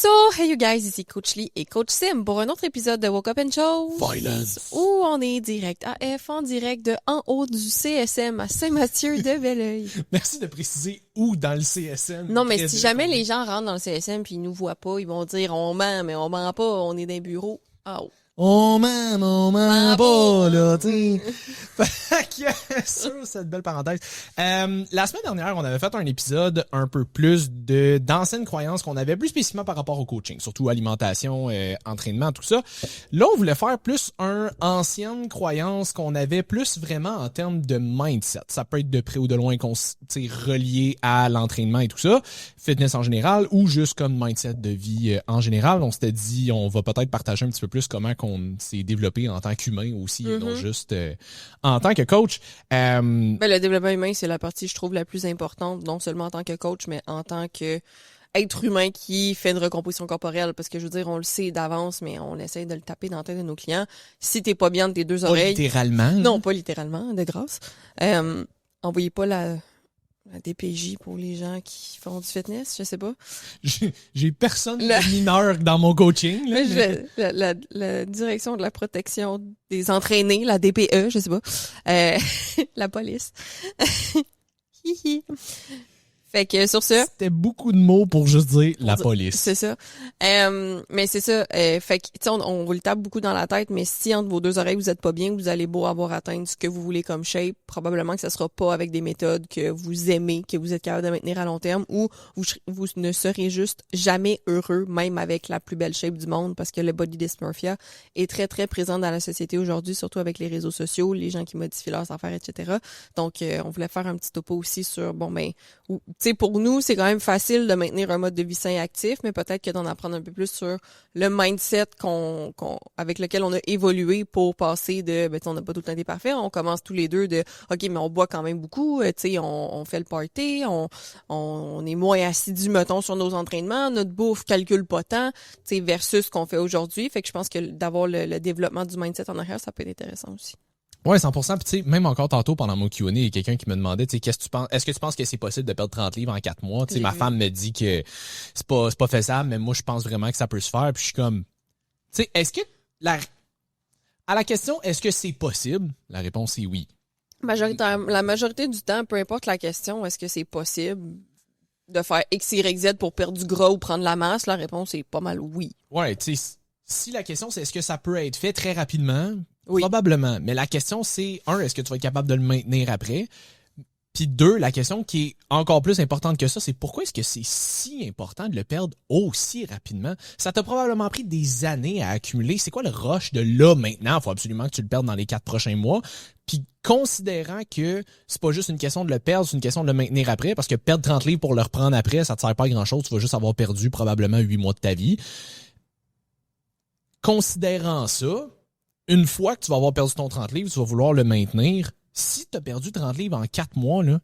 So, hey you guys, ici Coach Lee et Coach Sim pour un autre épisode de Woke Up and Show. Violence. Où on est direct AF, en direct de en haut du CSM à Saint-Mathieu de Belleuil. Merci de préciser où dans le CSM. Non, mais si jamais les gens rentrent dans le CSM puis ils nous voient pas, ils vont dire on ment, mais on ment pas, on est dans les bureaux. Oh. On ment pas, là, tu sais. Fait que, sur cette belle parenthèse. La semaine dernière, on avait fait un épisode un peu plus d'anciennes croyances qu'on avait, plus spécifiquement par rapport au coaching, surtout alimentation, entraînement, tout ça. Là, on voulait faire plus ancienne croyance qu'on avait plus vraiment en termes de mindset. Ça peut être de près ou de loin relié à l'entraînement et tout ça, fitness en général, ou juste comme mindset de vie en général. On s'était dit, on va peut-être partager un petit peu plus comment qu'on s'est développé en tant qu'humain aussi, et non juste en tant que coach. Ben, le développement humain, c'est la partie, je trouve, la plus importante, non seulement en tant que coach, mais en tant que être humain qui fait une recomposition corporelle. Parce que, je veux dire, on le sait d'avance, mais on essaie de le taper dans la tête de nos clients. Si t'es pas bien de tes deux oreilles... Pas littéralement. Non, pas littéralement, de grâce. Envoyez pas la DPJ pour les gens qui font du fitness, je sais pas. J'ai personne de mineur dans mon coaching. Là, la direction de la protection des entraînés, la DPE, je sais pas. La police. Fait que sur ce... C'était beaucoup de mots pour juste dire la police. C'est ça. Mais c'est ça. Fait que, tu sais, on vous le tape beaucoup dans la tête, mais si entre vos deux oreilles vous êtes pas bien, vous allez beau avoir atteint ce que vous voulez comme shape, probablement que ça sera pas avec des méthodes que vous aimez, que vous êtes capable de maintenir à long terme, ou vous ne serez juste jamais heureux, même avec la plus belle shape du monde, parce que le body dysmorphia est très, très présent dans la société aujourd'hui, surtout avec les réseaux sociaux, les gens qui modifient leurs affaires, etc. Donc, on voulait faire un petit topo aussi sur, tu sais, pour nous, c'est quand même facile de maintenir un mode de vie sain et actif, mais peut-être que d'en apprendre un peu plus sur le mindset avec lequel on a évolué pour passer de, on n'a pas tout le temps été parfait, on commence tous les deux de, OK, mais on boit quand même beaucoup, tu sais, on fait le party, on est moins assidus, mettons, sur nos entraînements, notre bouffe calcule pas tant, tu sais, versus ce qu'on fait aujourd'hui. Fait que je pense que d'avoir le développement du mindset en arrière, ça peut être intéressant aussi. Ouais, 100%. Puis tu sais, même encore tantôt pendant mon Q&A, il y a quelqu'un qui me demandait, tu sais, qu'est-ce que tu penses? Est-ce que tu penses que c'est possible de perdre 30 livres en 4 mois? Tu sais, ma femme me dit que c'est pas faisable, mais moi je pense vraiment que ça peut se faire. Puis je suis comme, tu sais, est-ce que à la question, est-ce que c'est possible? La réponse est oui. La majorité du temps, peu importe la question, est-ce que c'est possible de faire X, Y, Z pour perdre du gras ou prendre la masse? La réponse est pas mal oui. Ouais, tu sais, si la question c'est est-ce que ça peut être fait très rapidement? Oui. Probablement. Mais la question, c'est, est-ce que tu vas être capable de le maintenir après? Puis 2, la question qui est encore plus importante que ça, c'est pourquoi est-ce que c'est si important de le perdre aussi rapidement? Ça t'a probablement pris des années à accumuler. C'est quoi le rush de là maintenant? Il faut absolument que tu le perdes dans les 4 prochains mois. Puis considérant que c'est pas juste une question de le perdre, c'est une question de le maintenir après, parce que perdre 30 livres pour le reprendre après, ça te sert pas à grand-chose. Tu vas juste avoir perdu probablement 8 mois de ta vie. Considérant ça, une fois que tu vas avoir perdu ton 30 livres, tu vas vouloir le maintenir. Si tu as perdu 30 livres en 4 mois, là,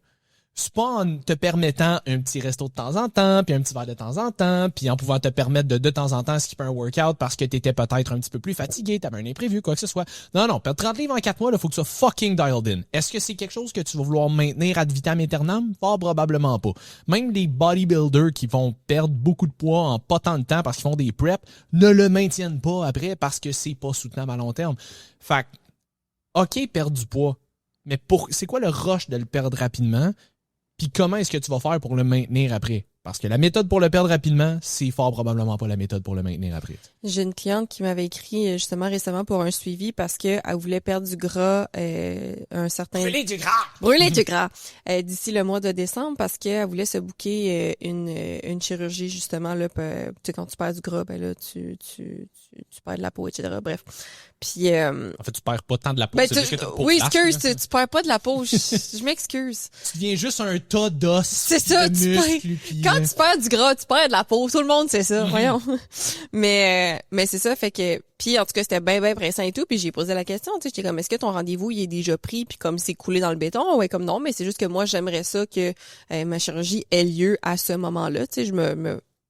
c'est pas en te permettant un petit resto de temps en temps, puis un petit verre de temps en temps, puis en pouvant te permettre de temps en temps skipper un workout parce que tu étais peut-être un petit peu plus fatigué, tu avais un imprévu, quoi que ce soit. Non, perdre 30 livres en 4 mois, il faut que tu sois fucking dialed in. Est-ce que c'est quelque chose que tu vas vouloir maintenir ad vitam aeternam? Fort probablement pas. Même les bodybuilders qui vont perdre beaucoup de poids en pas tant de temps parce qu'ils font des preps ne le maintiennent pas après parce que c'est pas soutenable à long terme. Fait que, OK, perdre du poids, mais c'est quoi le rush de le perdre rapidement? Puis comment est-ce que tu vas faire pour le maintenir après? Parce que la méthode pour le perdre rapidement, c'est fort probablement pas la méthode pour le maintenir après. J'ai une cliente qui m'avait écrit justement récemment pour un suivi parce que elle voulait perdre du gras, un certain... Brûler du gras! Brûler du gras! D'ici le mois de décembre parce qu'elle voulait se booker une chirurgie justement, là, tu sais, quand tu perds du gras, ben là, tu perds de la peau, etc. Bref. Puis, en fait, tu perds pas tant de la peau, ben, c'est juste que t'as pas oui, place, excuse, tu perds pas de la peau, je m'excuse. Tu deviens juste un tas d'os. C'est ça, de muscles, quand tu perds du gras, tu perds de la peau, tout le monde sait ça, voyons. Mais c'est ça, fait que, puis en tout cas, c'était bien pressant et tout, puis j'ai posé la question, tu sais, j'étais comme, est-ce que ton rendez-vous, il est déjà pris, puis comme c'est coulé dans le béton? Ouais, comme non, mais c'est juste que moi, j'aimerais ça que ma chirurgie ait lieu à ce moment-là, tu sais,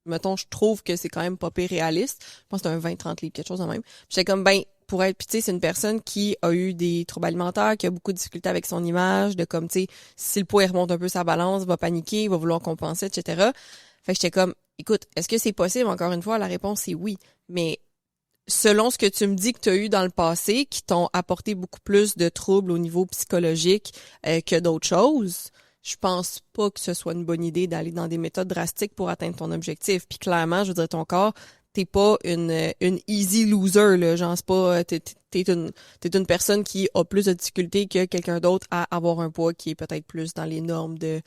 mettons, je trouve que c'est quand même pas pire réaliste. Je pense que c'est un 20-30 livres, quelque chose de même. J'étais comme, pour être, puis tu sais, c'est une personne qui a eu des troubles alimentaires, qui a beaucoup de difficultés avec son image, de comme, tu sais, si le poids il remonte un peu sa balance, il va paniquer, il va vouloir compenser, etc. Fait que j'étais comme, Écoute, est-ce que c'est possible? Encore une fois, la réponse est oui. Mais selon ce que tu me dis que tu as eu dans le passé, qui t'ont apporté beaucoup plus de troubles au niveau psychologique que d'autres choses, je pense pas que ce soit une bonne idée d'aller dans des méthodes drastiques pour atteindre ton objectif. Puis clairement, je veux dire, ton corps, t'es pas une easy loser, là. Genre, c'est pas, t'es une personne qui a plus de difficultés que quelqu'un d'autre à avoir un poids qui est peut-être plus dans les normes du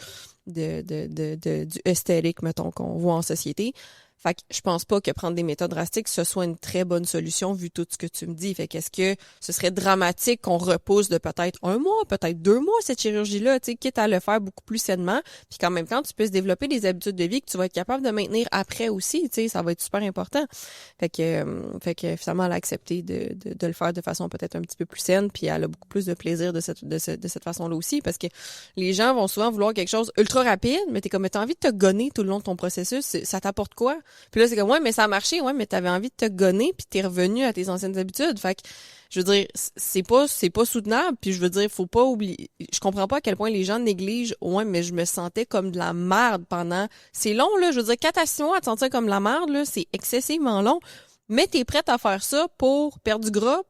esthétique, mettons, qu'on voit en société. Fait que je pense pas que prendre des méthodes drastiques, ce soit une très bonne solution vu tout ce que tu me dis. Fait qu'est-ce que ce serait dramatique qu'on repousse de peut-être 1 mois, peut-être 2 mois cette chirurgie-là, tu sais, quitte à le faire beaucoup plus sainement, puis qu'en même temps, tu puisses développer des habitudes de vie que tu vas être capable de maintenir après aussi, tu sais, ça va être super important. Fait que finalement, elle a accepté de le faire de façon peut-être un petit peu plus saine, puis elle a beaucoup plus de plaisir de cette façon-là aussi, parce que les gens vont souvent vouloir quelque chose ultra rapide, mais t'as envie de te gonner tout le long de ton processus, ça t'apporte quoi? Puis là, c'est comme, ouais, mais ça a marché, ouais, mais t'avais envie de te gonner, puis t'es revenu à tes anciennes habitudes. Fait que, je veux dire, c'est pas soutenable, puis je veux dire, faut pas oublier, je comprends pas à quel point les gens négligent, ouais, mais je me sentais comme de la merde pendant, c'est long, là, je veux dire, 4 à 6 mois à te sentir comme de la merde, là, c'est excessivement long. Mais t'es prête à faire ça pour perdre du gras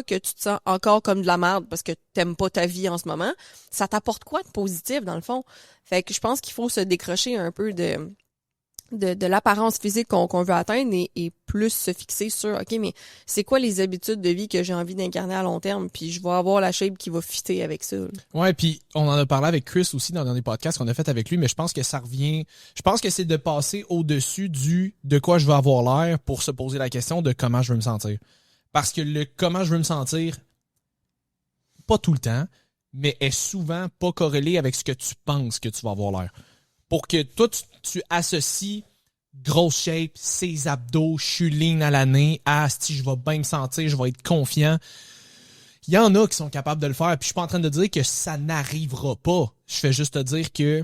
que tu te sens encore comme de la merde parce que t'aimes pas ta vie en ce moment. Ça t'apporte quoi de positif, dans le fond? Fait que je pense qu'il faut se décrocher un peu de l'apparence physique qu'on veut atteindre et plus se fixer sur, OK, mais c'est quoi les habitudes de vie que j'ai envie d'incarner à long terme, puis je vais avoir la shape qui va fitter avec ça. Ouais, puis on en a parlé avec Chris aussi dans le dernier podcast qu'on a fait avec lui, mais je pense que ça revient, je pense que c'est de passer au-dessus du de quoi je veux avoir l'air pour se poser la question de comment je veux me sentir. Parce que le comment je veux me sentir, pas tout le temps, mais est souvent pas corrélé avec ce que tu penses que tu vas avoir l'air. Pour que toi, tu associes grosse shape, ses abdos, je suis lean à l'année, si je vais bien me sentir, je vais être confiant. Il y en a qui sont capables de le faire, puis je suis pas en train de dire que ça n'arrivera pas. Je fais juste te dire que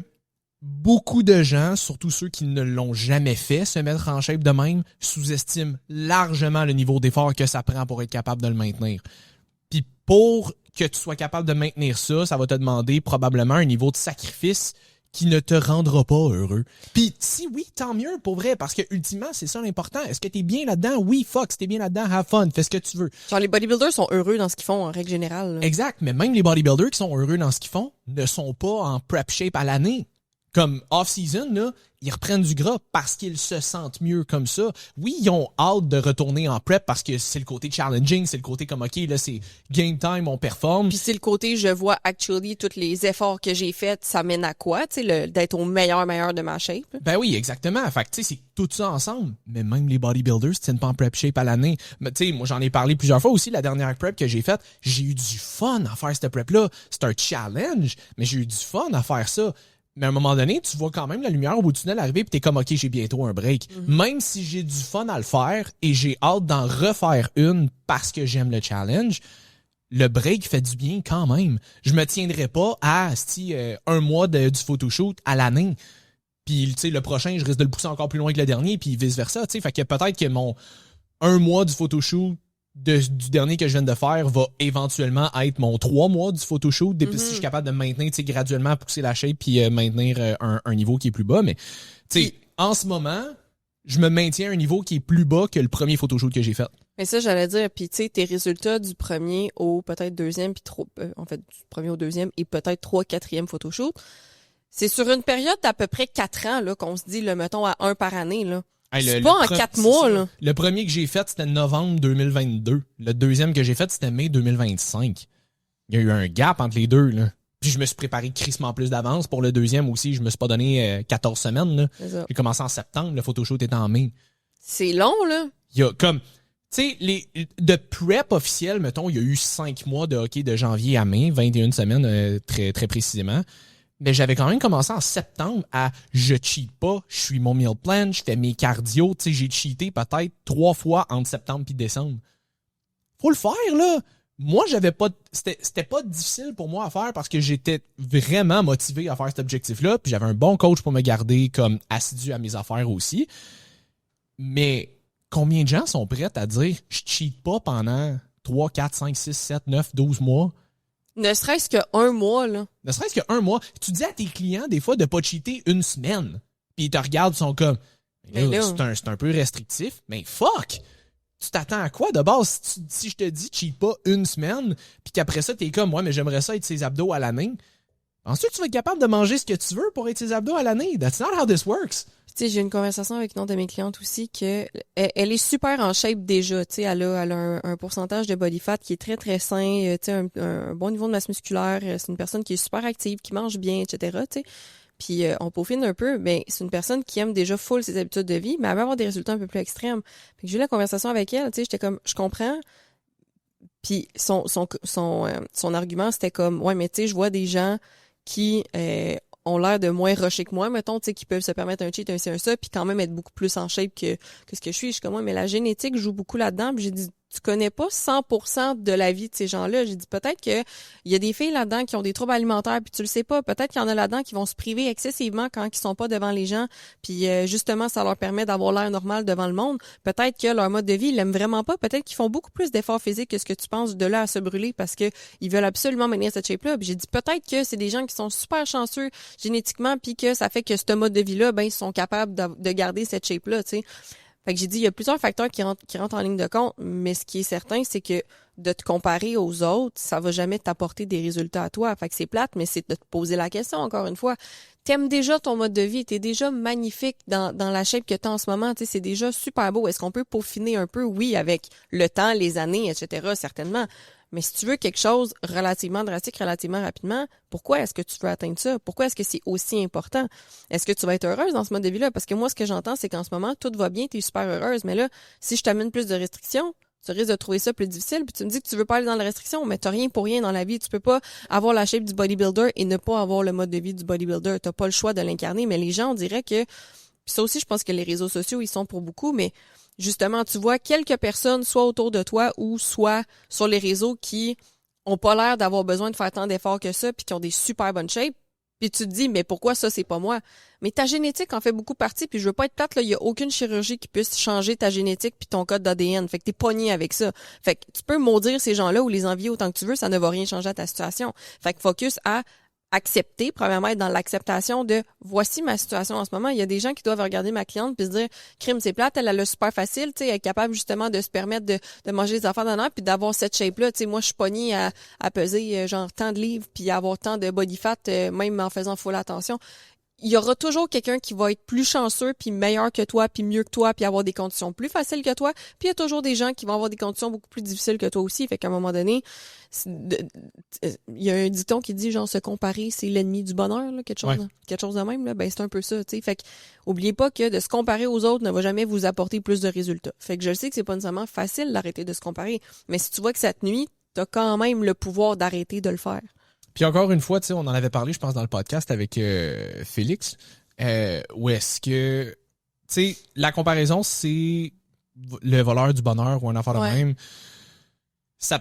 beaucoup de gens, surtout ceux qui ne l'ont jamais fait, se mettre en shape de même, sous-estiment largement le niveau d'effort que ça prend pour être capable de le maintenir. Puis pour que tu sois capable de maintenir ça, ça va te demander probablement un niveau de sacrifice qui ne te rendra pas heureux. Puis si oui, tant mieux, pour vrai, parce que ultimement, c'est ça l'important. Est-ce que t'es bien là-dedans? Oui, fuck, si t'es bien là-dedans, have fun, fais ce que tu veux. Genre, les bodybuilders sont heureux dans ce qu'ils font, en règle générale. Là. Exact, mais même les bodybuilders qui sont heureux dans ce qu'ils font ne sont pas en prep shape à l'année. Comme off-season, là, ils reprennent du gras parce qu'ils se sentent mieux comme ça. Oui, ils ont hâte de retourner en prep parce que c'est le côté challenging, c'est le côté comme, OK, là, c'est game time, on performe. Puis c'est le côté, je vois actually tous les efforts que j'ai faits, ça mène à quoi, tu sais, d'être au meilleur de ma shape. Ben oui, exactement. Fait que, tu sais, c'est tout ça ensemble. Mais même les bodybuilders tiennent pas en prep shape à l'année. Mais tu sais, moi, j'en ai parlé plusieurs fois aussi, la dernière prep que j'ai faite. J'ai eu du fun à faire cette prep-là. C'est un challenge, mais j'ai eu du fun à faire ça. Mais à un moment donné, tu vois quand même la lumière au bout du tunnel arriver puis t'es comme, OK, j'ai bientôt un break. Même si j'ai du fun à le faire et j'ai hâte d'en refaire une parce que j'aime le challenge, le break fait du bien quand même. Je me tiendrai pas à un mois du photoshoot à l'année. Puis, tu sais, le prochain, je risque de le pousser encore plus loin que le dernier puis vice-versa, tu sais. Fait que peut-être que mon 1 mois du photoshoot du dernier que je viens de faire va éventuellement être mon 3 mois du photoshoot si je suis capable de maintenir graduellement pousser la shape puis maintenir un niveau qui est plus bas. Mais en ce moment, je me maintiens à un niveau qui est plus bas que le premier photoshoot que j'ai fait. Mais ça, j'allais dire, puis tu sais, tes résultats du premier au peut-être deuxième, puis du premier au deuxième et peut-être 3, 4e photoshoot, c'est sur une période d'à peu près 4 ans là qu'on se dit, mettons, à 1 par année, là. C'est pas en 4 mois, là. Le premier que j'ai fait, c'était novembre 2022. Le deuxième que j'ai fait, c'était mai 2025. Il y a eu un gap entre les deux, là. Puis je me suis préparé crissement plus d'avance. Pour le deuxième aussi, je me suis pas donné 14 semaines, là. J'ai commencé en septembre, le photoshoot était en mai. C'est long, là. Il y a comme... Tu sais, de prep officiel, mettons, il y a eu 5 mois de hockey de janvier à mai, 21 semaines, très, très précisément. Mais j'avais quand même commencé en septembre à je cheat pas, je suis mon meal plan, je fais mes cardio, tu sais, j'ai cheaté peut-être 3 fois entre septembre puis décembre. Faut le faire, là. Moi, c'était pas difficile pour moi à faire parce que j'étais vraiment motivé à faire cet objectif-là, puis j'avais un bon coach pour me garder comme assidu à mes affaires aussi. Mais combien de gens sont prêts à dire je cheat pas pendant 3, 4, 5, 6, 7, 9, 12 mois? Ne serait-ce qu'un mois, là. Ne serait-ce qu'un mois. Tu dis à tes clients, des fois, de pas cheater une semaine. Puis ils te regardent, ils sont comme, Là, c'est un peu restrictif, mais fuck! Tu t'attends à quoi de base si je te dis cheat pas une semaine, puis qu'après ça, t'es comme, ouais, mais j'aimerais ça être ses abdos à l'année. Ensuite, tu vas être capable de manger ce que tu veux pour être ses abdos à l'année. That's not how this works. Tu sais, j'ai eu une conversation avec une autre de mes clientes aussi que elle est super en shape déjà. Tu sais, elle a un pourcentage de body fat qui est très, très sain. Tu sais, un bon niveau de masse musculaire. C'est une personne qui est super active, qui mange bien, etc. Tu sais. Puis on peaufine un peu, mais c'est une personne qui aime déjà full ses habitudes de vie, mais elle va avoir des résultats un peu plus extrêmes. Fait que j'ai eu la conversation avec elle, tu sais, j'étais comme, je comprends. Puis son argument, c'était comme, ouais, mais tu sais, je vois des gens qui ont l'air de moins rushés que moi, mettons, tu sais, qui peuvent se permettre un cheat, un ci, un ça, puis quand même être beaucoup plus en shape que ce que je suis. Je suis comme, ouais, mais la génétique joue beaucoup là-dedans. Puis j'ai dit, tu connais pas 100% de la vie de ces gens-là. J'ai dit, peut-être que il y a des filles là-dedans qui ont des troubles alimentaires, puis tu le sais pas. Peut-être qu'il y en a là-dedans qui vont se priver excessivement quand ils sont pas devant les gens, puis justement, ça leur permet d'avoir l'air normal devant le monde. Peut-être que leur mode de vie, ils l'aiment vraiment pas. Peut-être qu'ils font beaucoup plus d'efforts physiques que ce que tu penses de là à se brûler parce que ils veulent absolument maintenir cette shape-là. Puis j'ai dit, peut-être que c'est des gens qui sont super chanceux génétiquement, puis que ça fait que ce mode de vie-là, ben, ils sont capables de garder cette shape-là, tu sais. Fait que j'ai dit, il y a plusieurs facteurs qui rentrent en ligne de compte, mais ce qui est certain, c'est que de te comparer aux autres, ça va jamais t'apporter des résultats à toi. Fait que c'est plate, mais c'est de te poser la question, encore une fois. T'aimes déjà ton mode de vie, t'es déjà magnifique dans la shape que t'as en ce moment, tu sais, c'est déjà super beau. Est-ce qu'on peut peaufiner un peu? Oui, avec le temps, les années, etc., certainement. Mais si tu veux quelque chose relativement drastique, relativement rapidement, pourquoi est-ce que tu veux atteindre ça? Pourquoi est-ce que c'est aussi important? Est-ce que tu vas être heureuse dans ce mode de vie-là? Parce que moi, ce que j'entends, c'est qu'en ce moment, tout va bien, tu es super heureuse. Mais là, si je t'amène plus de restrictions, tu risques de trouver ça plus difficile. Puis tu me dis que tu veux pas aller dans la restriction, mais t'as rien pour rien dans la vie. Tu peux pas avoir la shape du bodybuilder et ne pas avoir le mode de vie du bodybuilder. T'as pas le choix de l'incarner. Mais les gens, on dirait que... Puis ça aussi, je pense que les réseaux sociaux, ils sont pour beaucoup, mais... Justement, tu vois quelques personnes, soit autour de toi ou soit sur les réseaux, qui ont pas l'air d'avoir besoin de faire tant d'efforts que ça, puis qui ont des super bonnes shapes. Puis tu te dis, mais pourquoi ça, c'est pas moi? Mais ta génétique en fait beaucoup partie, puis je veux pas être plate, là, il y a aucune chirurgie qui puisse changer ta génétique puis ton code d'ADN. Fait que t'es pogné avec ça. Fait que tu peux maudire ces gens-là ou les envier autant que tu veux, ça ne va rien changer à ta situation. Fait que focus à accepter, premièrement, être dans l'acceptation de voici ma situation en ce moment. Il y a des gens qui doivent regarder ma cliente puis se dire, crime, c'est plate, elle a le super facile, tu sais, elle est capable justement de se permettre de manger des affaires dans l'air puis d'avoir cette shape-là. Tu sais, moi, je suis pognée à peser genre tant de livres puis avoir tant de body fat, même en faisant full attention. Il y aura toujours quelqu'un qui va être plus chanceux puis meilleur que toi puis mieux que toi puis avoir des conditions plus faciles que toi, puis il y a toujours des gens qui vont avoir des conditions beaucoup plus difficiles que toi aussi. Fait qu'à un moment donné, il y a un dicton qui dit genre se comparer c'est l'ennemi du bonheur, là, quelque chose de même là. Ben c'est un peu ça, tu sais. Fait que oubliez pas que de se comparer aux autres ne va jamais vous apporter plus de résultats. Fait que je sais que c'est pas nécessairement facile d'arrêter de se comparer, mais si tu vois que ça te nuit, t'as quand même le pouvoir d'arrêter de le faire. Puis encore une fois, tu sais, on en avait parlé, je pense, dans le podcast avec Félix, où est-ce que, tu sais, la comparaison, c'est le voleur du bonheur ou un affaire de même. Ça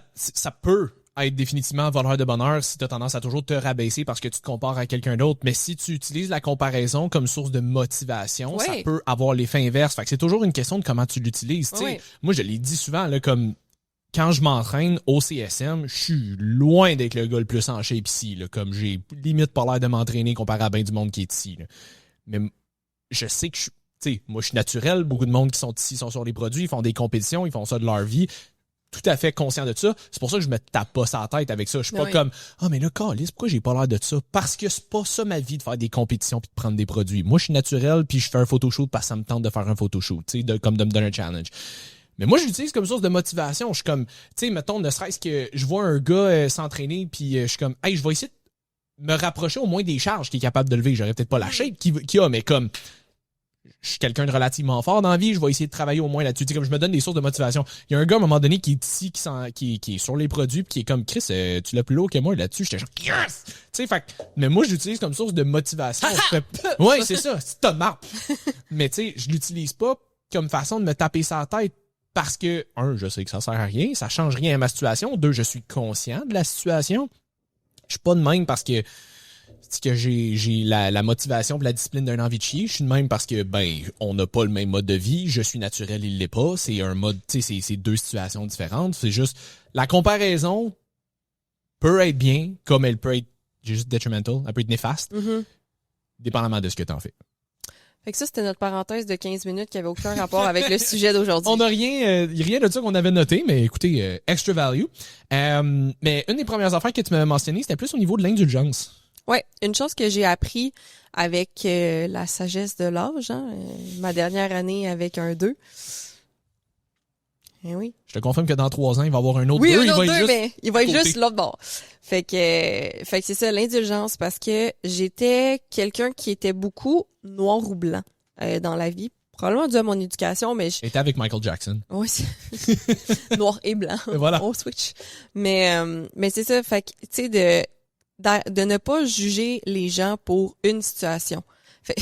peut être définitivement voleur de bonheur si tu as tendance à toujours te rabaisser parce que tu te compares à quelqu'un d'autre. Mais si tu utilises la comparaison comme source de motivation, ça peut avoir l'effet inverse. Fait que c'est toujours une question de comment tu l'utilises. Tu sais, moi, je l'ai dit souvent, là, comme... Quand je m'entraîne au CSM, je suis loin d'être le gars le plus en shape ici. Là, comme j'ai limite pas l'air de m'entraîner comparé à bien du monde qui est ici. Là. Mais je sais que moi je suis naturel. Beaucoup de monde qui sont ici sont sur les produits, ils font des compétitions, ils font ça de leur vie. Tout à fait conscient de ça. C'est pour ça que je me tape pas sa tête avec ça. Je suis pas comme mais là, câlisse, pourquoi j'ai pas l'air de ça? Parce que c'est pas ça ma vie de faire des compétitions puis de prendre des produits. Moi, je suis naturel puis je fais un photoshoot parce que ça me tente de faire un photoshoot, comme de me donner un challenge. Mais moi, je l'utilise comme source de motivation. Je suis comme, tu sais, mettons, ne serait-ce que je vois un gars s'entraîner, puis je suis comme, hey, je vais essayer de me rapprocher au moins des charges qu'il est capable de lever. J'aurais peut-être pas la shape qu'il a, mais comme, je suis quelqu'un de relativement fort dans la vie, je vais essayer de travailler au moins là-dessus. Tu sais, comme je me donne des sources de motivation. Il y a un gars, à un moment donné, qui est ici, qui est sur les produits, puis qui est comme, Chris, tu l'as plus lourd que moi là-dessus. J'étais genre, yes! Tu sais, fait mais moi, je l'utilise comme source de motivation. Ouais, c'est ça, c'est ta marque. Mais tu sais, je l'utilise pas comme façon de me taper sa tête. Parce que, je sais que ça sert à rien, ça change rien à ma situation. 2, je suis conscient de la situation. Je suis pas de même parce que j'ai la motivation et la discipline d'un envie de chier. Je suis de même parce que, on n'a pas le même mode de vie. Je suis naturel, il l'est pas. C'est un mode, tu sais, c'est 2 situations différentes. C'est juste, la comparaison peut être bien, comme elle peut être juste detrimental, elle peut être néfaste, dépendamment de ce que t'en fais. Fait que ça, c'était notre parenthèse de 15 minutes qui avait aucun rapport avec le sujet d'aujourd'hui. On n'a rien de ça qu'on avait noté, mais écoutez, extra value. Mais une des premières affaires que tu m'avais mentionné, c'était plus au niveau de l'indulgence. Ouais, une chose que j'ai appris avec la sagesse de l'âge, ma dernière année avec un 2. Eh oui. Je te confirme que dans 3 ans, il va y avoir un autre 2. Oui, un il autre va 2, mais il va être côté. juste l'autre bord. Fait que c'est ça, l'indulgence, parce que j'étais quelqu'un qui était beaucoup noir ou blanc dans la vie. Probablement dû à mon éducation, mais... J'étais avec Michael Jackson. Oui, noir et blanc. Et voilà. On switch. Mais c'est ça, fait que, tu sais, de ne pas juger les gens pour une situation. Fait...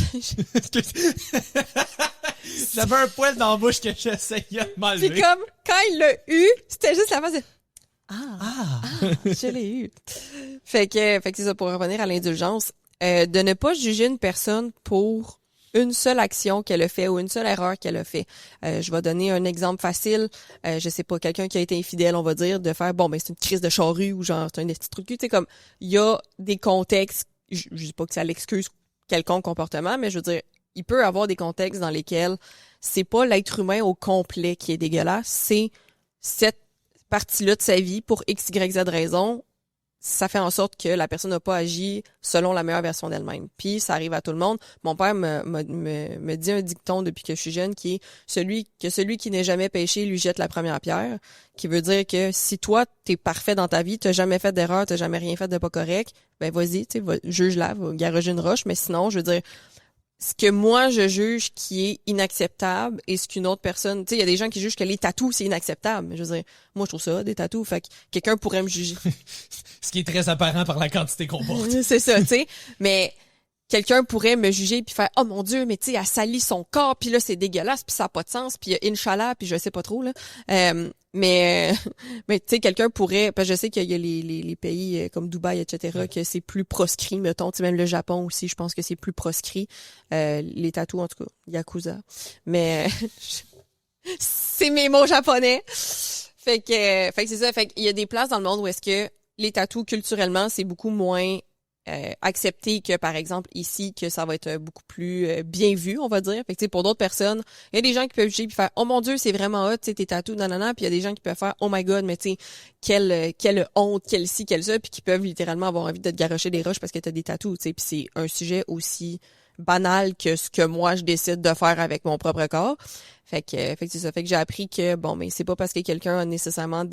J'avais un poil dans la bouche que j'essayais de m'enlever. Puis comme, quand il l'a eu, c'était juste la face de... Ah, je l'ai eu. Fait que c'est ça, pour revenir à l'indulgence, de ne pas juger une personne pour une seule action qu'elle a fait ou une seule erreur qu'elle a fait. Je vais donner un exemple facile. Je sais pas, quelqu'un qui a été infidèle, on va dire, de faire, bon, ben c'est une crise de charrue ou genre, c'est un petit truc. Tu sais, comme, il y a des contextes, je dis pas que ça l'excuse quelconque comportement, mais je veux dire, il peut avoir des contextes dans lesquels c'est pas l'être humain au complet qui est dégueulasse, c'est cette partie-là de sa vie pour X, Y, Z raison, ça fait en sorte que la personne n'a pas agi selon la meilleure version d'elle-même. Puis ça arrive à tout le monde. Mon père me dit un dicton depuis que je suis jeune qui est celui qui n'est jamais péché lui jette la première pierre, qui veut dire que si toi t'es parfait dans ta vie, t'as jamais fait d'erreur, t'as jamais rien fait de pas correct, ben vas-y, tu sais, juge-la, va garocher une roche, mais sinon, je veux dire, ce que moi je juge qui est inacceptable et ce qu'une autre personne, tu sais, il y a des gens qui jugent que les tatous c'est inacceptable, mais je veux dire, moi je trouve ça des tatous, fait que quelqu'un pourrait me juger. Ce qui est très apparent par la quantité qu'on porte. C'est ça, tu sais, mais quelqu'un pourrait me juger puis faire oh mon Dieu, mais tu sais, elle salit son corps puis là c'est dégueulasse puis ça a pas de sens puis Inch'Allah puis je sais pas trop là. Mais tu sais, quelqu'un pourrait, parce que je sais qu'il y a les pays comme Dubaï, etc., que c'est plus proscrit, mettons, tu sais, même le Japon aussi, je pense que c'est plus proscrit, les tatous, en tout cas, Yakuza. Mais c'est mes mots japonais. Fait que c'est ça, fait qu'il y a des places dans le monde où est-ce que les tatous, culturellement, c'est beaucoup moins accepter que, par exemple, ici, que ça va être beaucoup plus bien vu, on va dire. Fait que, tu sais, pour d'autres personnes, il y a des gens qui peuvent juger puis faire « Oh mon Dieu, c'est vraiment hot, tu sais, tes tatous, nanana », puis il y a des gens qui peuvent faire « Oh my God, mais tu sais, quelle honte, quelle ci, quelle ça », puis qui peuvent littéralement avoir envie de te garrocher des roches parce que t'as des tatous, tu sais, puis c'est un sujet aussi banal que ce que moi, je décide de faire avec mon propre corps. Fait que c'est ça. Fait que j'ai appris que, bon, mais c'est pas parce que quelqu'un a nécessairement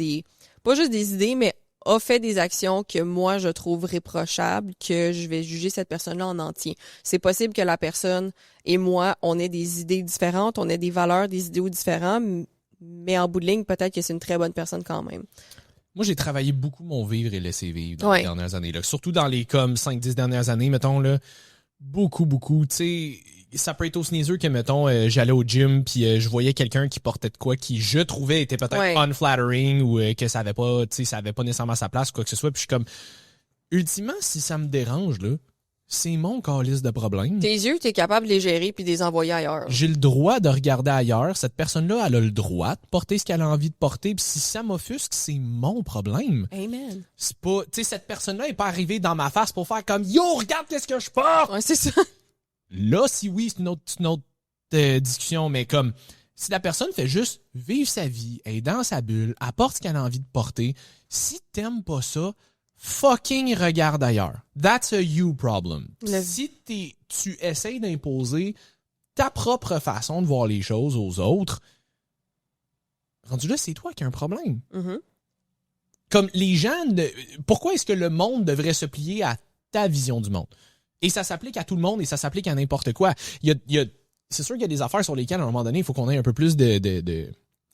pas juste des idées, mais a fait des actions que moi je trouve réprochables que je vais juger cette personne-là en entier. C'est possible que la personne et moi, on ait des idées différentes, on ait des valeurs, des idéaux différents, mais en bout de ligne, peut-être que c'est une très bonne personne quand même. Moi, j'ai travaillé beaucoup mon vivre et laisser vivre dans les dernières années. Là. Surtout dans les comme 5-10 dernières années, mettons, là. Beaucoup. Tu sais, ça peut être aussi niaiseux que, mettons, j'allais au gym puis je voyais quelqu'un qui portait de quoi qui, je trouvais, était peut-être unflattering ou que ça avait pas, tu sais, ça avait pas nécessairement sa place ou quoi que ce soit. Puis je suis comme, ultimement, si ça me dérange, là, c'est mon calice de problème. Tes yeux, t'es capable de les gérer puis de les envoyer ailleurs. J'ai le droit de regarder ailleurs. Cette personne-là, elle a le droit de porter ce qu'elle a envie de porter. Puis si ça m'offusque, c'est mon problème. Amen. C'est pas, tu sais, cette personne-là est pas arrivée dans ma face pour faire comme yo, regarde qu'est-ce que je porte. Ouais, c'est ça. Là, si oui, c'est une autre discussion, mais comme si la personne fait juste vivre sa vie, elle est dans sa bulle, elle porte ce qu'elle a envie de porter. Si t'aimes pas ça, fucking regarde ailleurs. That's a you problem. Si tu essayes d'imposer ta propre façon de voir les choses aux autres, rendu là, c'est toi qui as un problème. Mm-hmm. Comme les gens, pourquoi est-ce que le monde devrait se plier à ta vision du monde? Et ça s'applique à tout le monde et ça s'applique à n'importe quoi. C'est sûr qu'il y a des affaires sur lesquelles, à un moment donné, il faut qu'on ait un peu plus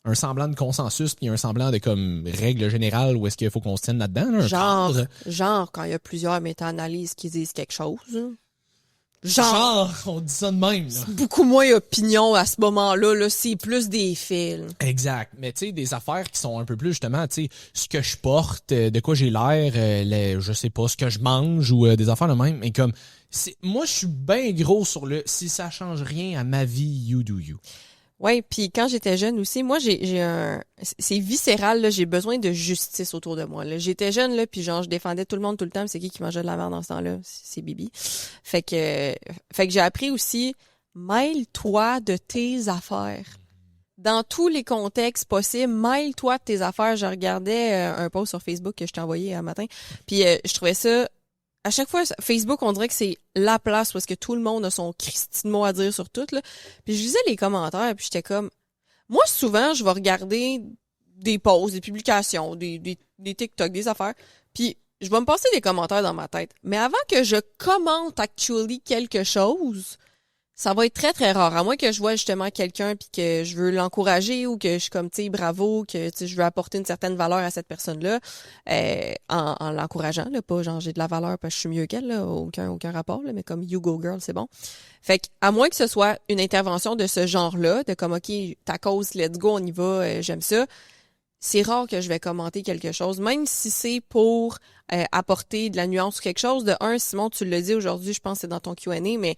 un semblant de consensus puis un semblant de comme règle générale où est-ce qu'il faut qu'on se tienne là-dedans. Là, genre, quand il y a plusieurs méta-analyses qui disent quelque chose. Genre, on dit ça de même. Là. C'est beaucoup moins opinion à ce moment-là. Là, c'est plus des faits. Là. Exact. Mais tu sais, des affaires qui sont un peu plus justement, tu sais, ce que je porte, de quoi j'ai l'air, je sais pas, ce que je mange ou des affaires de même. Mais comme, moi, je suis bien gros sur si ça change rien à ma vie, you do you. Ouais, puis quand j'étais jeune aussi, moi c'est viscéral là, j'ai besoin de justice autour de moi là. J'étais jeune là, puis genre je défendais tout le monde tout le temps, c'est qui mangeait de la merde dans ce temps-là, c'est Bibi. Fait que j'ai appris aussi mêle-toi de tes affaires. Dans tous les contextes possibles, mêle-toi de tes affaires. Je regardais un post sur Facebook que je t'ai envoyé un matin, puis je trouvais ça... À chaque fois, Facebook, on dirait que c'est la place parce que tout le monde a son Christi de mot à dire sur tout, là. Puis je lisais les commentaires, puis j'étais comme... Moi, souvent, je vais regarder des posts, des publications, des TikTok, des affaires, puis je vais me passer des commentaires dans ma tête. Mais avant que je commente actually quelque chose, ça va être très, très rare. À moins que je vois justement quelqu'un puis que je veux l'encourager ou que je suis comme, tu sais, bravo, que je veux apporter une certaine valeur à cette personne-là en l'encourageant, là, pas genre j'ai de la valeur parce que je suis mieux qu'elle, là, aucun rapport, là, mais comme you go girl, c'est bon. Fait que, à moins que ce soit une intervention de ce genre-là, de comme, OK, ta cause, let's go, on y va, j'aime ça, c'est rare que je vais commenter quelque chose, même si c'est pour apporter de la nuance ou quelque chose. De un, Simon, tu l'as dit aujourd'hui, je pense que c'est dans ton Q&A, mais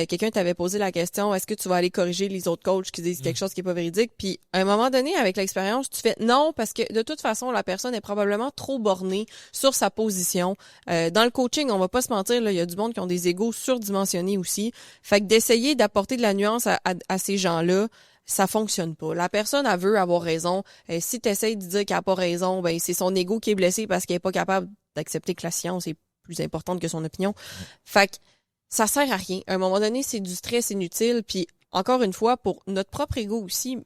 quelqu'un t'avait posé la question, est-ce que tu vas aller corriger les autres coachs qui disent quelque chose qui est pas véridique? Puis, à un moment donné, avec l'expérience, tu fais non, parce que de toute façon, la personne est probablement trop bornée sur sa position. Dans le coaching, on va pas se mentir, là, il y a du monde qui ont des égos surdimensionnés aussi. Fait que d'essayer d'apporter de la nuance à ces gens-là, ça fonctionne pas. La personne, elle veut avoir raison. Si tu essaies de dire qu'elle a pas raison, ben c'est son ego qui est blessé parce qu'elle est pas capable d'accepter que la science est plus importante que son opinion. Fait que ça sert à rien. À un moment donné, c'est du stress inutile. Puis, encore une fois, pour notre propre ego aussi,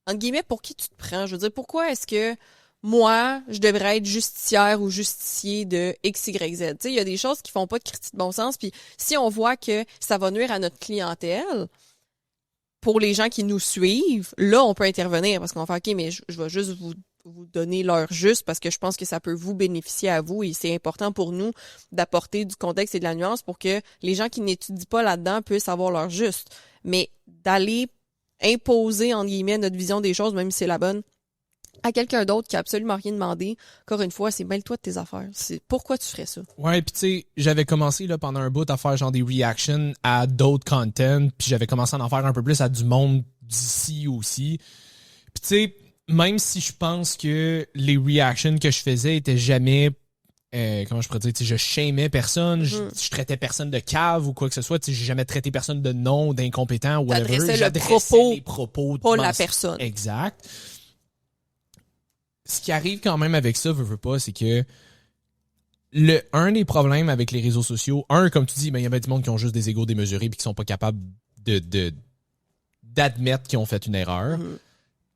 entre guillemets, pour qui tu te prends? Je veux dire, pourquoi est-ce que moi, je devrais être justicière ou justicier de X, Y, Z? Tu sais, il y a des choses qui font pas de critique de bon sens. Puis, si on voit que ça va nuire à notre clientèle, pour les gens qui nous suivent, là, on peut intervenir parce qu'on va faire, OK, mais je vais juste vous donner l'heure juste parce que je pense que ça peut vous bénéficier à vous et c'est important pour nous d'apporter du contexte et de la nuance pour que les gens qui n'étudient pas là-dedans puissent avoir l'heure juste. Mais d'aller imposer, entre guillemets, notre vision des choses, même si c'est la bonne, à quelqu'un d'autre qui a absolument rien demandé, encore une fois, c'est mêle-toi de tes affaires. C'est pourquoi tu ferais ça. Ouais, puis tu sais, j'avais commencé là pendant un bout à faire genre des reactions à d'autres contents, puis j'avais commencé à en faire un peu plus à du monde d'ici aussi. Puis tu sais, même si je pense que les reactions que je faisais étaient jamais comment je pourrais dire, je shamais personne, je traitais personne de cave ou quoi que ce soit, j'ai jamais traité personne de non, d'incompétent ou whatever. J'adressais les propos pas la personne. Exact. Ce qui arrive quand même avec ça, veux pas, c'est que un des problèmes avec les réseaux sociaux, comme tu dis, ben, il y a bien du monde qui ont juste des égos démesurés puis qui sont pas capables d'admettre qu'ils ont fait une erreur.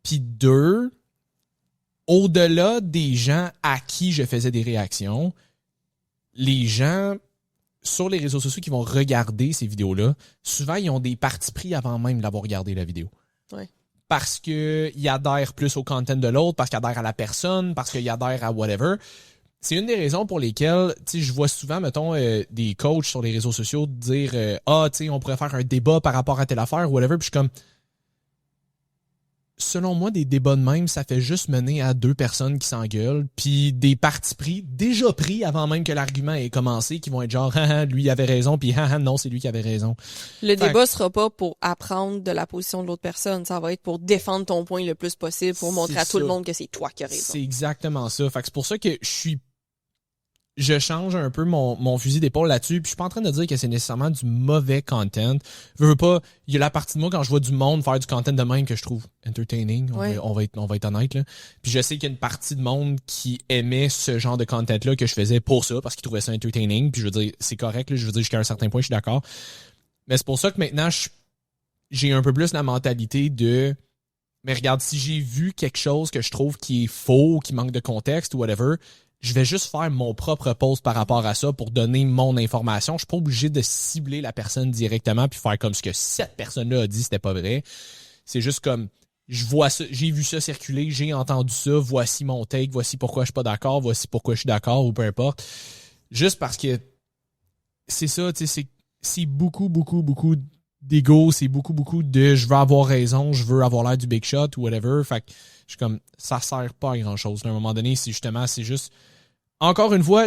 Puis deux, au-delà des gens à qui je faisais des réactions, les gens sur les réseaux sociaux qui vont regarder ces vidéos-là, souvent, ils ont des partis pris avant même d'avoir regardé la vidéo. Ouais. Parce qu'ils adhèrent plus au content de l'autre, parce qu'ils adhèrent à la personne, parce qu'ils adhèrent à whatever. C'est une des raisons pour lesquelles, tu sais, je vois souvent, mettons, des coachs sur les réseaux sociaux dire tu sais, on pourrait faire un débat par rapport à telle affaire ou whatever. Puis je suis comme, selon moi, des débats de même, ça fait juste mener à deux personnes qui s'engueulent, puis des partis pris, déjà pris avant même que l'argument ait commencé, qui vont être genre, lui il avait raison, puis non, c'est lui qui avait raison. Le débat sera pas pour apprendre de la position de l'autre personne, ça va être pour défendre ton point le plus possible, pour montrer à tout le monde que c'est toi qui as raison. C'est exactement ça. Fait que c'est pour ça que je change un peu mon fusil d'épaule là-dessus, puis je suis pas en train de dire que c'est nécessairement du mauvais content. Je veux pas, il y a la partie de moi quand je vois du monde faire du content de même que je trouve entertaining, on va être honnête là. Puis je sais qu'il y a une partie de monde qui aimait ce genre de content là que je faisais pour ça parce qu'ils trouvaient ça entertaining, puis je veux dire c'est correct là, je veux dire jusqu'à un certain point je suis d'accord. Mais c'est pour ça que maintenant j'ai un peu plus la mentalité de mais regarde, si j'ai vu quelque chose que je trouve qui est faux, qui manque de contexte ou whatever, je vais juste faire mon propre post par rapport à ça pour donner mon information. Je suis pas obligé de cibler la personne directement puis faire comme ce que cette personne-là a dit, c'était pas vrai. C'est juste comme, je vois ça, j'ai vu ça circuler, j'ai entendu ça, voici mon take, voici pourquoi je suis pas d'accord, voici pourquoi je suis d'accord ou peu importe. Juste parce que c'est ça, tu sais, c'est beaucoup d'ego, c'est beaucoup de je veux avoir raison, je veux avoir l'air du big shot ou whatever. Fait que je suis comme, ça sert pas à grand chose. À un moment donné, c'est juste. Encore une fois,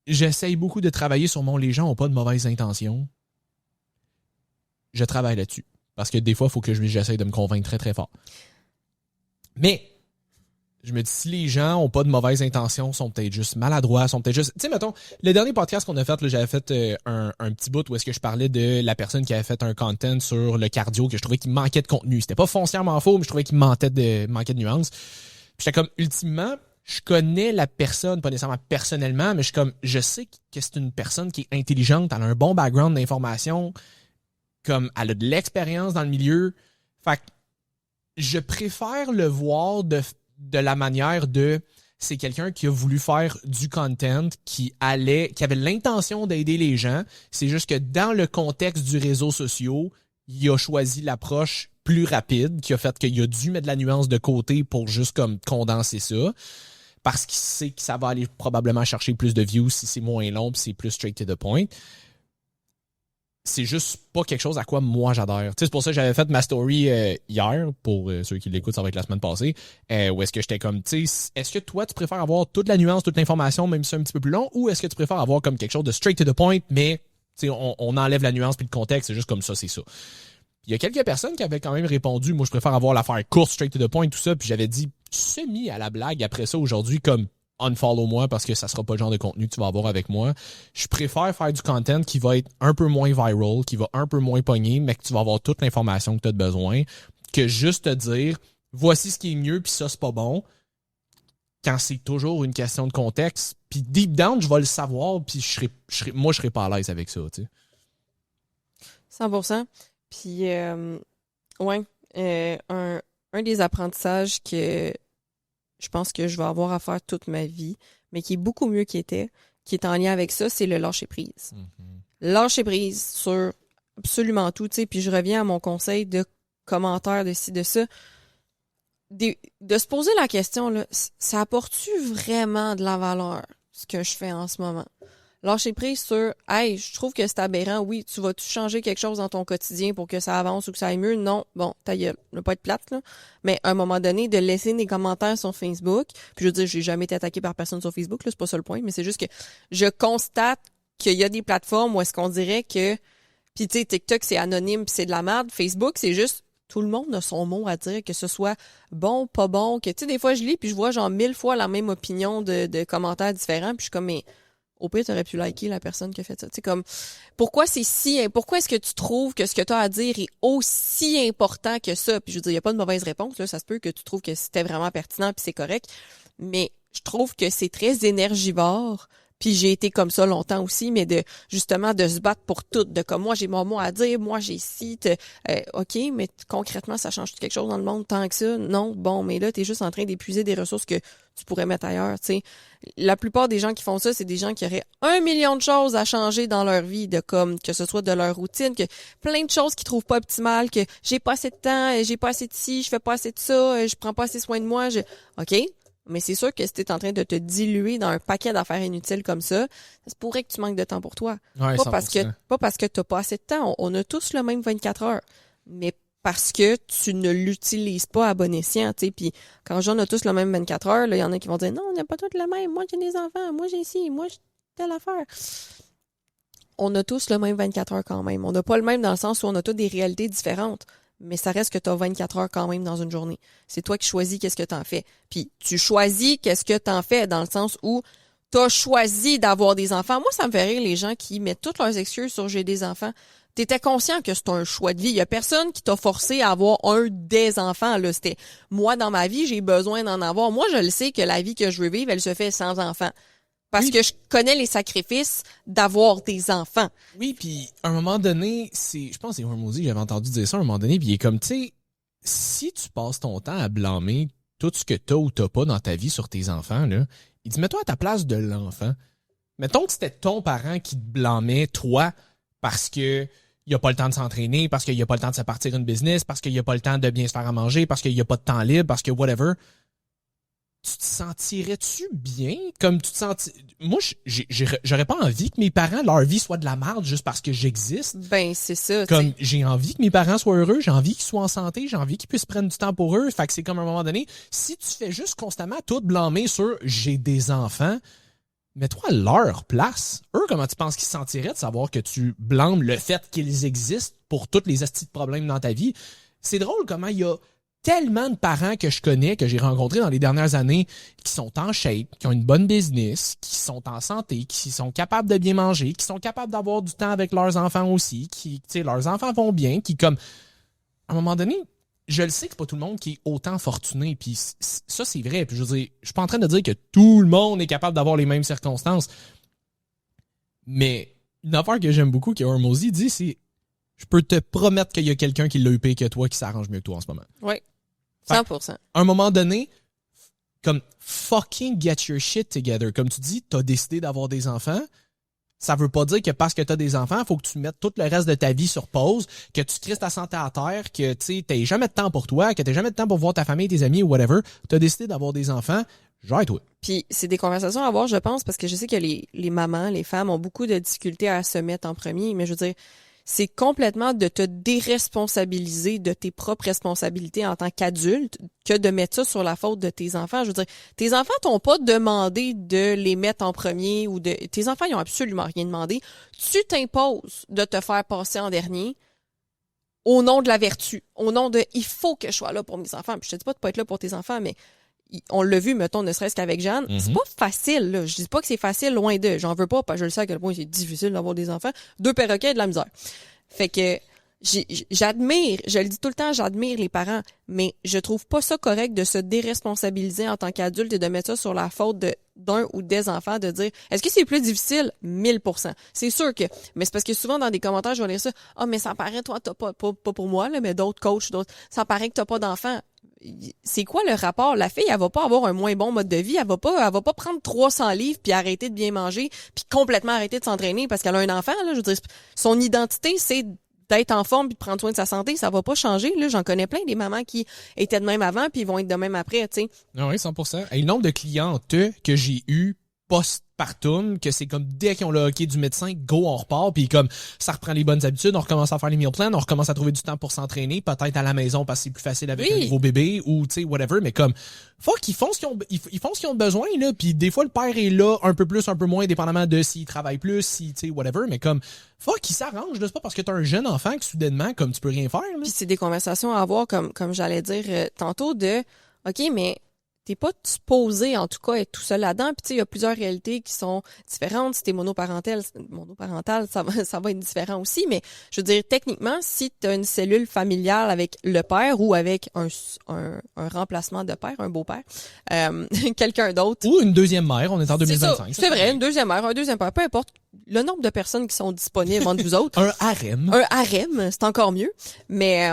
j'essaye beaucoup de travailler sur les gens n'ont pas de mauvaises intentions. Je travaille là-dessus. Parce que des fois, il faut que j'essaye de me convaincre très, très fort. Mais, je me dis, si les gens ont pas de mauvaises intentions, sont peut-être juste maladroits, sont peut-être juste... Tu sais, mettons, le dernier podcast qu'on a fait, là, j'avais fait un petit bout où est-ce que je parlais de la personne qui avait fait un content sur le cardio, que je trouvais qu'il manquait de contenu. C'était pas foncièrement faux, mais je trouvais qu'il manquait de nuances. Puis j'étais comme, ultimement, je connais la personne, pas nécessairement personnellement, mais je sais que c'est une personne qui est intelligente, elle a un bon background d'information, comme elle a de l'expérience dans le milieu. Fait que je préfère le voir de la manière de c'est quelqu'un qui a voulu faire du content, qui avait l'intention d'aider les gens. C'est juste que dans le contexte du réseau social, il a choisi l'approche plus rapide, qui a fait qu'il a dû mettre de la nuance de côté pour juste comme condenser ça. Parce qu'il sait que ça va aller probablement chercher plus de views si c'est moins long puis c'est plus straight to the point. C'est juste pas quelque chose à quoi moi j'adhère. Tu sais, c'est pour ça que j'avais fait ma story hier, pour ceux qui l'écoutent, ça va être la semaine passée, où est-ce que j'étais comme, tu sais, est-ce que toi, tu préfères avoir toute la nuance, toute l'information, même si c'est un petit peu plus long, ou est-ce que tu préfères avoir comme quelque chose de straight to the point, mais tu sais, on enlève la nuance puis le contexte, c'est juste comme ça, c'est ça. Il y a quelques personnes qui avaient quand même répondu, moi je préfère avoir l'affaire courte, straight to the point, tout ça, puis j'avais dit semi à la blague après ça aujourd'hui comme unfollow moi parce que ça sera pas le genre de contenu que tu vas avoir avec moi. Je préfère faire du content qui va être un peu moins viral, qui va un peu moins pogner, mais que tu vas avoir toute l'information que tu as besoin, que juste te dire voici ce qui est mieux puis ça c'est pas bon. Quand c'est toujours une question de contexte, puis deep down, je vais le savoir puis je serai pas à l'aise avec ça, tu sais. 100%. Puis, un des apprentissages que je pense que je vais avoir à faire toute ma vie, mais qui est beaucoup mieux qui est en lien avec ça, c'est le lâcher-prise. Mm-hmm. Lâcher-prise sur absolument tout, tu sais, puis je reviens à mon conseil de commentaires de ci, de ça. De se poser la question, là, ça apporte-tu vraiment de la valeur, ce que je fais en ce moment? Lâcher prise sur « Hey, je trouve que c'est aberrant. Oui, tu vas-tu changer quelque chose dans ton quotidien pour que ça avance ou que ça aille mieux? Non. Bon, ta gueule. Ne pas être plate, là. Mais à un moment donné, de laisser des commentaires sur Facebook. Puis je veux dire, j'ai jamais été attaquée par personne sur Facebook, là. C'est pas ça le point. Mais c'est juste que je constate qu'il y a des plateformes où est-ce qu'on dirait que... Puis tu sais, TikTok, c'est anonyme puis c'est de la merde. Facebook, c'est juste... Tout le monde a son mot à dire, que ce soit bon, pas bon. Que tu sais, des fois, je lis puis je vois genre 1000 fois la même opinion de commentaires différents. Puis je suis comme, mais... Au pire, t'aurais pu liker la personne qui a fait ça. Tu sais, comme, pourquoi est-ce que tu trouves que ce que tu as à dire est aussi important que ça? Puis je veux dire, il n'y a pas de mauvaise réponse, là. Ça se peut que tu trouves que c'était vraiment pertinent puis c'est correct. Mais je trouve que c'est très énergivore. Puis j'ai été comme ça longtemps aussi, mais justement de se battre pour tout, de comme moi j'ai mon mot à dire, moi j'ai ci, ok, mais concrètement ça change quelque chose dans le monde tant que ça? Non, bon, mais là t'es juste en train d'épuiser des ressources que tu pourrais mettre ailleurs, tu sais. La plupart des gens qui font ça, c'est des gens qui auraient 1 million de choses à changer dans leur vie, de comme que ce soit de leur routine, que plein de choses qu'ils trouvent pas optimales, que j'ai pas assez de temps, j'ai pas assez de ci, je fais pas assez de ça, je prends pas assez soin de moi, ok. Mais c'est sûr que si t'es en train de te diluer dans un paquet d'affaires inutiles comme ça se pourrait que tu manques de temps pour toi. Ouais, pas parce que t'as pas assez de temps. On a tous le même 24 heures. Mais parce que tu ne l'utilises pas à bon escient, tu sais. Puis quand on a tous le même 24 heures, là, il y en a qui vont dire non, on n'a pas tous le même. Moi, j'ai des enfants. Moi, j'ai ci. Moi, j'ai telle affaire. On a tous le même 24 heures quand même. On n'a pas le même dans le sens où on a toutes des réalités différentes. Mais ça reste que tu as 24 heures quand même dans une journée. C'est toi qui choisis qu'est-ce que t'en fais. Puis tu choisis qu'est-ce que t'en fais dans le sens où t'as choisi d'avoir des enfants. Moi, ça me fait rire les gens qui mettent toutes leurs excuses sur « j'ai des enfants ». T'étais conscient que c'est un choix de vie. Il y a personne qui t'a forcé à avoir un des enfants. Là, c'était moi, dans ma vie, j'ai besoin d'en avoir. Moi, je le sais que la vie que je veux vivre, elle se fait sans enfants. Parce que je connais les sacrifices d'avoir des enfants. Oui, puis à un moment donné, je pense que c'est Hormozy, j'avais entendu dire ça à un moment donné, puis il est comme, tu sais, si tu passes ton temps à blâmer tout ce que t'as ou t'as pas dans ta vie sur tes enfants, là, il dit, mets-toi à ta place de l'enfant. Mettons que c'était ton parent qui te blâmait, toi, parce que il a pas le temps de s'entraîner, parce qu'il a pas le temps de se partir une business, parce qu'il a pas le temps de bien se faire à manger, parce qu'il a pas de temps libre, parce que whatever. Tu te sentirais-tu bien? Comme tu te sens... Moi, j'aurais pas envie que mes parents, leur vie soit de la merde juste parce que j'existe. Ben, c'est ça. Comme j'ai envie que mes parents soient heureux, j'ai envie qu'ils soient en santé, j'ai envie qu'ils puissent prendre du temps pour eux. Fait que c'est comme à un moment donné, si tu fais juste constamment tout blâmer sur « j'ai des enfants », mets-toi à leur place. Eux, comment tu penses qu'ils se sentiraient de savoir que tu blâmes le fait qu'ils existent pour tous les astis de problèmes dans ta vie? C'est drôle comment il y a tellement de parents que je connais, que j'ai rencontrés dans les dernières années, qui sont en shape, qui ont une bonne business, qui sont en santé, qui sont capables de bien manger, qui sont capables d'avoir du temps avec leurs enfants aussi, qui, tu sais, leurs enfants vont bien, qui comme, à un moment donné, je le sais que c'est pas tout le monde qui est autant fortuné, puis ça c'est vrai, puis je veux dire, je suis pas en train de dire que tout le monde est capable d'avoir les mêmes circonstances, mais une affaire que j'aime beaucoup que Hormozy dit, c'est je peux te promettre qu'il y a quelqu'un qui l'a eu payé que toi qui s'arrange mieux que toi en ce moment. Oui, 100%. À un moment donné, comme fucking get your shit together. Comme tu dis, t'as décidé d'avoir des enfants. Ça veut pas dire que parce que t'as des enfants, faut que tu mettes tout le reste de ta vie sur pause, que tu crisses ta santé à terre, que tu t'aies jamais de temps pour toi, que t'aies jamais de temps pour voir ta famille, tes amis ou whatever. T'as décidé d'avoir des enfants, gère-toi. Puis c'est des conversations à avoir, je pense, parce que je sais que les mamans, les femmes ont beaucoup de difficultés à se mettre en premier, mais je veux dire, c'est complètement de te déresponsabiliser de tes propres responsabilités en tant qu'adulte que de mettre ça sur la faute de tes enfants. Je veux dire, tes enfants t'ont pas demandé de les mettre en premier ou de... Tes enfants, ils ont absolument rien demandé. Tu t'imposes de te faire passer en dernier au nom de la vertu, au nom de « il faut que je sois là pour mes enfants ». Puis je te dis pas de pas être là pour tes enfants, mais on l'a vu, mettons, ne serait-ce qu'avec Jeanne. C'est pas facile, là. Je dis pas que c'est facile, loin d'eux. J'en veux pas, parce que je le sais à quel point c'est difficile d'avoir des enfants. 2 perroquets et de la misère. Fait que j'admire, je le dis tout le temps, j'admire les parents, mais je trouve pas ça correct de se déresponsabiliser en tant qu'adulte et de mettre ça sur la faute d'un ou des enfants, de dire est-ce que c'est plus difficile? 1000%. C'est sûr que, mais c'est parce que souvent dans des commentaires, je vais lire ça, mais ça paraît, toi, t'as pas pour moi, là, mais d'autres coachs, ça paraît que t'as pas d'enfants. C'est quoi le rapport? La fille, elle va pas avoir un moins bon mode de vie, elle va pas prendre 300 livres puis arrêter de bien manger puis complètement arrêter de s'entraîner parce qu'elle a un enfant, là. Je veux dire, son identité, c'est d'être en forme puis de prendre soin de sa santé, ça va pas changer, là. J'en connais plein des mamans qui étaient de même avant puis vont être de même après, tu sais. Ah oui, 100%. Et le nombre de clientes que j'ai eu postpartum, que c'est comme dès qu'ils ont le hockey du médecin, go, on repart, puis comme ça reprend les bonnes habitudes, on recommence à faire les meal plans, on recommence à trouver du temps pour s'entraîner, peut-être à la maison parce que c'est plus facile avec un nouveau bébé ou tu sais whatever, mais comme faut qu'ils font ce qu'ils ont, ils font ce qu'ils ont besoin là, puis des fois le père est là un peu plus, un peu moins, dépendamment de s'il travaille plus, si tu sais whatever, mais comme faut qu'ils s'arrangent, là, c'est pas parce que t'as un jeune enfant que soudainement comme tu peux rien faire. Là. Puis c'est des conversations à avoir comme j'allais dire tantôt de OK, mais t'es pas supposé, en tout cas, être tout seul là-dedans. Puis tu sais, il y a plusieurs réalités qui sont différentes. Si t'es monoparental, ça va être différent aussi. Mais je veux dire, techniquement, si t'as une cellule familiale avec le père ou avec un remplacement de père, un beau-père, quelqu'un d'autre. Ou une deuxième mère, on est en 2025. C'est vrai, une deuxième mère, un deuxième père, peu importe le nombre de personnes qui sont disponibles entre vous autres. Un harem. Un harem, c'est encore mieux. Mais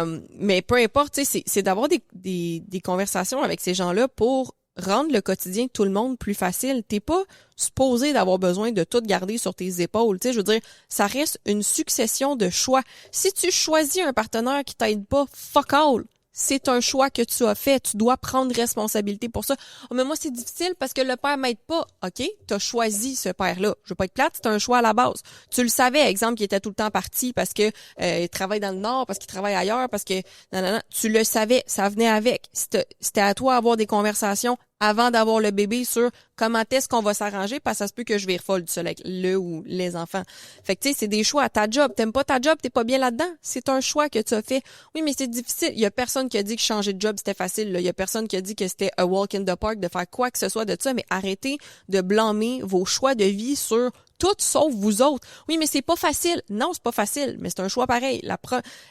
peu importe, tu sais, c'est d'avoir des conversations avec ces gens-là pour rendre le quotidien de tout le monde plus facile. T'es pas supposé d'avoir besoin de tout garder sur tes épaules. Tu sais, je veux dire, ça reste une succession de choix. Si tu choisis un partenaire qui t'aide pas, fuck all. C'est un choix que tu as fait. Tu dois prendre responsabilité pour ça. Oh, mais moi, c'est difficile parce que le père m'aide pas. OK, t'as choisi ce père-là. Je veux pas être plate, c'est un choix à la base. Tu le savais, exemple, qu'il était tout le temps parti parce que il travaille dans le Nord, parce qu'il travaille ailleurs, parce que... Non. Tu le savais, ça venait avec. C'était à toi d'avoir des conversations avant d'avoir le bébé sur comment est-ce qu'on va s'arranger, parce que ça se peut que je vire folle du seul avec le ou les enfants. Fait que tu sais, c'est des choix. Ta job, t'aimes pas ta job, t'es pas bien là-dedans. C'est un choix que tu as fait. Oui, mais c'est difficile. Il y a personne qui a dit que changer de job, c'était facile. Là. Il y a personne qui a dit que c'était a walk in the park de faire quoi que ce soit de ça, mais arrêtez de blâmer vos choix de vie sur tout sauf vous autres. Oui, mais c'est pas facile. Non, c'est pas facile, mais c'est un choix pareil.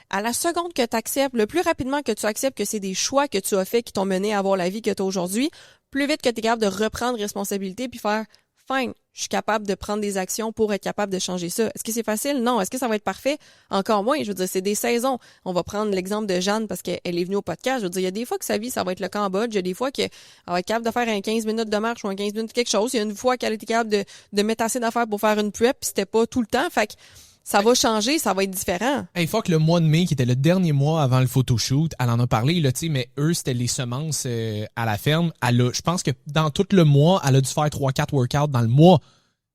À la seconde que tu acceptes, le plus rapidement que tu acceptes que c'est des choix que tu as fait qui t'ont mené à avoir la vie que tu as aujourd'hui, plus vite que tu es capable de reprendre responsabilité puis faire « Fine, je suis capable de prendre des actions pour être capable de changer ça. » Est-ce que c'est facile? Non. Est-ce que ça va être parfait? Encore moins. Je veux dire, c'est des saisons. On va prendre l'exemple de Jeanne parce qu'elle est venue au podcast. Je veux dire, il y a des fois que sa vie, ça va être le Cambodge. Il y a des fois qu'elle va être capable de faire un 15 minutes de marche ou un 15 minutes de quelque chose. Il y a une fois qu'elle était capable de mettre assez d'affaires pour faire une prep puis c'était pas tout le temps. Fait que ça va changer, ça va être différent. Hey, fuck, le mois de mai, qui était le dernier mois avant le photoshoot, elle en a parlé, là, tu sais, mais eux, c'était les semences à la ferme. Je pense que dans tout le mois, elle a dû faire 3-4 workouts dans le mois.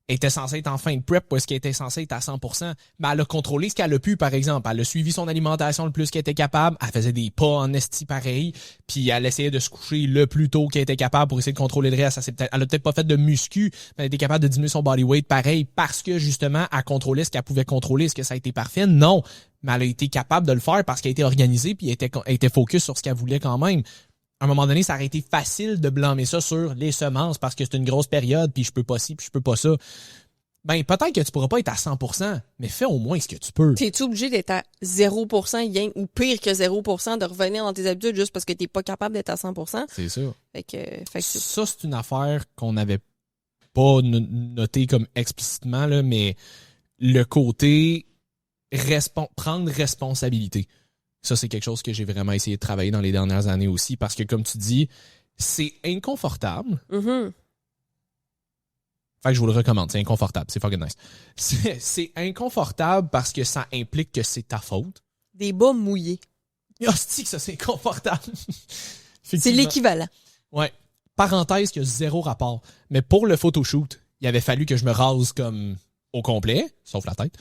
était censée être en fin de prep ou est-ce qu'elle était censée être à 100%. Mais elle a contrôlé ce qu'elle a pu, par exemple. Elle a suivi son alimentation le plus qu'elle était capable. Elle faisait des pas en esti pareil. Puis elle essayait de se coucher le plus tôt qu'elle était capable pour essayer de contrôler le reste. Elle a peut-être pas fait de muscu, mais elle était capable de diminuer son body weight pareil parce que, justement, elle contrôlait ce qu'elle pouvait contrôler. Est-ce que ça a été parfait? Non. Mais elle a été capable de le faire parce qu'elle était organisée puis elle était focus sur ce qu'elle voulait quand même. À un moment donné, ça aurait été facile de blâmer ça sur les semences parce que c'est une grosse période, puis je peux pas ci, puis je peux pas ça. Ben, peut-être que tu pourras pas être à 100%, mais fais au moins ce que tu peux. T'es-tu obligé d'être à 0% ou pire que 0% de revenir dans tes habitudes juste parce que t'es pas capable d'être à 100%? C'est ça. Fait que Ça, c'est une affaire qu'on n'avait pas noté comme explicitement, là, mais le côté prendre responsabilité. Ça, c'est quelque chose que j'ai vraiment essayé de travailler dans les dernières années aussi parce que, comme tu dis, c'est inconfortable. Mm-hmm. Fait que je vous le recommande. C'est inconfortable. C'est fucking nice. C'est inconfortable parce que ça implique que c'est ta faute. Des bas mouillés. Hostie que ça, c'est inconfortable. C'est l'équivalent. Ouais. Parenthèse qui a zéro rapport. Mais pour le photoshoot, il avait fallu que je me rase comme au complet, sauf la tête.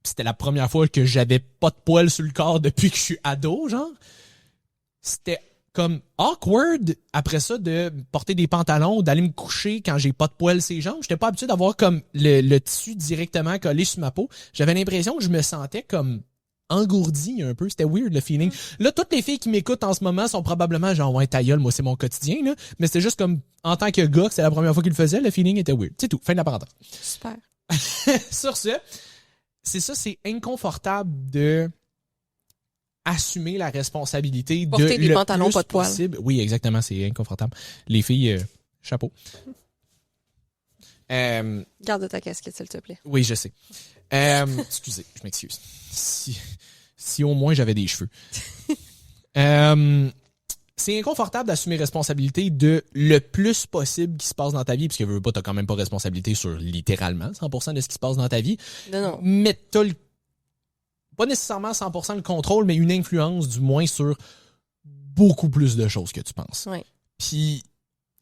C'était la première fois que j'avais pas de poils sur le corps depuis que je suis ado, genre. C'était comme awkward après ça de porter des pantalons, d'aller me coucher quand j'ai pas de poils sur les jambes. J'étais pas habitué d'avoir comme le tissu directement collé sur ma peau. J'avais l'impression que je me sentais comme engourdi un peu. C'était weird le feeling. Là, toutes les filles qui m'écoutent en ce moment sont probablement genre ouais, ta gueule, moi c'est mon quotidien, là. Mais c'était juste comme en tant que gars, c'est la première fois qu'il le faisait, le feeling était weird. C'est tout. Fin de la parenthèse. Super. Sur ce, c'est inconfortable de assumer la responsabilité porter de des le pantalons plus pas de poils. possible. Oui, exactement, c'est inconfortable. Les filles, chapeau. Garde ta casquette, s'il te plaît. Oui, je sais. Excusez, je m'excuse. Si au moins j'avais des cheveux. C'est inconfortable d'assumer responsabilité de le plus possible qui se passe dans ta vie, puisque veux pas, t'as quand même pas responsabilité sur littéralement 100% de ce qui se passe dans ta vie. Non. Mais t'as pas nécessairement 100% le contrôle, mais une influence du moins sur beaucoup plus de choses que tu penses. Oui. Puis...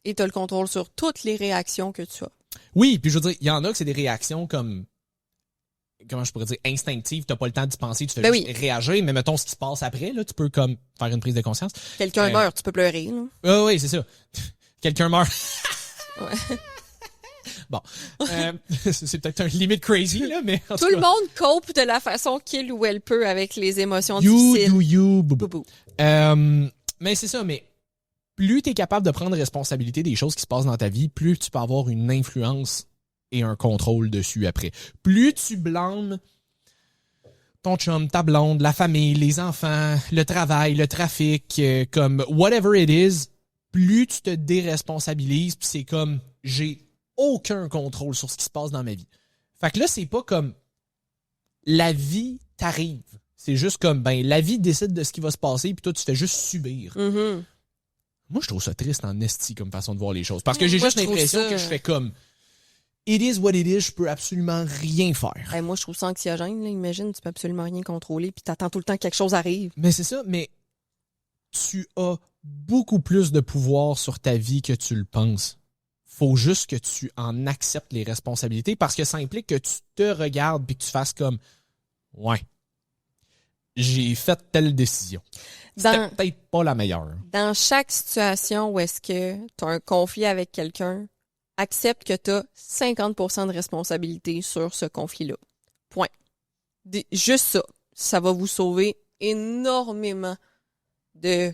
Et t'as le contrôle sur toutes les réactions que tu as. Oui, puis je veux dire, il y en a que c'est des réactions comme... Comment je pourrais dire, instinctive, t'as pas le temps d'y penser, tu fais juste réagir, mais mettons ce qui se passe après, là, tu peux comme faire une prise de conscience. Quelqu'un meurt, tu peux pleurer, là. Oui, c'est ça. Quelqu'un meurt. Ouais. Bon. C'est peut-être un limite crazy, là, mais en tout le monde cope de la façon qu'il ou elle peut avec les émotions you difficiles. Do you, boubou. Boubou. Mais c'est ça, mais plus t'es capable de prendre responsabilité des choses qui se passent dans ta vie, plus tu peux avoir une influence et un contrôle dessus après. Plus tu blâmes ton chum, ta blonde, la famille, les enfants, le travail, le trafic, comme whatever it is, plus tu te déresponsabilises, puis c'est comme j'ai aucun contrôle sur ce qui se passe dans ma vie. Fait que là, c'est pas comme la vie t'arrive. C'est juste comme ben la vie décide de ce qui va se passer, puis toi tu fais juste subir. Mm-hmm. Moi, je trouve ça triste en esti comme façon de voir les choses. Parce que j'ai juste l'impression que je fais comme it is what it is, je peux absolument rien faire. Moi, je trouve ça anxiogène. Là. Imagine, tu peux absolument rien contrôler puis t'attends tout le temps que quelque chose arrive. Mais c'est ça, mais tu as beaucoup plus de pouvoir sur ta vie que tu le penses. Faut juste que tu en acceptes les responsabilités parce que ça implique que tu te regardes puis que tu fasses comme ouais, j'ai fait telle décision. C'était peut-être pas la meilleure. Dans chaque situation où est-ce que tu as un conflit avec quelqu'un, accepte que tu as 50% de responsabilité sur ce conflit-là. Point. Juste ça. Ça va vous sauver énormément de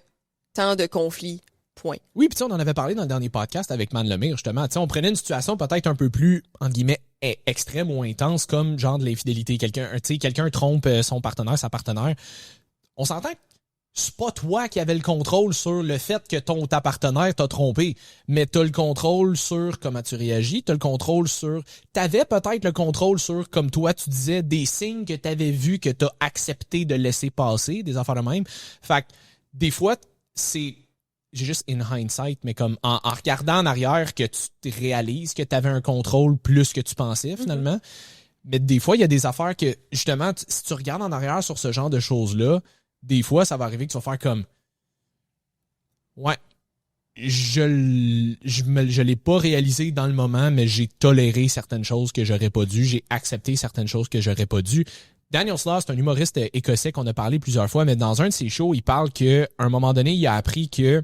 temps de conflit. Point. Oui, puis on en avait parlé dans le dernier podcast avec Man Lemire, justement. On prenait une situation peut-être un peu plus, entre guillemets, extrême ou intense, comme genre de l'infidélité. Quelqu'un trompe son partenaire, sa partenaire. On s'entend que c'est pas toi qui avais le contrôle sur le fait que ta partenaire t'a trompé, mais t'as le contrôle sur comment tu réagis, t'as le contrôle sur... T'avais peut-être le contrôle sur, comme toi tu disais, des signes que t'avais vus que t'as accepté de laisser passer, des affaires de même. Fait que, des fois, c'est... J'ai juste in hindsight, mais comme en regardant en arrière que tu te réalises que t'avais un contrôle plus que tu pensais, finalement. Mm-hmm. Mais des fois, il y a des affaires que, justement, si tu regardes en arrière sur ce genre de choses-là, des fois, ça va arriver que tu vas faire comme ouais, je l'ai pas réalisé dans le moment, mais j'ai toléré certaines choses que j'aurais pas dû. J'ai accepté certaines choses que j'aurais pas dû. Daniel Sloss, c'est un humoriste écossais qu'on a parlé plusieurs fois, mais dans un de ses shows, il parle qu'à un moment donné, il a appris que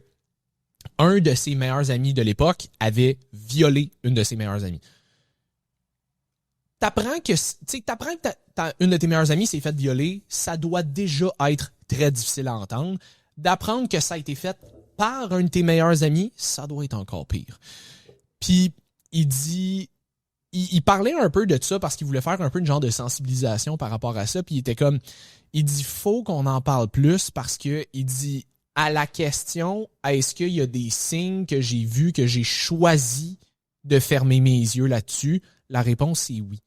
un de ses meilleurs amis de l'époque avait violé une de ses meilleures amies. T'apprends que une de tes meilleures amies s'est faite violer, ça doit déjà être très difficile à entendre. D'apprendre que ça a été fait par un de tes meilleurs amis, ça doit être encore pire. Puis, il parlait un peu de ça parce qu'il voulait faire un peu une genre de sensibilisation par rapport à ça. Puis il dit, faut qu'on en parle plus parce que, il dit, à la question, est-ce qu'il y a des signes que j'ai vus, que j'ai choisi de fermer mes yeux là-dessus? La réponse, c'est oui.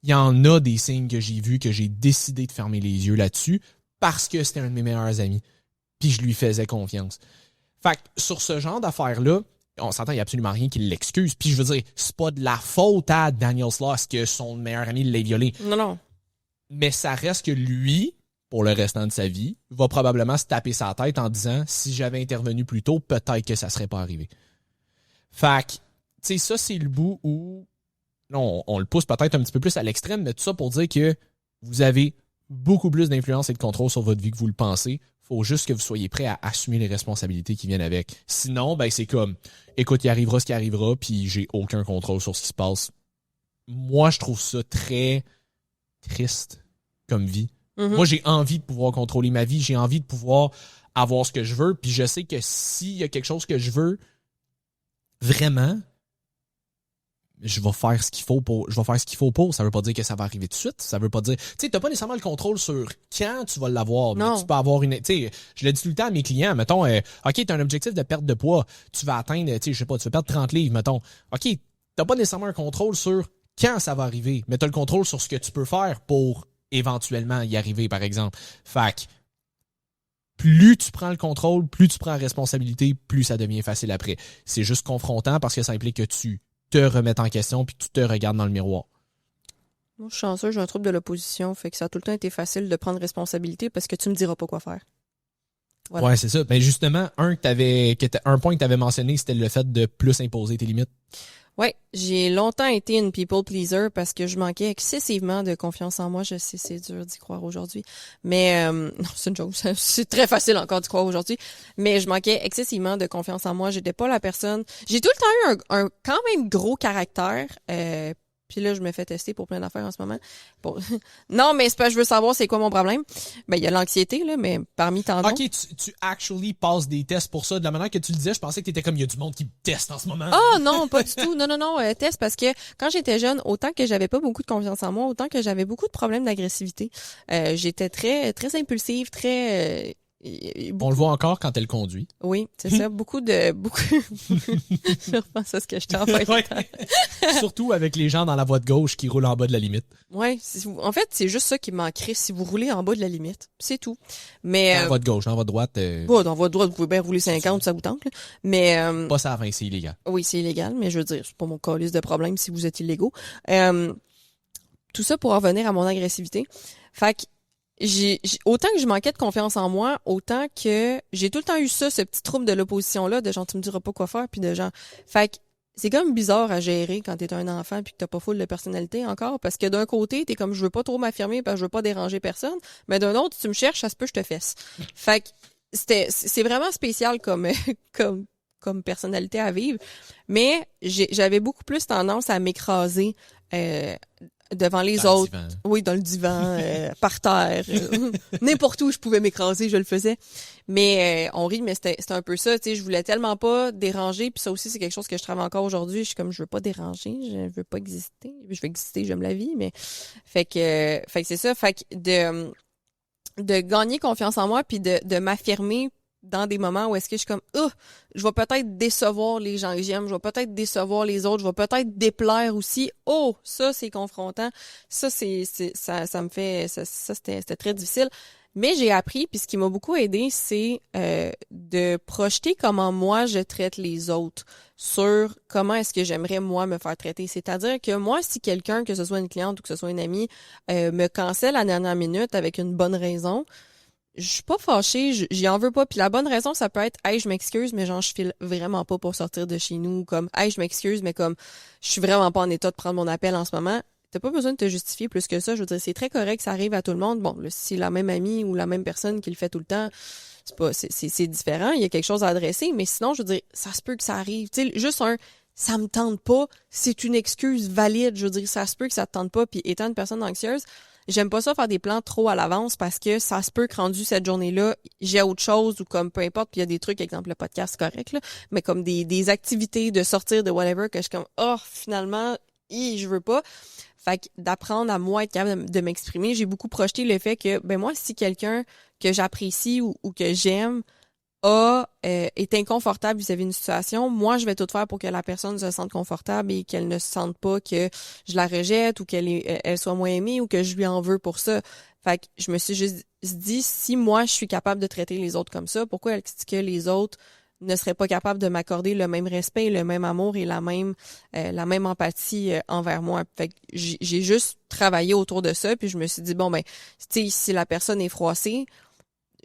Il y en a des signes que j'ai vus, que j'ai décidé de fermer les yeux là-dessus parce que c'était un de mes meilleurs amis. Puis je lui faisais confiance. Fait que sur ce genre d'affaires-là, on s'entend, il n'y a absolument rien qui l'excuse. Puis je veux dire, c'est pas de la faute à Daniel Sloss que son meilleur ami l'ait violé. Non. Mais ça reste que lui, pour le restant de sa vie, va probablement se taper sa tête en disant « Si j'avais intervenu plus tôt, peut-être que ça serait pas arrivé. » Fait que, tu sais, ça, c'est le bout où on le pousse peut-être un petit peu plus à l'extrême, mais tout ça pour dire que vous avez beaucoup plus d'influence et de contrôle sur votre vie que vous le pensez. Faut juste que vous soyez prêt à assumer les responsabilités qui viennent avec. Sinon, ben c'est comme, écoute, il arrivera ce qui arrivera, puis j'ai aucun contrôle sur ce qui se passe. Moi, je trouve ça très triste comme vie. Mm-hmm. Moi, j'ai envie de pouvoir contrôler ma vie, j'ai envie de pouvoir avoir ce que je veux, puis je sais que s'il y a quelque chose que je veux, vraiment, je vais faire ce qu'il faut pour. Ça veut pas dire que ça va arriver tout de suite. Ça veut pas dire, tu sais, t'as pas nécessairement le contrôle sur quand tu vas l'avoir. Non. Mais tu peux avoir tu sais, je le dis tout le temps à mes clients, mettons, OK, t'as un objectif de perte de poids. Tu vas atteindre, tu sais, je sais pas, tu veux perdre 30 livres, mettons. OK, t'as pas nécessairement un contrôle sur quand ça va arriver, mais t'as le contrôle sur ce que tu peux faire pour éventuellement y arriver, par exemple. Fait que, plus tu prends le contrôle, plus tu prends la responsabilité, plus ça devient facile après. C'est juste confrontant parce que ça implique que tu te remettre en question puis tu te regardes dans le miroir. Moi, je suis chanceux, j'ai un trouble de l'opposition, fait que ça a tout le temps été facile de prendre responsabilité parce que tu me diras pas quoi faire. Voilà. Ouais, c'est ça. Ben justement, un point que tu avais mentionné, c'était le fait de plus imposer tes limites. Ouais, j'ai longtemps été une people pleaser parce que je manquais excessivement de confiance en moi. Je sais, c'est dur d'y croire aujourd'hui. Mais, non, c'est une joke. C'est très facile encore d'y croire aujourd'hui. Mais je manquais excessivement de confiance en moi. J'étais pas la personne. J'ai tout le temps eu un quand même gros caractère. Puis là, je me fais tester pour plein d'affaires en ce moment. Non, mais c'est pas, je veux savoir c'est quoi mon problème. Ben, il y a l'anxiété, là, mais parmi tant d'autres. OK, tu actually passes des tests pour ça. De la manière que tu le disais, je pensais que t'étais comme, il y a du monde qui me teste en ce moment. Ah non, pas du tout. Non, test parce que quand j'étais jeune, autant que j'avais pas beaucoup de confiance en moi, autant que j'avais beaucoup de problèmes d'agressivité. J'étais très très impulsive, très On le voit encore quand elle conduit. Oui, c'est ça. Beaucoup. Je repense à ce que je t'en fais. Ouais. Surtout avec les gens dans la voie de gauche qui roulent en bas de la limite. Ouais, en fait, c'est juste ça qui me manquerait si vous roulez en bas de la limite. C'est tout. Mais dans la voie de gauche, dans la voie de droite. dans votre droite, vous pouvez bien rouler 50, ça vous tente. Là. Mais pas ça à 20, c'est illégal. Oui, c'est illégal, mais je veux dire, c'est pas mon calice de problème si vous êtes illégaux. Tout ça pour en revenir à mon agressivité. Fait que autant que je manquais de confiance en moi, autant que j'ai tout le temps eu ça, ce petit trouble de l'opposition-là, de genre, tu me diras pas quoi faire, puis de genre, fait que c'est comme bizarre à gérer quand t'es un enfant puis que t'as pas full de personnalité encore, parce que d'un côté, t'es comme, je veux pas trop m'affirmer parce que je veux pas déranger personne, mais d'un autre, tu me cherches, ça se peut, je te fesse. Fait que c'est vraiment spécial comme personnalité à vivre, mais j'avais beaucoup plus tendance à m'écraser, devant les dans autres. Oui, dans le divan, par terre. N'importe où je pouvais m'écraser, je le faisais. Mais on rit, mais c'était un peu ça. Tu sais, je voulais tellement pas déranger. Puis ça aussi, c'est quelque chose que je travaille encore aujourd'hui. Je suis comme, je veux pas déranger, je veux pas exister. Je veux exister, j'aime la vie. Mais fait que c'est ça. Fait que de gagner confiance en moi puis de m'affirmer dans des moments où est-ce que je suis comme je vais peut-être décevoir les gens que j'aime, je vais peut-être décevoir les autres, je vais peut-être déplaire aussi. Ça c'est confrontant. Ça ça me fait ça c'était très difficile. Mais j'ai appris, puis ce qui m'a beaucoup aidé, c'est de projeter comment moi je traite les autres sur comment est-ce que j'aimerais moi me faire traiter. C'est-à-dire que moi, si quelqu'un, que ce soit une cliente ou que ce soit une amie, me cancelle à la dernière minute avec une bonne raison, je suis pas fâchée, j'y en veux pas. Puis la bonne raison, ça peut être, hey, je m'excuse, mais genre, je file vraiment pas pour sortir de chez nous. Comme, hey, je m'excuse, mais comme, je suis vraiment pas en état de prendre mon appel en ce moment. T'as pas besoin de te justifier plus que ça. Je veux dire, c'est très correct, ça arrive à tout le monde. Bon, là, si c'est la même amie ou la même personne qui le fait tout le temps, c'est différent. Il y a quelque chose à adresser. Mais sinon, je veux dire, ça se peut que ça arrive. Tu sais, juste ça me tente pas. C'est une excuse valide. Je veux dire, ça se peut que ça te tente pas. Puis étant une personne anxieuse, j'aime pas ça faire des plans trop à l'avance parce que ça se peut que rendu cette journée-là, j'ai autre chose ou comme peu importe, puis il y a des trucs, exemple le podcast c'est correct, là, mais comme des activités de sortir de whatever que je suis comme finalement, je veux pas. Fait que d'apprendre à moi être capable de m'exprimer, j'ai beaucoup projeté le fait que ben moi, si quelqu'un que j'apprécie ou que j'aime est inconfortable vis-à-vis d'une situation, moi, je vais tout faire pour que la personne se sente confortable et qu'elle ne se sente pas que je la rejette ou elle soit moins aimée ou que je lui en veux pour ça. Fait que je me suis juste dit, si moi, je suis capable de traiter les autres comme ça, pourquoi est-ce que les autres ne seraient pas capables de m'accorder le même respect, le même amour et la même empathie envers moi? Fait que j'ai juste travaillé autour de ça, puis je me suis dit, bon, ben, tu sais, si la personne est froissée,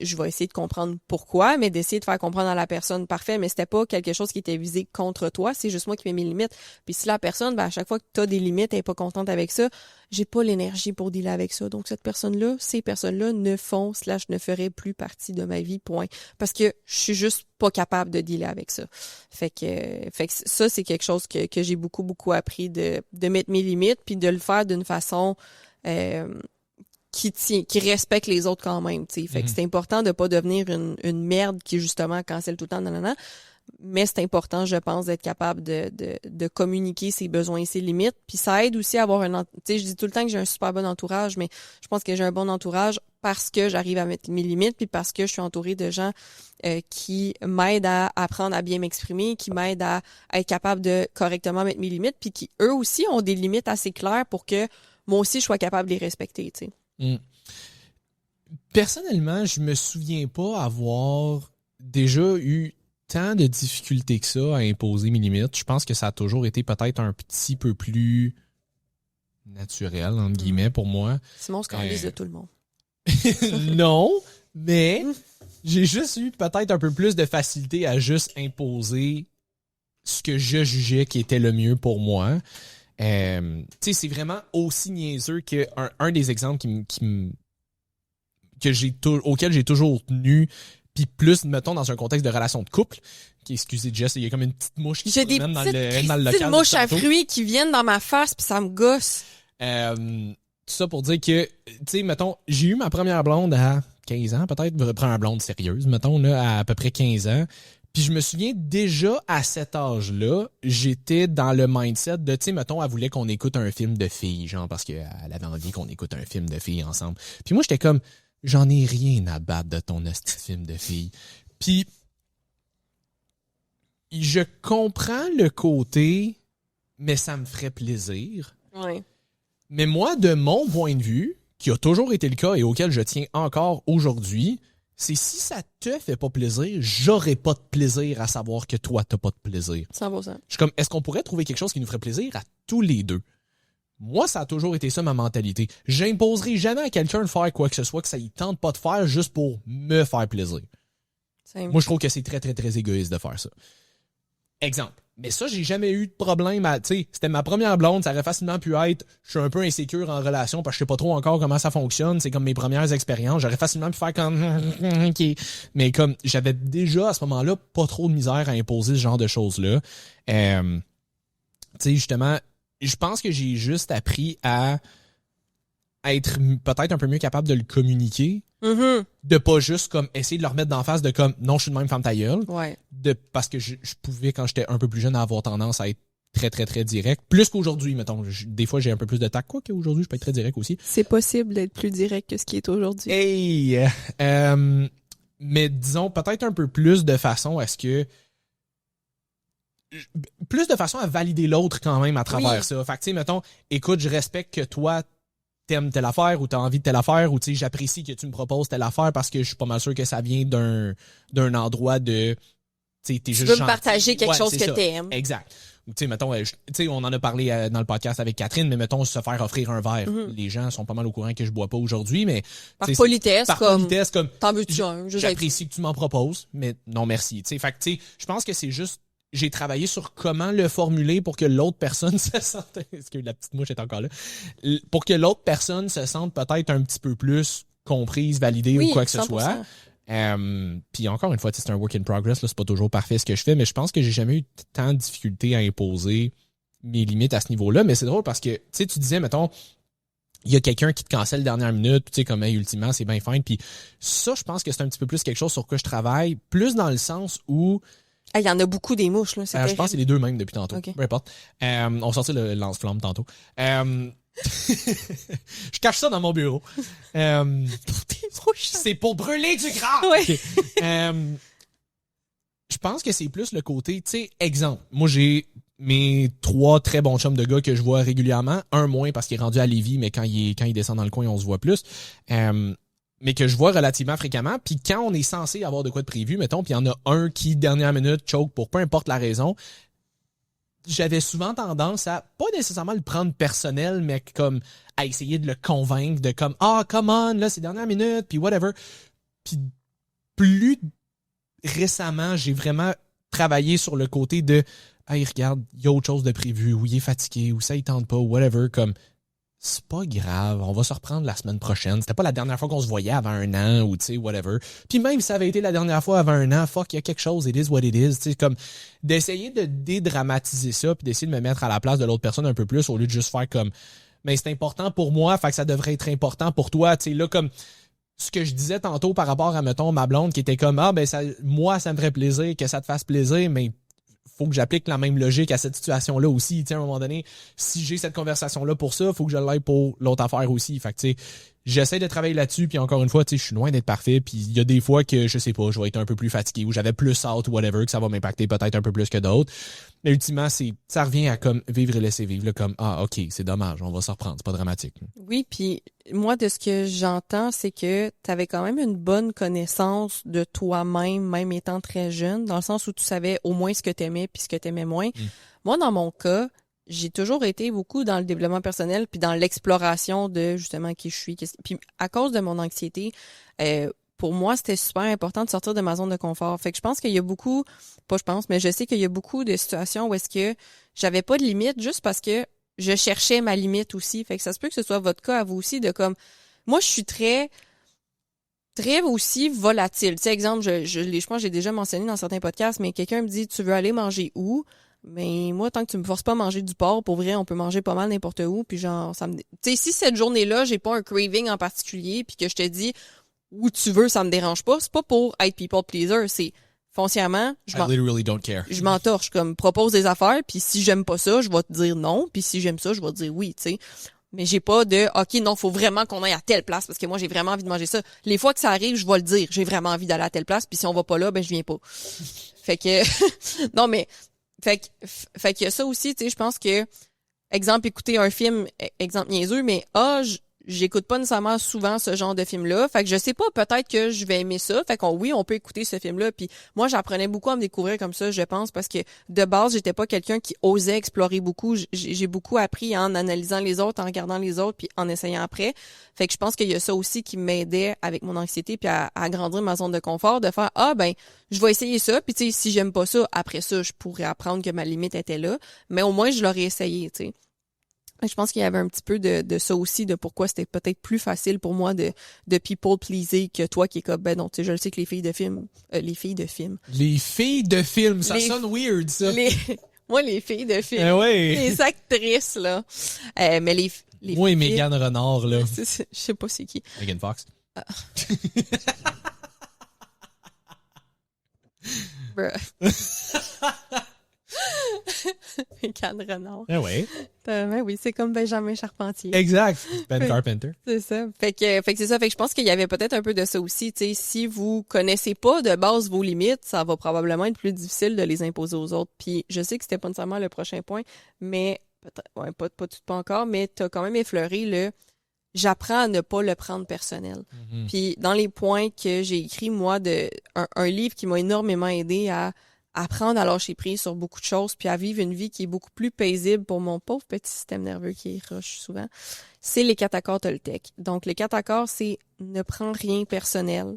je vais essayer de comprendre pourquoi, mais d'essayer de faire comprendre à la personne parfait, mais c'était pas quelque chose qui était visé contre toi, c'est juste moi qui mets mes limites. Puis si la personne, ben à chaque fois que tu as des limites, elle est pas contente avec ça, j'ai pas l'énergie pour dealer avec ça. Donc ces personnes-là ne ne feraient plus partie de ma vie, point. Parce que je suis juste pas capable de dealer avec ça. Fait que ça, c'est quelque chose que j'ai beaucoup appris de mettre mes limites, puis de le faire d'une façon qui respecte les autres quand même, tu sais. Fait que c'est important de pas devenir une merde qui justement cancelle tout le temps, nanana. Mais c'est important, je pense, d'être capable de communiquer ses besoins et ses limites. Puis ça aide aussi à avoir tu sais, je dis tout le temps que j'ai un super bon entourage, mais je pense que j'ai un bon entourage parce que j'arrive à mettre mes limites, puis parce que je suis entourée de gens qui m'aident à apprendre à bien m'exprimer, qui m'aident à être capable de correctement mettre mes limites, puis qui, eux aussi, ont des limites assez claires pour que moi aussi, je sois capable de les respecter, tu sais. Personnellement, je me souviens pas avoir déjà eu tant de difficultés que ça à imposer mes limites. Je pense que ça a toujours été peut-être un petit peu plus naturel, entre guillemets, pour moi. Simon se calise de tout le monde. Non, mais j'ai juste eu peut-être un peu plus de facilité à juste imposer ce que je jugeais qui était le mieux pour moi. Tu sais, c'est vraiment aussi niaiseux qu'un des exemples auquel j'ai toujours tenu, puis plus, mettons, dans un contexte de relation de couple. Excusez, Jess, il y a comme une petite mouche qui se promène dans le local. J'ai des mouches à fruits qui viennent dans ma face, puis ça me gosse. Tout ça pour dire que, tu sais, mettons, j'ai eu ma première blonde à 15 ans, peut-être, première blonde sérieuse, mettons, là, à peu près 15 ans. Puis je me souviens, déjà à cet âge-là, j'étais dans le mindset de, tu sais, mettons, elle voulait qu'on écoute un film de filles, genre, parce qu'elle avait envie qu'on écoute un film de filles ensemble. Puis moi, j'étais comme, j'en ai rien à battre de ton hostie film de filles. Puis, je comprends le côté, mais ça me ferait plaisir. Ouais. Mais moi, de mon point de vue, qui a toujours été le cas et auquel je tiens encore aujourd'hui, c'est si ça te fait pas plaisir, j'aurais pas de plaisir à savoir que toi, t'as pas de plaisir. 100%. Je suis comme, est-ce qu'on pourrait trouver quelque chose qui nous ferait plaisir à tous les deux? Moi, ça a toujours été ça, ma mentalité. J'imposerai jamais à quelqu'un de faire quoi que ce soit que ça y tente pas de faire juste pour me faire plaisir. Moi, je trouve que c'est très, très, très égoïste de faire ça. Exemple. Mais ça, j'ai jamais eu de problème tu sais, c'était ma première blonde, ça aurait facilement pu être, je suis un peu insécure en relation parce que je sais pas trop encore comment ça fonctionne, c'est comme mes premières expériences, j'aurais facilement pu faire comme, OK. Mais comme, j'avais déjà, à ce moment-là, pas trop de misère à imposer ce genre de choses-là. Tu sais, justement, je pense que j'ai juste appris à être peut-être un peu mieux capable de le communiquer. Mm-hmm. De pas juste comme essayer de leur mettre d'en face de comme non, je suis de même, femme ta gueule. Ouais. Parce que je pouvais, quand j'étais un peu plus jeune, avoir tendance à être très, très, très direct. Plus qu'aujourd'hui, mettons. Des fois, j'ai un peu plus de tact. Quoi qu'aujourd'hui, je peux être très direct aussi. C'est possible d'être plus direct que ce qui est aujourd'hui. Hey! Mais disons, peut-être un peu plus de façon à ce que... Plus de façon à valider l'autre quand même à travers ça. Fait que, tu sais, mettons, écoute, je respecte que toi, t'aimes telle affaire ou t'as envie de telle affaire ou tu sais j'apprécie que tu me proposes telle affaire parce que je suis pas mal sûr que ça vient d'un endroit de tu sais t'es juste veux gentil. Me partager quelque chose que ça. t'aimes. Exact. tu sais, mettons, tu sais, on en a parlé dans le podcast avec Catherine, mais mettons, se faire offrir un verre. Les gens sont pas mal au courant que je bois pas aujourd'hui, mais... Par politesse, comme... T'en veux-tu un? J'apprécie que tu m'en proposes, mais non, merci. Tu sais, fait que, tu sais, je pense que c'est juste... J'ai travaillé sur comment le formuler pour que l'autre personne se sente... Est-ce que la petite mouche est encore là? Pour que l'autre personne se sente peut-être un petit peu plus comprise, validée ou quoi que 100%. ce soit. Puis encore une fois, c'est un work in progress, là, c'est pas toujours parfait ce que je fais, mais je pense que j'ai jamais eu tant de difficultés à imposer mes limites à ce niveau-là. Mais c'est drôle parce que, tu sais, tu disais, mettons, il y a quelqu'un qui te cancelle dernière minute, tu sais, comme, hey, ultimement, c'est bien fine. Puis ça, je pense que c'est un petit peu plus quelque chose sur quoi je travaille, plus dans le sens où... Il y en a beaucoup des mouches, là. je pense que c'est les deux mêmes depuis tantôt. Okay. Peu importe. On sortit le lance-flamme tantôt. Je cache ça dans mon bureau. C'est pour brûler du gras! Ouais. Okay. Je pense que c'est plus le côté, tu sais, exemple. Moi, j'ai mes 3 très bons chums de gars que je vois régulièrement. Un moins parce qu'il est rendu à Lévis, mais quand il descend dans le coin, on se voit plus. Mais que je vois relativement fréquemment. Puis quand on est censé avoir de quoi de prévu, mettons, puis il y en a un qui, dernière minute, choke pour peu importe la raison, j'avais souvent tendance à, pas nécessairement le prendre personnel, mais comme à essayer de le convaincre de comme, come on, là, c'est dernière minute, puis whatever. Puis plus récemment, j'ai vraiment travaillé sur le côté de, hey, regarde, il y a autre chose de prévu, ou il est fatigué, ou ça, il tente pas, ou whatever, comme, c'est pas grave, on va se reprendre la semaine prochaine. C'était pas la dernière fois qu'on se voyait avant un an ou tu sais, whatever. Puis même si ça avait été la dernière fois avant un an, fuck, il y a quelque chose, it is what it is. Tu sais, comme d'essayer de dédramatiser ça puis d'essayer de me mettre à la place de l'autre personne un peu plus au lieu de juste faire comme, mais c'est important pour moi, fait que ça devrait être important pour toi. Tu sais, là, comme ce que je disais tantôt par rapport à, mettons, ma blonde qui était comme, moi, ça me ferait plaisir que ça te fasse plaisir, mais faut que j'applique la même logique à cette situation-là aussi. Tu sais, à un moment donné, si j'ai cette conversation-là pour ça, faut que je l'aille pour l'autre affaire aussi. Fait que, tu sais, j'essaie de travailler là-dessus, puis encore une fois, tu sais, je suis loin d'être parfait, puis il y a des fois que, je sais pas, je vais être un peu plus fatigué, ou j'avais plus hâte, ou whatever, que ça va m'impacter peut-être un peu plus que d'autres. Mais ultimement, ça revient à comme vivre et laisser vivre, là, comme, ok, c'est dommage, on va s'en reprendre, c'est pas dramatique. Oui, puis moi, de ce que j'entends, c'est que tu avais quand même une bonne connaissance de toi-même, même étant très jeune, dans le sens où tu savais au moins ce que t'aimais puis ce que t'aimais moins. Moi, dans mon cas, j'ai toujours été beaucoup dans le développement personnel puis dans l'exploration de justement qui je suis. Puis à cause de mon anxiété, pour moi, c'était super important de sortir de ma zone de confort. Fait que je pense qu'il y a beaucoup, pas je pense, mais je sais qu'il y a beaucoup de situations où est-ce que j'avais pas de limite juste parce que je cherchais ma limite aussi. Fait que ça se peut que ce soit votre cas à vous aussi de comme, moi, je suis très aussi volatile. Tu sais, exemple, je pense que j'ai déjà mentionné dans certains podcasts, mais quelqu'un me dit, tu veux aller manger où? Mais moi, tant que tu me forces pas à manger du porc, pour vrai, on peut manger pas mal n'importe où. Puis genre, ça me... Tu sais, si cette journée-là, j'ai pas un craving en particulier, puis que je te dis où tu veux, ça me dérange pas, c'est pas pour être people pleaser, c'est foncièrement, I literally don't care. Je m'entorche, comme propose des affaires, puis si j'aime pas ça, je vais te dire non, puis si j'aime ça, je vais te dire oui, tu sais. Mais j'ai pas de OK, non, faut vraiment qu'on aille à telle place parce que moi j'ai vraiment envie de manger ça. Les fois que ça arrive, je vais le dire, j'ai vraiment envie d'aller à telle place, puis si on va pas là, ben je viens pas. Fait que non mais fait qu'il y a ça aussi, tu sais, je pense que exemple écouter un film, exemple niaiseux, mais j'écoute pas nécessairement souvent ce genre de film-là. Fait que je sais pas, peut-être que je vais aimer ça. Fait qu'on, oui, on peut écouter ce film-là. Puis moi, j'apprenais beaucoup à me découvrir comme ça, je pense, parce que de base, j'étais pas quelqu'un qui osait explorer beaucoup. J'ai beaucoup appris en analysant les autres, en regardant les autres, puis en essayant après. Fait que je pense qu'il y a ça aussi qui m'aidait avec mon anxiété puis à agrandir ma zone de confort, de faire, je vais essayer ça. Puis tu sais, si j'aime pas ça, après ça, je pourrais apprendre que ma limite était là. Mais au moins, je l'aurais essayé, tu sais. Je pense qu'il y avait un petit peu de ça aussi, de pourquoi c'était peut-être plus facile pour moi de people pleaser que toi qui est comme, ben non, tu sais, je le sais que les filles de film. Les filles de film, ça sonne weird, ça. Moi, les filles de film. Ouais. Les actrices, là. Mais les moi et Mégane Renard, là. Je sais pas c'est qui. Megan Fox. Mégane Renard. Ouais. Oui, c'est comme Benjamin Charpentier. Exact. Ben Carpenter. C'est ça. Fait que c'est ça. Fait que je pense qu'il y avait peut-être un peu de ça aussi. Tu sais, si vous connaissez pas de base vos limites, ça va probablement être plus difficile de les imposer aux autres. Puis je sais que c'était pas nécessairement le prochain point, mais peut-être pas encore, mais t'as quand même effleuré j'apprends à ne pas le prendre personnel. Mm-hmm. Puis dans les points que j'ai écrits, moi, un livre qui m'a énormément aidé à apprendre à lâcher prise sur beaucoup de choses, puis à vivre une vie qui est beaucoup plus paisible pour mon pauvre petit système nerveux qui rush souvent, c'est les 4 accords Toltec. Donc, les 4 accords, c'est ne prends rien personnel,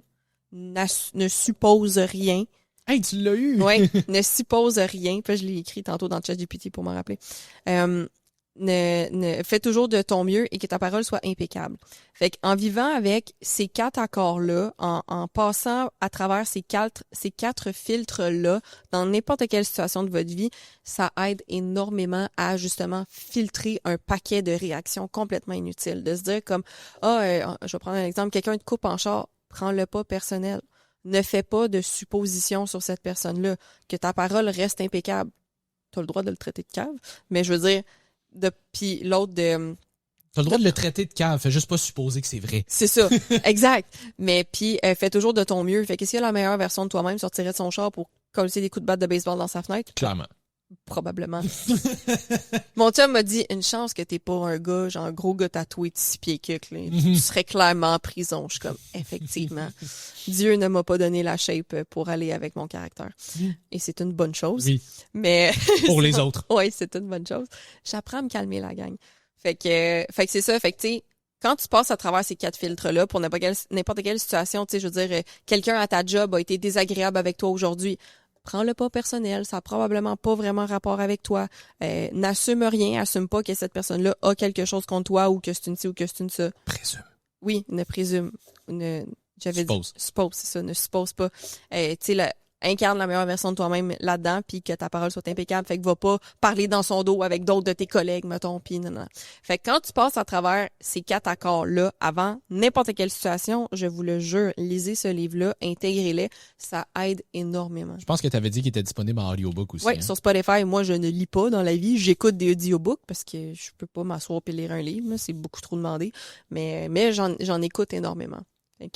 ne suppose rien. Hey, tu l'as eu! Oui, ne suppose rien. Puis je l'ai écrit tantôt dans ChatGPT pour m'en rappeler. Fais toujours de ton mieux et que ta parole soit impeccable. Fait qu'en vivant avec ces 4 accords-là, en passant à travers ces quatre filtres-là, dans n'importe quelle situation de votre vie, ça aide énormément à justement filtrer un paquet de réactions complètement inutiles. De se dire comme, je vais prendre un exemple, quelqu'un te coupe en char, prends-le pas personnel. Ne fais pas de suppositions sur cette personne-là. Que ta parole reste impeccable. Tu as le droit de le traiter de cave, mais je veux dire, puis l'autre de... T'as le droit de le traiter de cave, fais juste pas supposer que c'est vrai. C'est ça, exact. Mais puis, fais toujours de ton mieux. Fait qu'est-ce qu'il y a la meilleure version de toi-même sortirait de son char pour coller des coups de batte de baseball dans sa fenêtre? Clairement. Probablement. Mon chum m'a dit, une chance que t'es pas un gars, genre un gros gars tatoué de 6 pieds cuc, là. Tu serais clairement en prison. Je suis comme, effectivement. Dieu ne m'a pas donné la shape pour aller avec mon caractère. Et c'est une bonne chose. Oui. Mais. Pour les autres. Oui, c'est une bonne chose. J'apprends à me calmer la gang. Fait que c'est ça. Fait que, tu sais, quand tu passes à travers ces 4 filtres-là, pour n'importe quelle situation, tu sais, je veux dire, quelqu'un à ta job a été désagréable avec toi aujourd'hui. Prends-le pas personnel, ça a probablement pas vraiment rapport avec toi. N'assume rien, assume pas que cette personne-là a quelque chose contre toi ou que c'est une ci ou que c'est une ça. Présume. Oui, ne présume. Suppose. Suppose, c'est ça, ne suppose pas. Tu sais, incarne la meilleure version de toi-même là-dedans, puis que ta parole soit impeccable. Fait que va pas parler dans son dos avec d'autres de tes collègues, mettons, puis non. Fait que quand tu passes à travers ces 4 accords-là, avant n'importe quelle situation, je vous le jure, lisez ce livre-là, intégrez-les, ça aide énormément. Je pense que tu avais dit qu'il était disponible en audiobook aussi. Oui, sur Spotify, moi, je ne lis pas dans la vie. J'écoute des audiobooks parce que je peux pas m'asseoir et lire un livre, là, c'est beaucoup trop demandé. Mais j'en écoute énormément. Fait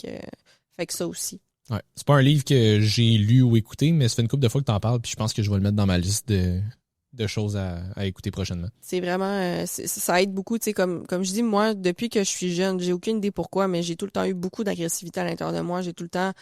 que ça aussi. Ouais. C'est pas un livre que j'ai lu ou écouté, mais ça fait une couple de fois que t'en parles, puis je pense que je vais le mettre dans ma liste de choses à écouter prochainement. C'est vraiment, ça aide beaucoup, tu sais, comme je dis, moi, depuis que je suis jeune, j'ai aucune idée pourquoi, mais j'ai tout le temps eu beaucoup d'agressivité à l'intérieur de moi. J'ai tout le temps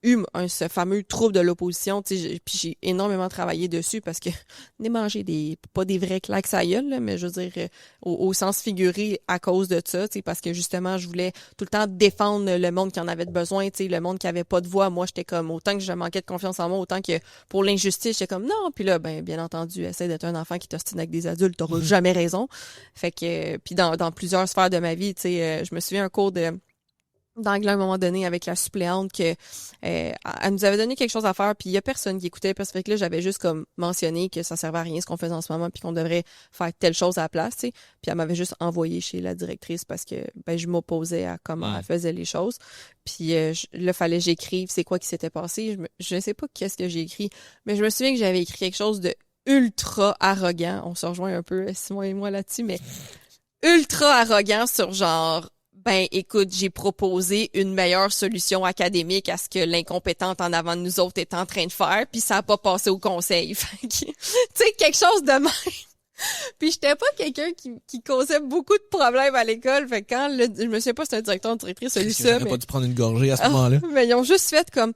eu ce fameux trouble de l'opposition, tu sais, puis j'ai énormément travaillé dessus parce que j'ai mangé pas des vrais claques à gueule, là, mais je veux dire, au sens figuré à cause de ça, tu sais, parce que justement, je voulais tout le temps défendre le monde qui en avait besoin, tu sais, le monde qui avait pas de voix. Moi, j'étais comme, autant que je manquais de confiance en moi, autant que pour l'injustice, j'étais comme, non, puis là, bien entendu, essaie d'être un enfant qui t'ostine avec des adultes, t'auras jamais raison. Fait que, puis dans plusieurs sphères de ma vie, tu sais, je me souviens un cours d'anglais à un moment donné avec la suppléante que elle nous avait donné quelque chose à faire puis il y a personne qui écoutait parce que là j'avais juste comme mentionné que ça servait à rien ce qu'on faisait en ce moment puis qu'on devrait faire telle chose à la place, tu sais. Puis elle m'avait juste envoyé chez la directrice parce que je m'opposais à comment elle faisait les choses. Puis là fallait que j'écrive c'est quoi qui s'était passé, je sais pas qu'est-ce que j'ai écrit, mais je me souviens que j'avais écrit quelque chose de ultra arrogant, on se rejoint un peu Simon et moi là-dessus, mais ultra arrogant sur genre écoute, j'ai proposé une meilleure solution académique à ce que l'incompétente en avant de nous autres est en train de faire, puis ça a pas passé au conseil. Tu sais, quelque chose de même. Puis j'étais pas quelqu'un qui causait beaucoup de problèmes à l'école. Fait que quand je me souviens pas si c'était un directeur ou une directrice, celui ça. J'aurais pas dû prendre une gorgée à ce moment-là. Mais ils ont juste fait comme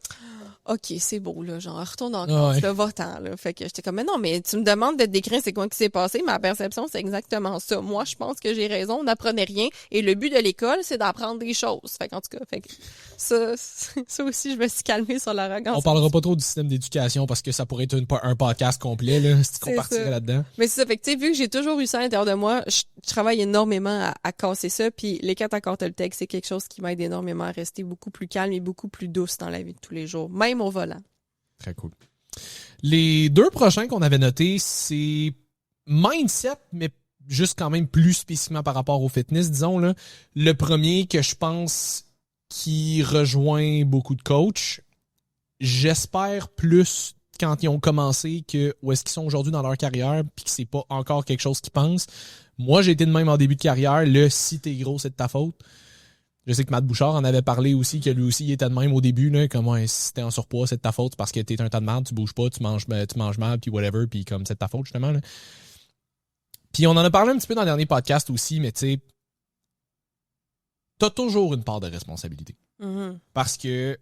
OK, c'est beau, là, genre, retourne en classe, là, va-t'en, là. Fait que j'étais comme, mais non, mais tu me demandes de te décrire c'est quoi qui s'est passé, ma perception, c'est exactement ça. Moi, je pense que j'ai raison, on n'apprenait rien, et le but de l'école, c'est d'apprendre des choses. Fait qu'en tout cas, ça aussi, je me suis calmée sur l'arrogance. On parlera pas trop du système d'éducation parce que ça pourrait être un podcast complet, là, si on partirait là-dedans. Mais c'est ça, fait que, tu sais, vu que j'ai toujours eu ça à l'intérieur de moi, je travaille énormément à casser ça, puis les 4 accords Toltec, c'est quelque chose qui m'aide énormément à rester beaucoup plus calme et beaucoup plus douce dans la vie de tous les jours, même au volant. Très cool. Les 2 prochains qu'on avait notés, c'est mindset, mais juste quand même plus spécifiquement par rapport au fitness, disons, là. Le premier que je pense qui rejoint beaucoup de coachs, j'espère plus quand ils ont commencé que où est-ce qu'ils sont aujourd'hui dans leur carrière puis que c'est pas encore quelque chose qu'ils pensent. Moi, j'ai été de même en début de carrière. Le si t'es gros, c'est de ta faute. Je sais que Matt Bouchard en avait parlé aussi, que lui aussi il était de même au début, là, comme si t'es en surpoids, c'est de ta faute, parce que t'es un tas de merde, tu bouges pas, tu manges mal, puis whatever, puis comme c'est de ta faute, justement. Là. Puis on en a parlé un petit peu dans le dernier podcast aussi, mais tu sais, t'as toujours une part de responsabilité. Mm-hmm. Parce que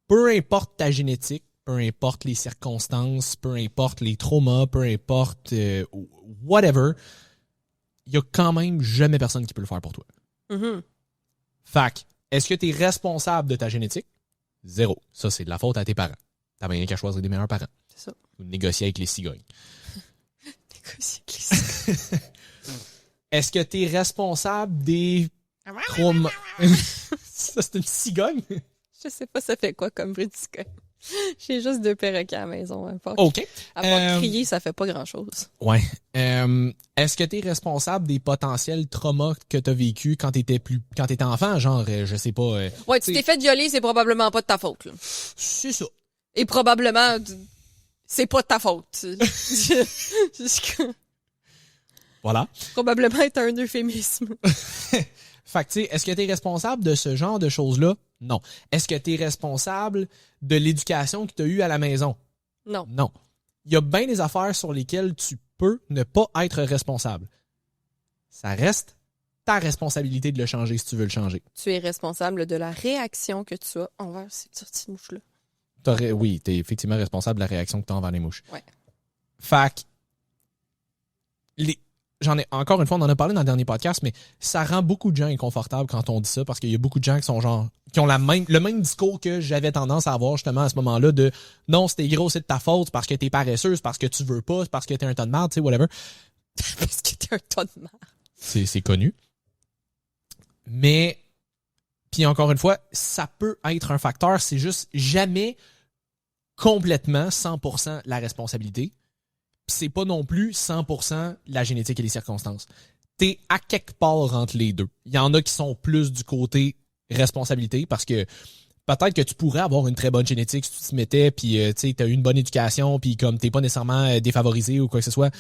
peu importe ta génétique, peu importe les circonstances, peu importe les traumas, peu importe whatever, il y a quand même jamais personne qui peut le faire pour toi. Mm-hmm. Fait que, est-ce que tu es responsable de ta génétique? Zéro. Ça, c'est de la faute à tes parents. T'avais rien qu'à choisir des meilleurs parents. C'est ça. Ou négocier avec les cigognes. Négocier avec les cigognes. Est-ce que tu es responsable des traumas... Ça, c'est une cigogne? Je sais pas ça fait quoi comme bruit de cigogne. J'ai juste 2 perroquets à la maison. OK. À part crier, ça fait pas grand-chose. Ouais. Est-ce que tu es responsable des potentiels traumas que tu as vécu quand tu étais enfant? Genre, je sais pas... Ouais, tu t'es fait violer, c'est probablement pas de ta faute. Là. C'est ça. Et probablement, c'est pas de ta faute. Voilà. Probablement est un euphémisme. Fait que, tu sais, est-ce que tu es responsable de ce genre de choses-là? Non. Est-ce que tu es responsable de l'éducation que tu as eue à la maison? Non. Non. Il y a bien des affaires sur lesquelles tu peux ne pas être responsable. Ça reste ta responsabilité de le changer si tu veux le changer. Tu es responsable de la réaction que tu as envers ces petites mouches-là. Oui, tu es effectivement responsable de la réaction que tu as envers les mouches. Ouais. Fait que, j'en ai encore une fois, on en a parlé dans le dernier podcast, mais ça rend beaucoup de gens inconfortables quand on dit ça parce qu'il y a beaucoup de gens qui sont genre qui ont le même discours que j'avais tendance à avoir justement à ce moment-là de non, c'était gros, c'est de ta faute, c'est parce que t'es paresseuse, c'est parce que tu veux pas, c'est parce que t'es un tas de merde, tu sais, whatever. Parce que t'es un tas de merde. C'est connu. Mais puis encore une fois, ça peut être un facteur, c'est juste jamais complètement 100% la responsabilité. C'est pas non plus 100% la génétique et les circonstances. T'es à quelque part entre les deux. Il y en a qui sont plus du côté responsabilité parce que peut-être que tu pourrais avoir une très bonne génétique si tu te mettais puis tu sais, t'as eu une bonne éducation puis comme t'es pas nécessairement défavorisé ou quoi que ce soit.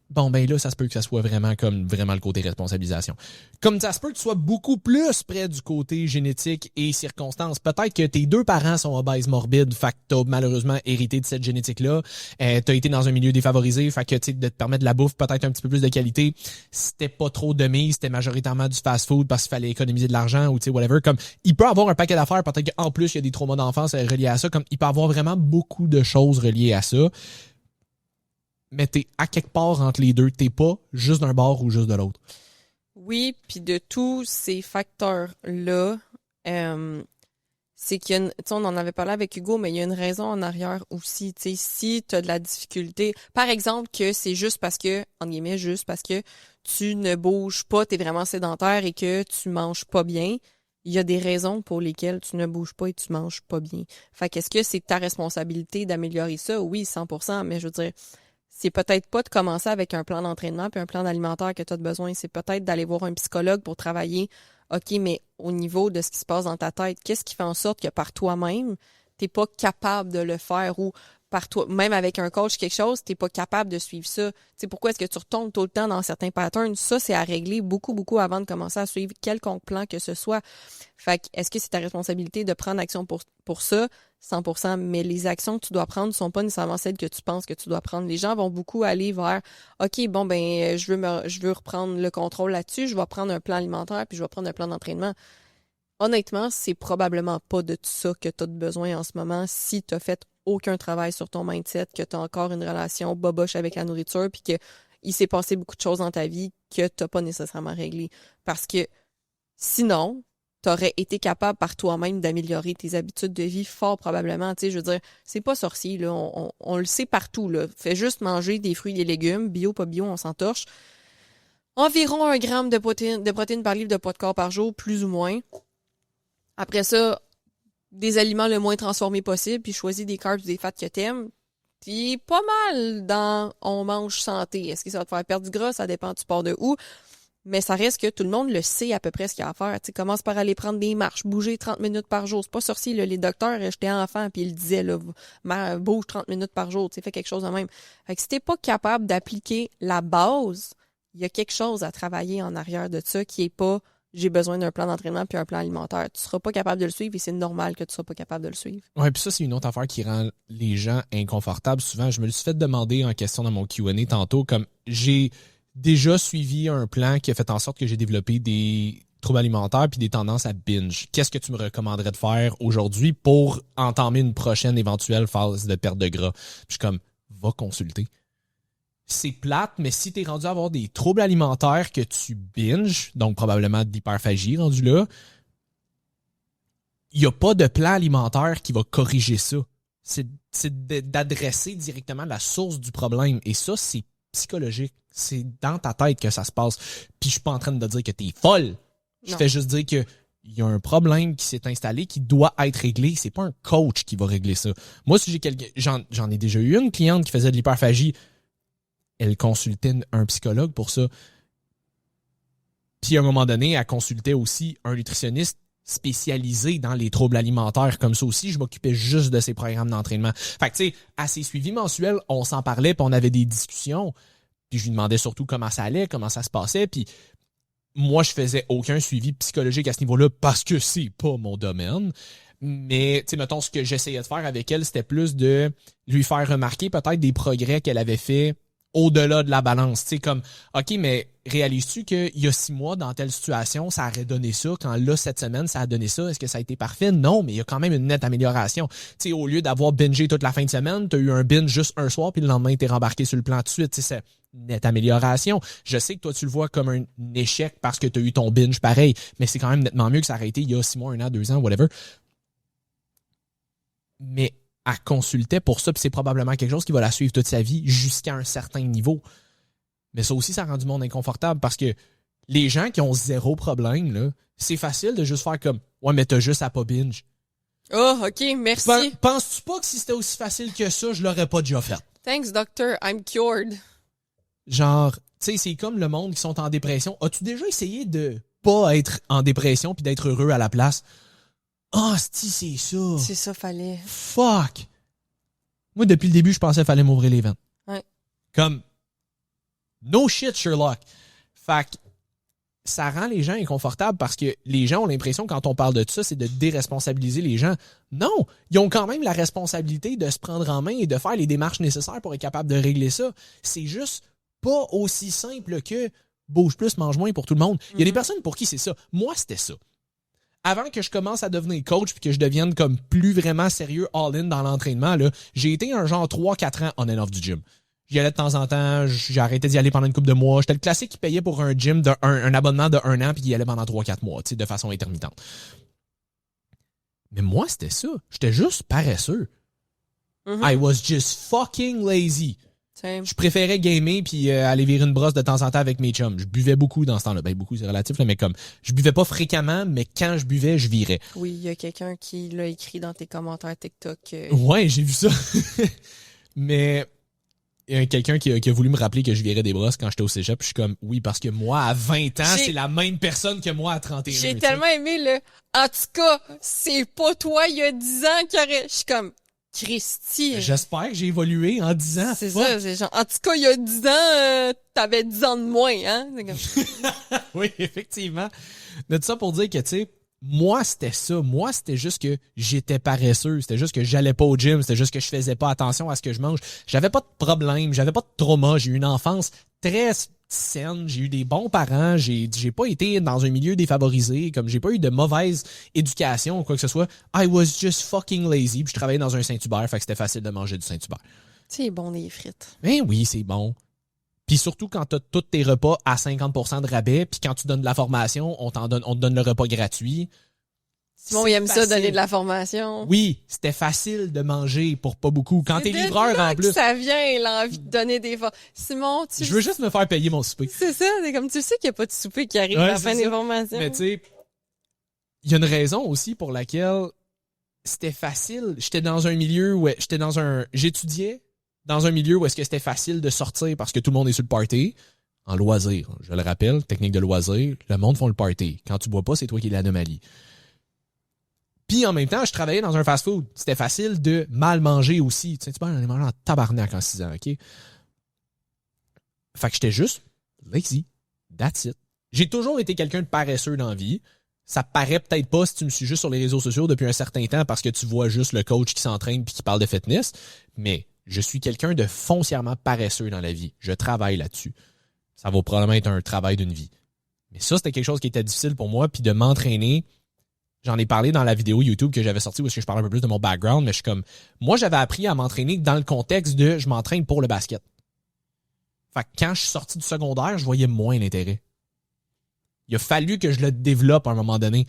Bon, ben là, ça se peut que ça soit vraiment comme vraiment le côté responsabilisation. Comme ça se peut que tu sois beaucoup plus près du côté génétique et circonstances. Peut-être que tes 2 parents sont obèses morbides, fait que t'as malheureusement hérité de cette génétique-là. T'as été dans un milieu défavorisé, fait que tu sais, de te permettre de la bouffe, peut-être un petit peu plus de qualité. C'était pas trop de mise, c'était majoritairement du fast-food parce qu'il fallait économiser de l'argent ou tu sais, whatever. Comme, il peut avoir un paquet d'affaires, peut-être qu'en plus, il y a des traumas d'enfance reliés à ça. Comme, il peut avoir vraiment beaucoup de choses reliées à ça. Mais t'es à quelque part entre les deux. T'es pas juste d'un bord ou juste de l'autre. Oui, puis de tous ces facteurs-là, c'est qu'il y a une, on en avait parlé avec Hugo, mais il y a une raison en arrière aussi. T'sais, si tu as de la difficulté, par exemple que c'est juste parce que, en guillemets, juste parce que tu ne bouges pas, tu es vraiment sédentaire et que tu manges pas bien, il y a des raisons pour lesquelles tu ne bouges pas et tu manges pas bien. Fait qu'est-ce que c'est ta responsabilité d'améliorer ça? Oui, 100%, mais je veux dire, c'est peut-être pas de commencer avec un plan d'entraînement puis un plan alimentaire que tu as besoin. C'est peut-être d'aller voir un psychologue pour travailler. OK, mais au niveau de ce qui se passe dans ta tête, qu'est-ce qui fait en sorte que par toi-même, t'es pas capable de le faire ou par toi, même avec un coach, quelque chose, t'es pas capable de suivre ça. Tu sais, pourquoi est-ce que tu retombes tout le temps dans certains patterns? Ça, c'est à régler beaucoup, beaucoup avant de commencer à suivre quelconque plan que ce soit. Fait que, est-ce que c'est ta responsabilité de prendre action pour ça? 100%, mais les actions que tu dois prendre ne sont pas nécessairement celles que tu penses que tu dois prendre. Les gens vont beaucoup aller vers OK, bon, ben, je veux reprendre le contrôle là-dessus, je vais prendre un plan alimentaire, puis je vais prendre un plan d'entraînement. Honnêtement, c'est probablement pas de tout ça que tu as besoin en ce moment si tu as fait aucun travail sur ton mindset, que tu as encore une relation boboche avec la nourriture, puis qu'il s'est passé beaucoup de choses dans ta vie que tu n'as pas nécessairement réglées. Parce que sinon, tu aurais été capable par toi-même d'améliorer tes habitudes de vie fort probablement. Tu sais, je veux dire, c'est pas sorcier, là. On le sait partout, là. Fais juste manger des fruits et des légumes, bio, pas bio, on s'entorche. Environ 1 gramme de protéines par livre de poids de corps par jour, plus ou moins. Après ça, des aliments le moins transformés possible, puis choisis des carbs, des fats que t'aimes. Puis pas mal dans on mange santé. Est-ce que ça va te faire perdre du gras? Ça dépend du sport de où. Mais ça reste que tout le monde le sait à peu près ce qu'il y a à faire. Tu commence par aller prendre des marches, bouger 30 minutes par jour. C'est pas sorcier, là. Les docteurs, j'étais enfant, puis ils disaient, là, bouge 30 minutes par jour. Tu fais quelque chose de même. Fait que si t'es pas capable d'appliquer la base, il y a quelque chose à travailler en arrière de ça qui est pas j'ai besoin d'un plan d'entraînement puis un plan alimentaire. Tu seras pas capable de le suivre et c'est normal que tu sois pas capable de le suivre. Ouais, puis ça, c'est une autre affaire qui rend les gens inconfortables. Souvent, je me le suis fait demander en question dans mon Q&A tantôt, comme j'ai déjà suivi un plan qui a fait en sorte que j'ai développé des troubles alimentaires puis des tendances à binge. Qu'est-ce que tu me recommanderais de faire aujourd'hui pour entamer une prochaine éventuelle phase de perte de gras? Puis je suis comme, va consulter. C'est plate, mais si t'es rendu à avoir des troubles alimentaires que tu binges, donc probablement de l'hyperphagie rendu là, il n'y a pas de plan alimentaire qui va corriger ça. C'est d'adresser directement la source du problème. Et ça, c'est psychologique. C'est dans ta tête que ça se passe. Puis je suis pas en train de dire que t'es folle. Je fais juste dire que il y a un problème qui s'est installé qui doit être réglé. C'est pas un coach qui va régler ça. Moi, si j'ai j'en ai déjà eu une cliente qui faisait de l'hyperphagie. Elle consultait un psychologue pour ça. Puis à un moment donné, elle consultait aussi un nutritionniste spécialisé dans les troubles alimentaires. Comme ça aussi, je m'occupais juste de ses programmes d'entraînement. Fait que tu sais, à ses suivis mensuels, on s'en parlait puis on avait des discussions. Puis je lui demandais surtout comment ça allait, comment ça se passait. Puis moi, je faisais aucun suivi psychologique à ce niveau-là parce que c'est pas mon domaine. Mais, tu sais, mettons, ce que j'essayais de faire avec elle, c'était plus de lui faire remarquer peut-être des progrès qu'elle avait fait au-delà de la balance. Tu sais, comme, OK, mais réalises-tu qu'il y a 6 mois, dans telle situation, ça aurait donné ça, quand là, cette semaine, ça a donné ça? Est-ce que ça a été parfait? Non, mais il y a quand même une nette amélioration. Tu sais, au lieu d'avoir bingé toute la fin de semaine, t'as eu un binge juste un soir, puis le lendemain, t'es rembarqué sur le plan tout de suite. Tu sais, c'est une nette amélioration. Je sais que toi, tu le vois comme un échec parce que t'as eu ton binge pareil, mais c'est quand même nettement mieux que ça aurait été il y a 6 mois, 1 an, 2 ans, whatever. Mais elle consultait pour ça, puis c'est probablement quelque chose qui va la suivre toute sa vie jusqu'à un certain niveau. Mais ça aussi, ça rend du monde inconfortable parce que les gens qui ont zéro problème, là, c'est facile de juste faire comme « Ouais, mais t'as juste à pas binge. » Oh, OK, merci. Penses-tu pas que si c'était aussi facile que ça, je l'aurais pas déjà fait? Thanks, doctor, I'm cured. Genre, tu sais, c'est comme le monde qui sont en dépression. As-tu déjà essayé de pas être en dépression puis d'être heureux à la place? Ah, c'est ça. C'est ça, fallait. Fuck. Moi, depuis le début, je pensais qu'il fallait m'ouvrir les veines. Ouais. Comme, no shit, Sherlock. Fait que ça rend les gens inconfortables parce que les gens ont l'impression, quand on parle de ça, c'est de déresponsabiliser les gens. Non, ils ont quand même la responsabilité de se prendre en main et de faire les démarches nécessaires pour être capable de régler ça. C'est juste pas aussi simple que bouge plus, mange moins pour tout le monde. Il y a des personnes pour qui c'est ça. Moi, c'était ça. Avant que je commence à devenir coach puis que je devienne comme plus vraiment sérieux all-in dans l'entraînement, là, j'ai été un genre 3-4 ans on and off du gym. J'y allais de temps en temps, j'ai arrêté d'y aller pendant une couple de mois. J'étais le classique qui payait pour un gym un abonnement de 1 an puis qui y allait pendant 3-4 mois, tu sais, de façon intermittente. Mais moi, c'était ça. J'étais juste paresseux. I was just fucking lazy. Je préférais gamer puis aller virer une brosse de temps en temps avec mes chums. Je buvais beaucoup dans ce temps-là. Ben, beaucoup, c'est relatif, là, mais comme, je buvais pas fréquemment, mais quand je buvais, je virais. Oui, il y a quelqu'un qui l'a écrit dans tes commentaires TikTok. Ouais, j'ai vu ça. Mais il y a quelqu'un qui a voulu me rappeler que je virais des brosses quand j'étais au cégep. Je suis comme, oui, parce que moi, à 20 ans, c'est la même personne que moi à 31. J'ai tellement aimé le, en tout cas, c'est pas toi il y a 10 ans qui aurait, je suis comme, Christy. J'espère que j'ai évolué en 10 ans. C'est ça, c'est genre, en tout cas, il y a 10 ans, t'avais 10 ans de moins, hein? C'est comme... Oui, effectivement. De tout ça pour dire que, tu sais, moi, c'était ça. Moi, c'était juste que j'étais paresseux. C'était juste que j'allais pas au gym. C'était juste que je faisais pas attention à ce que je mange. J'avais pas de problème. J'avais pas de trauma. J'ai eu une enfance très saine. J'ai eu des bons parents. J'ai pas été dans un milieu défavorisé. Comme j'ai pas eu de mauvaise éducation ou quoi que ce soit. I was just fucking lazy. Puis je travaillais dans un Saint-Hubert. Fait que c'était facile de manger du Saint-Hubert. C'est bon, les frites. Ben oui, c'est bon. Puis surtout quand t'as tous tes repas à 50% de rabais, puis quand tu donnes de la formation, on te donne le repas gratuit. Simon, il aime ça, donner de la formation. Oui, c'était facile de manger pour pas beaucoup. Quand t'es livreur en plus. Ça vient, l'envie de donner des formations. Simon, je veux juste me faire payer mon souper. C'est ça, c'est comme tu sais qu'il n'y a pas de souper qui arrive à la fin des formations. Mais tu sais, il y a une raison aussi pour laquelle c'était facile. J'étais dans un milieu où j'étudiais dans un milieu où est-ce que c'était facile de sortir parce que tout le monde est sur le party. En loisir, je le rappelle, technique de loisir, le monde font le party. Quand tu bois pas, c'est toi qui es l'anomalie. Puis en même temps, je travaillais dans un fast-food. C'était facile de mal manger aussi. Tu sais, j'en ai mangé en tabarnak en 6 ans, OK? Fait que j'étais juste lazy. That's it. J'ai toujours été quelqu'un de paresseux dans la vie. Ça paraît peut-être pas si tu me suis juste sur les réseaux sociaux depuis un certain temps parce que tu vois juste le coach qui s'entraîne puis qui parle de fitness. Mais je suis quelqu'un de foncièrement paresseux dans la vie. Je travaille là-dessus. Ça va probablement être un travail d'une vie. Mais ça, c'était quelque chose qui était difficile pour moi. Puis de m'entraîner, j'en ai parlé dans la vidéo YouTube que j'avais sortie où est-ce que je parlais un peu plus de mon background, mais je suis comme, moi, j'avais appris à m'entraîner dans le contexte de je m'entraîne pour le basket. Fait que quand je suis sorti du secondaire, je voyais moins l'intérêt. Il a fallu que je le développe à un moment donné.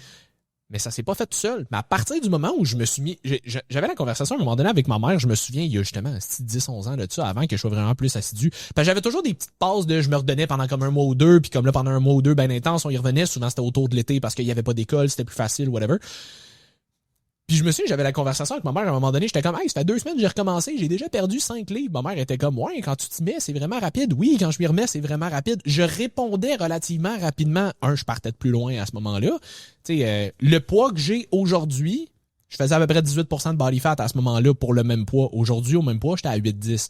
Mais ça s'est pas fait tout seul. Mais à partir du moment où je me suis mis... J'avais la conversation à un moment donné avec ma mère, je me souviens, il y a justement 10-11 ans de ça, avant que je sois vraiment plus assidu. Parce que j'avais toujours des petites passes de je me redonnais pendant comme un mois ou deux, puis comme là, pendant un mois ou deux, ben intense, on y revenait. Souvent, c'était autour de l'été parce qu'il y avait pas d'école, c'était plus facile, whatever. Puis je me souviens, j'avais la conversation avec ma mère à un moment donné, j'étais comme, hey, ça fait 2 semaines que j'ai recommencé, j'ai déjà perdu 5 livres. Ma mère était comme, ouais, quand tu t'y mets, c'est vraiment rapide. Oui, quand je m'y remets, c'est vraiment rapide. Je répondais relativement rapidement. Je partais de plus loin à ce moment-là. Tu sais, le poids que j'ai aujourd'hui, je faisais à peu près 18% de body fat à ce moment-là pour le même poids. Aujourd'hui, au même poids, j'étais à 8-10.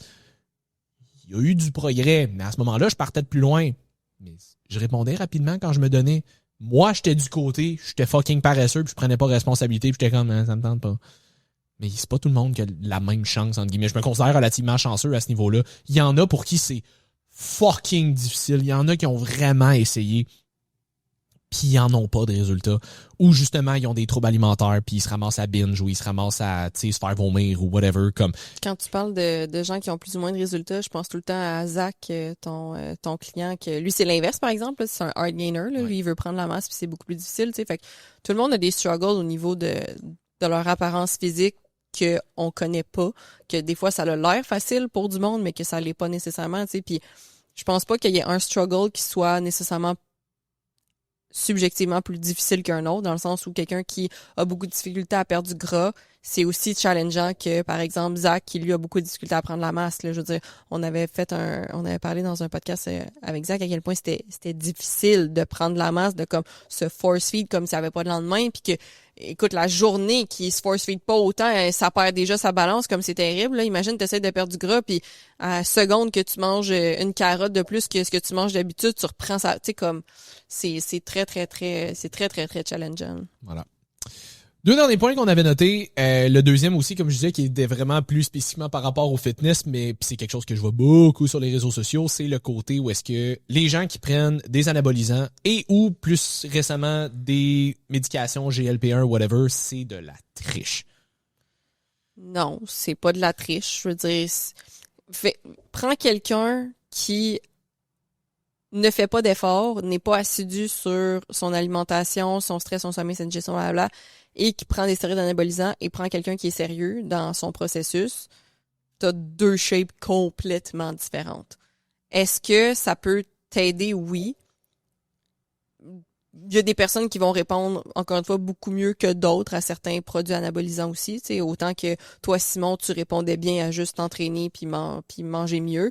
Il y a eu du progrès, mais à ce moment-là, je partais de plus loin. Mais je répondais rapidement quand je me donnais. Moi, j'étais du côté, j'étais fucking paresseux, puis je prenais pas responsabilité, puis j'étais comme, ça me tente pas. Mais c'est pas tout le monde qui a la même chance, entre guillemets. Je me considère relativement chanceux à ce niveau-là. Il y en a pour qui c'est fucking difficile. Il y en a qui ont vraiment essayé, puis ils en ont pas de résultats. Ou justement, ils ont des troubles alimentaires, puis ils se ramassent à binge, ou ils se ramassent à, se faire vomir, ou whatever. Comme... Quand tu parles de gens qui ont plus ou moins de résultats, je pense tout le temps à Zach, ton client, que lui, c'est l'inverse, par exemple. Là, c'est un hard gainer. Là. Ouais. Lui, il veut prendre la masse, puis c'est beaucoup plus difficile. T'sais. Fait que tout le monde a des struggles au niveau de leur apparence physique qu'on connaît pas, que des fois, ça a l'air facile pour du monde, mais que ça l'est pas nécessairement. Puis je pense pas qu'il y ait un struggle qui soit nécessairement subjectivement plus difficile qu'un autre, dans le sens où quelqu'un qui a beaucoup de difficultés à perdre du gras, c'est aussi challengeant que, par exemple, Zach, qui lui a beaucoup de difficultés à prendre la masse. Là. Je veux dire, on avait parlé dans un podcast avec Zach à quel point c'était difficile de prendre la masse, de comme se force feed comme s'il n'y avait pas de lendemain, puis que, écoute, la journée qui se force feed pas autant, ça perd déjà sa balance, comme c'est terrible. Là. Imagine, tu essaies de perdre du gras, puis à la seconde que tu manges une carotte de plus que ce que tu manges d'habitude, tu reprends ça, tu sais, comme, c'est très, très, très challengeant. Voilà. 2 derniers points qu'on avait notés. Le deuxième aussi, comme je disais, qui était vraiment plus spécifiquement par rapport au fitness, mais c'est quelque chose que je vois beaucoup sur les réseaux sociaux, c'est le côté où est-ce que les gens qui prennent des anabolisants et ou plus récemment des médications GLP-1, whatever, c'est de la triche. Non, c'est pas de la triche. Je veux dire, prends quelqu'un qui ne fait pas d'effort, n'est pas assidu sur son alimentation, son stress, son sommeil, sa digestion, blablabla, et qui prend des stéroïdes anabolisants et prend quelqu'un qui est sérieux dans son processus, t'as 2 shapes complètement différentes. Est-ce que ça peut t'aider? Oui. Il y a des personnes qui vont répondre, encore une fois, beaucoup mieux que d'autres à certains produits anabolisants aussi. Tu sais, autant que toi, Simon, tu répondais bien à juste t'entraîner puis manger mieux.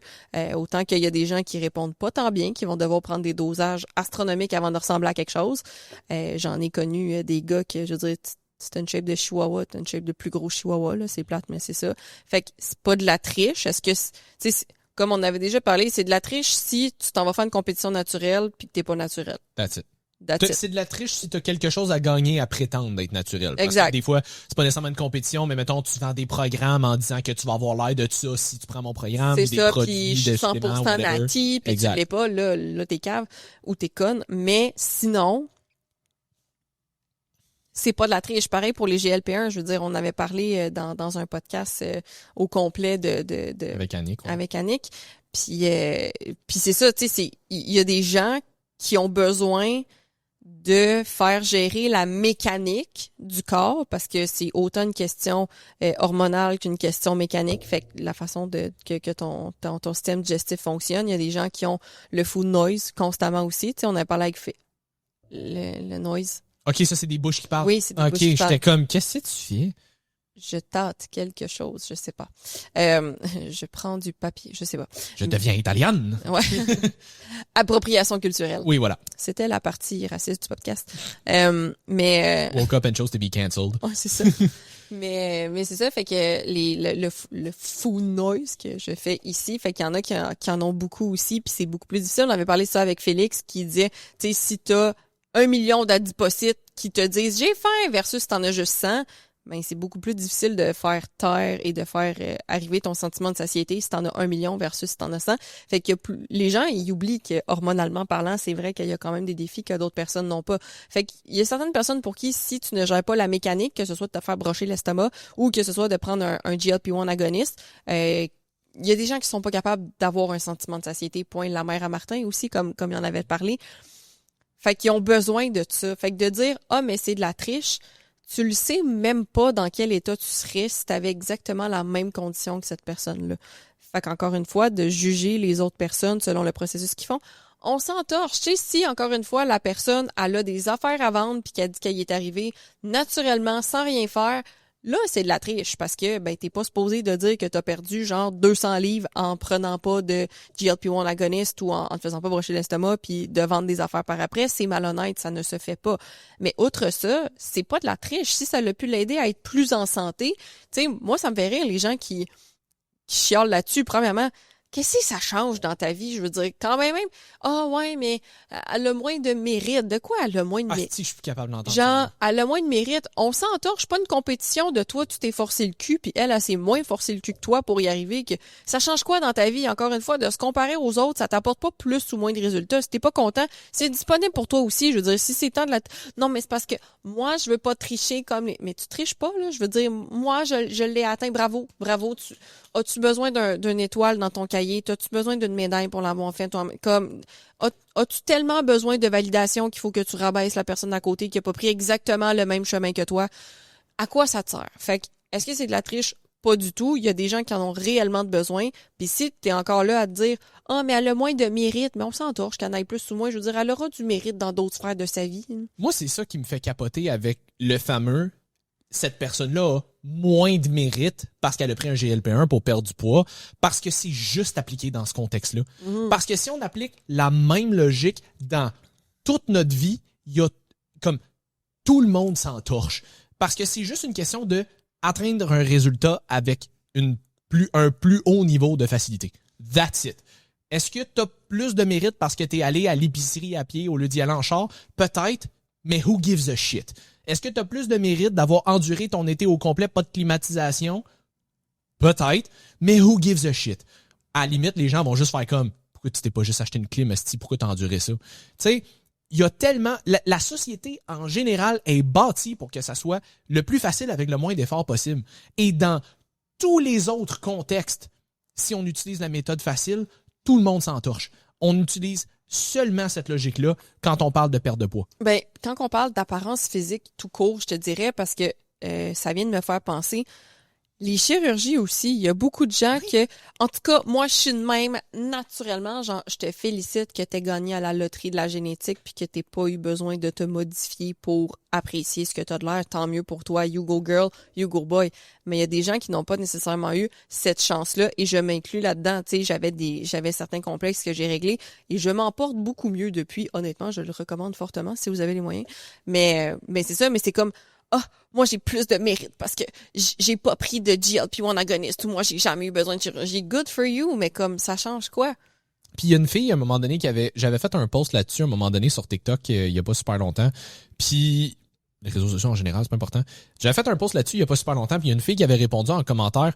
Autant qu'il y a des gens qui répondent pas tant bien, qui vont devoir prendre des dosages astronomiques avant de ressembler à quelque chose. J'en ai connu des gars que, je veux dire, c'est une shape de chihuahua, t'as une shape de plus gros chihuahua, là, c'est plate, mais c'est ça. Fait que c'est pas de la triche. Est-ce que, tu sais, comme on avait déjà parlé, c'est de la triche si tu t'en vas faire une compétition naturelle puis que t'es pas naturel. That's it. That's it. C'est de la triche si t'as quelque chose à gagner à prétendre d'être naturel. Parce Exact. que des fois, c'est pas nécessairement une compétition, mais mettons, tu vends des programmes en disant que tu vas avoir l'air de ça si tu prends mon programme, c'est des ça, produits, puis je suis de 100% nati, puis tu l'es pas, là t'es cave ou t'es conne. Mais sinon, c'est pas de la triche. Pareil pour les GLP-1, je veux dire, on avait parlé dans un podcast au complet de avec Annick. Ouais. Avec Annick. Puis c'est ça, tu sais, il y a des gens qui ont besoin de faire gérer la mécanique du corps parce que c'est autant une question hormonale qu'une question mécanique. Fait que la façon que ton système digestif fonctionne, il y a des gens qui ont le food noise constamment aussi. Tu sais, on a parlé avec le noise. OK, ça, c'est des bouches qui parlent. Oui, c'est des bouches qui parlent. OK, j'étais comme, qu'est-ce que tu fais? Je tâte quelque chose, je sais pas. Je prends du papier, je sais pas. Je deviens italienne. Ouais. Appropriation culturelle. Oui, voilà. C'était la partie raciste du podcast. Mais woke up and chose to be cancelled. Ouais, c'est ça. mais c'est ça, fait que le food noise que je fais ici, fait qu'il y en a qui en ont beaucoup aussi, puis c'est beaucoup plus difficile. On avait parlé de ça avec Félix qui disait, tu sais, si t'as 1 million d'adipocytes qui te disent j'ai faim versus si t'en as juste 100, ben c'est beaucoup plus difficile de faire taire et de faire arriver ton sentiment de satiété si t'en as 1 million versus si t'en as 100. Fait que les gens, ils oublient que, hormonalement parlant, c'est vrai qu'il y a quand même des défis que d'autres personnes n'ont pas. Fait qu'il y a certaines personnes pour qui, si tu ne gères pas la mécanique, que ce soit de te faire brocher l'estomac ou que ce soit de prendre un GLP-1 agoniste, il y a des gens qui sont pas capables d'avoir un sentiment de satiété, point la mère à Martin aussi, comme il en avait parlé. Fait qu'ils ont besoin de ça. Fait que de dire, mais c'est de la triche, tu le sais même pas dans quel état tu serais si tu avais exactement la même condition que cette personne-là. Fait qu'encore une fois, de juger les autres personnes selon le processus qu'ils font, on s'entorche. Tu sais, si, encore une fois, la personne, elle a des affaires à vendre puis qu'elle dit qu'elle y est arrivée naturellement, sans rien faire, là, c'est de la triche parce que t'es pas supposé de dire que t'as perdu genre 200 livres en prenant pas de GLP-1 agoniste ou en te faisant pas brocher l'estomac puis de vendre des affaires par après. C'est malhonnête, ça ne se fait pas. Mais outre ça, c'est pas de la triche. Si ça l'a pu l'aider à être plus en santé, tu sais, moi, ça me fait rire les gens qui chialent là-dessus. Premièrement, qu'est-ce que ça change dans ta vie? Je veux dire, quand même, ouais, mais elle a moins de mérite. De quoi elle a moins de mérite? Si je suis capable d'entendre Genre, elle a moins de mérite. On s'entorche, pas une compétition de toi, tu t'es forcé le cul, puis elle s'est moins forcé le cul que toi pour y arriver. Que ça change quoi dans ta vie? Encore une fois, de se comparer aux autres, ça t'apporte pas plus ou moins de résultats. Si t'es pas content, c'est disponible pour toi aussi. Je veux dire, si c'est temps de la... Non, mais c'est parce que moi, je veux pas tricher comme les... Mais tu triches pas, là. Je veux dire, moi, je l'ai atteint. Bravo. As-tu besoin d'une étoile dans ton cahier? As-tu besoin d'une médaille pour l'avoir fait? Comme, as-tu tellement besoin de validation qu'il faut que tu rabaisses la personne d'à côté qui a pas pris exactement le même chemin que toi? À quoi ça te sert? Fait que, est-ce que c'est de la triche? Pas du tout. Il y a des gens qui en ont réellement de besoin. Puis si t'es encore là à te dire, mais elle a moins de mérite, mais on s'entorche qu'elle en ait plus ou moins. Je veux dire, elle aura du mérite dans d'autres sphères de sa vie. Moi, c'est ça qui me fait capoter avec le fameux cette personne-là a moins de mérite parce qu'elle a pris un GLP-1 pour perdre du poids, parce que c'est juste appliqué dans ce contexte-là. Parce que si on applique la même logique dans toute notre vie, il y a comme tout le monde s'entorche. Parce que c'est juste une question de atteindre un résultat avec un plus haut niveau de facilité. That's it. Est-ce que tu as plus de mérite parce que tu es allé à l'épicerie à pied au lieu d'y aller en char? Peut-être, mais who gives a shit? Est-ce que tu as plus de mérite d'avoir enduré ton été au complet, pas de climatisation? Peut-être, mais who gives a shit? À la limite, les gens vont juste faire comme, pourquoi tu t'es pas juste acheté une clim, esti, pourquoi t'as enduré ça? Tu sais, il y a tellement... La société, en général, est bâtie pour que ça soit le plus facile avec le moins d'efforts possible. Et dans tous les autres contextes, si on utilise la méthode facile, tout le monde s'entorche. On utilise seulement cette logique-là quand on parle de perte de poids. Ben, quand on parle d'apparence physique tout court, je te dirais, parce que ça vient de me faire penser, les chirurgies aussi, il y a beaucoup de gens que, en tout cas, moi, je suis de même naturellement, genre, je te félicite que t'aies gagné à la loterie de la génétique puis que t'aies pas eu besoin de te modifier pour apprécier ce que t'as de l'air. Tant mieux pour toi, you go girl, you go boy. Mais il y a des gens qui n'ont pas nécessairement eu cette chance-là et je m'inclus là-dedans. Tu sais, j'avais certains complexes que j'ai réglés et je m'en porte beaucoup mieux depuis. Honnêtement, je le recommande fortement si vous avez les moyens. Mais c'est ça, mais c'est comme, moi, j'ai plus de mérite parce que j'ai pas pris de GLP-1 agoniste ou moi, j'ai jamais eu besoin de chirurgie. Good for you, mais comme, ça change quoi? Puis il y a une fille, à un moment donné, j'avais fait un post là-dessus, à un moment donné, sur TikTok, il y a pas super longtemps. Puis, les réseaux sociaux en général, c'est pas important. J'avais fait un post là-dessus, il y a pas super longtemps, puis il y a une fille qui avait répondu en commentaire,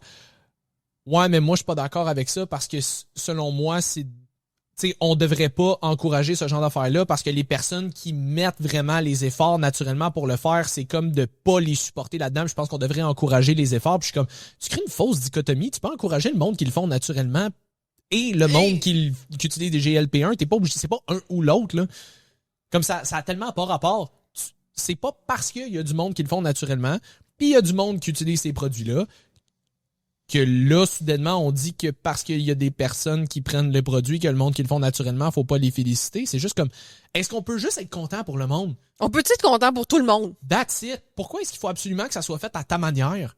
ouais, mais moi, je suis pas d'accord avec ça parce que, selon moi, t'sais, on devrait pas encourager ce genre d'affaires-là parce que les personnes qui mettent vraiment les efforts naturellement pour le faire, c'est comme de pas les supporter là-dedans. Je pense qu'on devrait encourager les efforts. Puis je suis comme, tu crées une fausse dichotomie. Tu peux encourager le monde qui le font naturellement et le monde qui utilise des GLP-1. T'es pas obligé, c'est pas un ou l'autre, là. Comme ça a tellement pas rapport. C'est pas parce qu'il y a du monde qui le font naturellement, puis il y a du monde qui utilise ces produits-là, que là, soudainement, on dit que parce qu'il y a des personnes qui prennent le produit, que le monde qui le font naturellement, faut pas les féliciter. C'est juste comme, est-ce qu'on peut juste être content pour le monde? On peut être content pour tout le monde? That's it. Pourquoi est-ce qu'il faut absolument que ça soit fait à ta manière?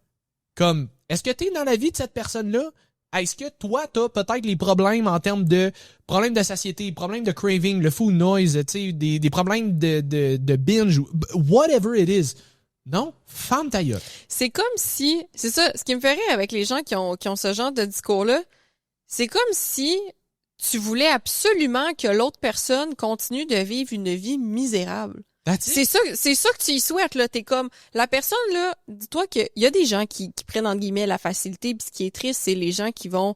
Comme, est-ce que t'es dans la vie de cette personne-là? Est-ce que toi, t'as peut-être les problèmes en termes de problèmes de satiété, problèmes de craving, le food noise, tu sais, des problèmes de binge, whatever it is? Non, ferme ta gueule. C'est comme si, c'est ça, ce qui me fait rire avec les gens qui ont ce genre de discours-là, c'est comme si tu voulais absolument que l'autre personne continue de vivre une vie misérable. C'est ça que tu y souhaites, là. T'es comme, la personne, là, dis-toi qu'il y a des gens qui prennent, entre guillemets, la facilité, puis ce qui est triste, c'est les gens qui vont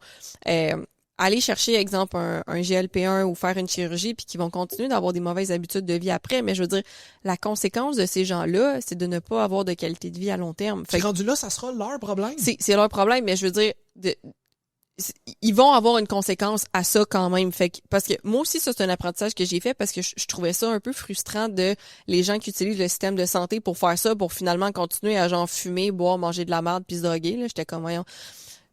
aller chercher, exemple, un GLP-1 ou faire une chirurgie, puis qui vont continuer d'avoir des mauvaises habitudes de vie après. Mais je veux dire, la conséquence de ces gens-là, c'est de ne pas avoir de qualité de vie à long terme. Fait rendu là, ça sera leur problème. C'est leur problème, mais je veux dire, ils vont avoir une conséquence à ça quand même. Fait que, parce que moi aussi, ça, c'est un apprentissage que j'ai fait parce que je trouvais ça un peu frustrant de les gens qui utilisent le système de santé pour faire ça, pour finalement continuer à genre fumer, boire, manger de la merde puis se droguer. Là, j'étais comme, voyons.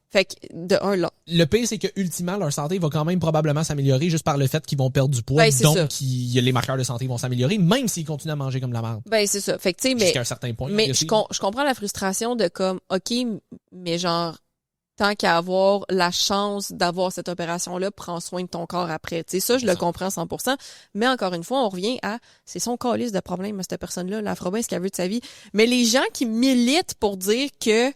Fait que, de un, là. Le pire, c'est que ultimement, leur santé va quand même probablement s'améliorer juste par le fait qu'ils vont perdre du poids. Donc, les marqueurs de santé vont s'améliorer, même s'ils continuent à manger comme de la merde. Ben, c'est ça. Fait que, tu sais, jusqu'à un certain point. Mais je comprends la frustration de comme, OK, mais genre, tant qu'à avoir la chance d'avoir cette opération-là, prends soin de ton corps après. Tu sais, ça, je le comprends 100%. Mais encore une fois, on revient à, c'est son calice de problème à cette personne-là. Elle fera bien ce qu'elle veut de sa vie. Mais les gens qui militent pour dire que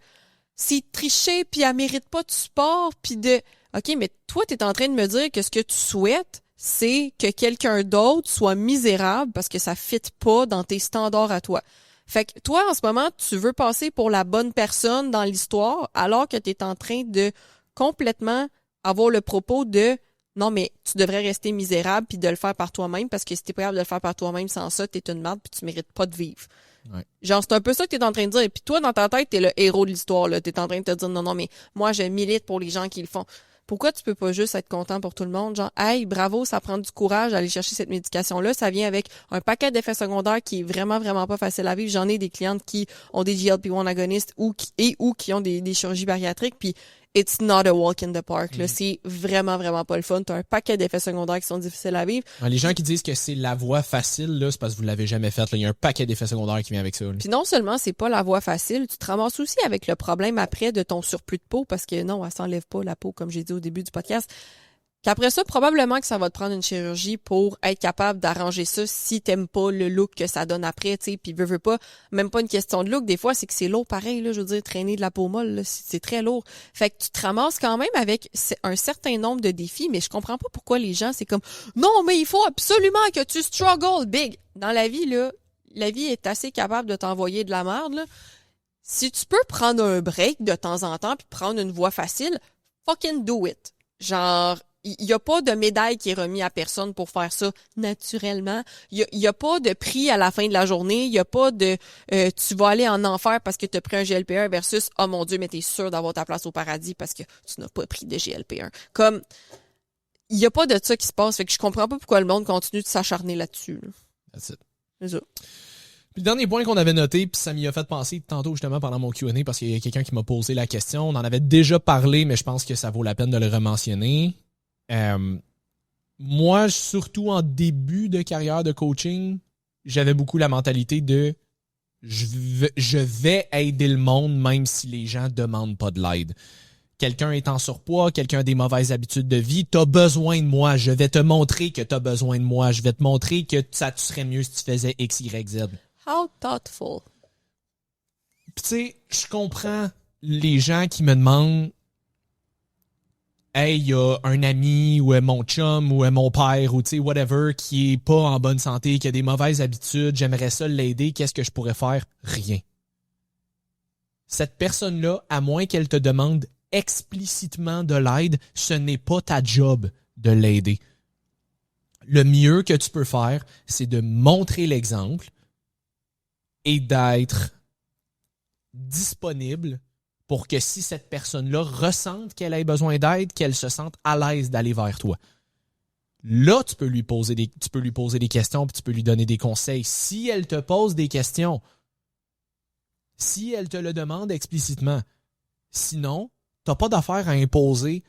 c'est triché puis elle mérite pas de support puis de, OK, mais toi, t'es en train de me dire que ce que tu souhaites, c'est que quelqu'un d'autre soit misérable parce que ça fit pas dans tes standards à toi. Fait que toi, en ce moment, tu veux passer pour la bonne personne dans l'histoire alors que tu es en train de complètement avoir le propos de non, mais tu devrais rester misérable puis de le faire par toi-même parce que si t'es pas capable de le faire par toi-même sans ça, t'es une merde puis tu mérites pas de vivre. Ouais. Genre, c'est un peu ça que t'es en train de dire. Et puis toi, dans ta tête, t'es le héros de l'histoire, là. T'es en train de te dire non, mais moi, je milite pour les gens qui le font. Pourquoi tu peux pas juste être content pour tout le monde? Genre, hey, bravo, ça prend du courage d'aller chercher cette médication-là. Ça vient avec un paquet d'effets secondaires qui est vraiment, vraiment pas facile à vivre. J'en ai des clientes qui ont des GLP-1 agonistes ou qui ont des chirurgies bariatriques. Puis, it's not a walk in the park. Là. C'est vraiment, vraiment pas le fun. T'as un paquet d'effets secondaires qui sont difficiles à vivre. Les gens qui disent que c'est la voie facile, là, c'est parce que vous l'avez jamais faite. Il y a un paquet d'effets secondaires qui vient avec ça. Là. Puis non seulement c'est pas la voie facile, tu te ramasses aussi avec le problème après de ton surplus de peau parce que non, elle s'enlève pas la peau, comme j'ai dit au début du podcast. Qu'après ça, probablement que ça va te prendre une chirurgie pour être capable d'arranger ça si t'aimes pas le look que ça donne après, tu sais, puis veux pas, même pas une question de look, des fois, c'est que c'est lourd pareil, là, je veux dire, traîner de la peau molle, là, c'est très lourd. Fait que tu te ramasses quand même avec un certain nombre de défis, mais je comprends pas pourquoi les gens, c'est comme, non, mais il faut absolument que tu struggle big. Dans la vie, là, la vie est assez capable de t'envoyer de la merde, là. Si tu peux prendre un break de temps en temps puis prendre une voie facile, fucking do it. Genre, il y a pas de médaille qui est remis à personne pour faire ça naturellement. Il y a pas de prix à la fin de la journée. Il y a pas de tu vas aller en enfer parce que tu as pris un GLP-1 versus oh mon Dieu, mais t'es sûr d'avoir ta place au paradis parce que tu n'as pas pris de GLP-1. Comme il y a pas de ça qui se passe. Fait que je comprends pas pourquoi le monde continue de s'acharner là-dessus. Là. That's it. C'est ça. Puis le dernier point qu'on avait noté, puis ça m'y a fait penser tantôt justement pendant mon Q&A parce qu'il y a quelqu'un qui m'a posé la question. On en avait déjà parlé, mais je pense que ça vaut la peine de le rementionner. Moi, surtout en début de carrière de coaching, j'avais beaucoup la mentalité de je vais aider le monde même si les gens demandent pas de l'aide. Quelqu'un est en surpoids, quelqu'un a des mauvaises habitudes de vie, t'as besoin de moi, je vais te montrer que t'as besoin de moi, je vais te montrer que ça tu serais mieux si tu faisais X, Y, Z. How thoughtful. Puis tu sais, je comprends les gens qui me demandent hey, il y a un ami ou mon chum ou mon père ou tu sais whatever qui est pas en bonne santé, qui a des mauvaises habitudes, j'aimerais ça l'aider, qu'est-ce que je pourrais faire? Rien. Cette personne-là, à moins qu'elle te demande explicitement de l'aide, ce n'est pas ta job de l'aider. Le mieux que tu peux faire, c'est de montrer l'exemple et d'être disponible pour que si cette personne-là ressente qu'elle ait besoin d'aide, qu'elle se sente à l'aise d'aller vers toi. Là, tu peux lui poser des questions puis tu peux lui donner des conseils. Si elle te pose des questions, si elle te le demande explicitement, sinon, tu n'as pas d'affaire à imposer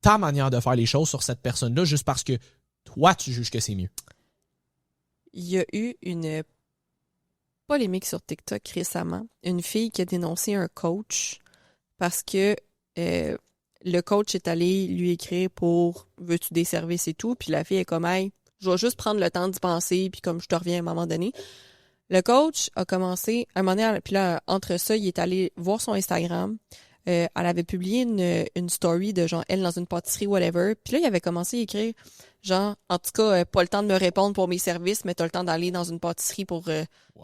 ta manière de faire les choses sur cette personne-là juste parce que toi, tu juges que c'est mieux. Il y a eu une polémique sur TikTok récemment. Une fille qui a dénoncé un coach parce que le coach est allé lui écrire pour « Veux-tu des services et tout? » Puis la fille est comme « Hey, je vais juste prendre le temps d'y penser puis comme je te reviens à un moment donné. » Le coach a commencé, à un moment donné, puis là, entre ça, il est allé voir son Instagram, elle avait publié une story de genre elle dans une pâtisserie, whatever. Puis là, il avait commencé à écrire genre, en tout cas, pas le temps de me répondre pour mes services, mais t'as le temps d'aller dans une pâtisserie pour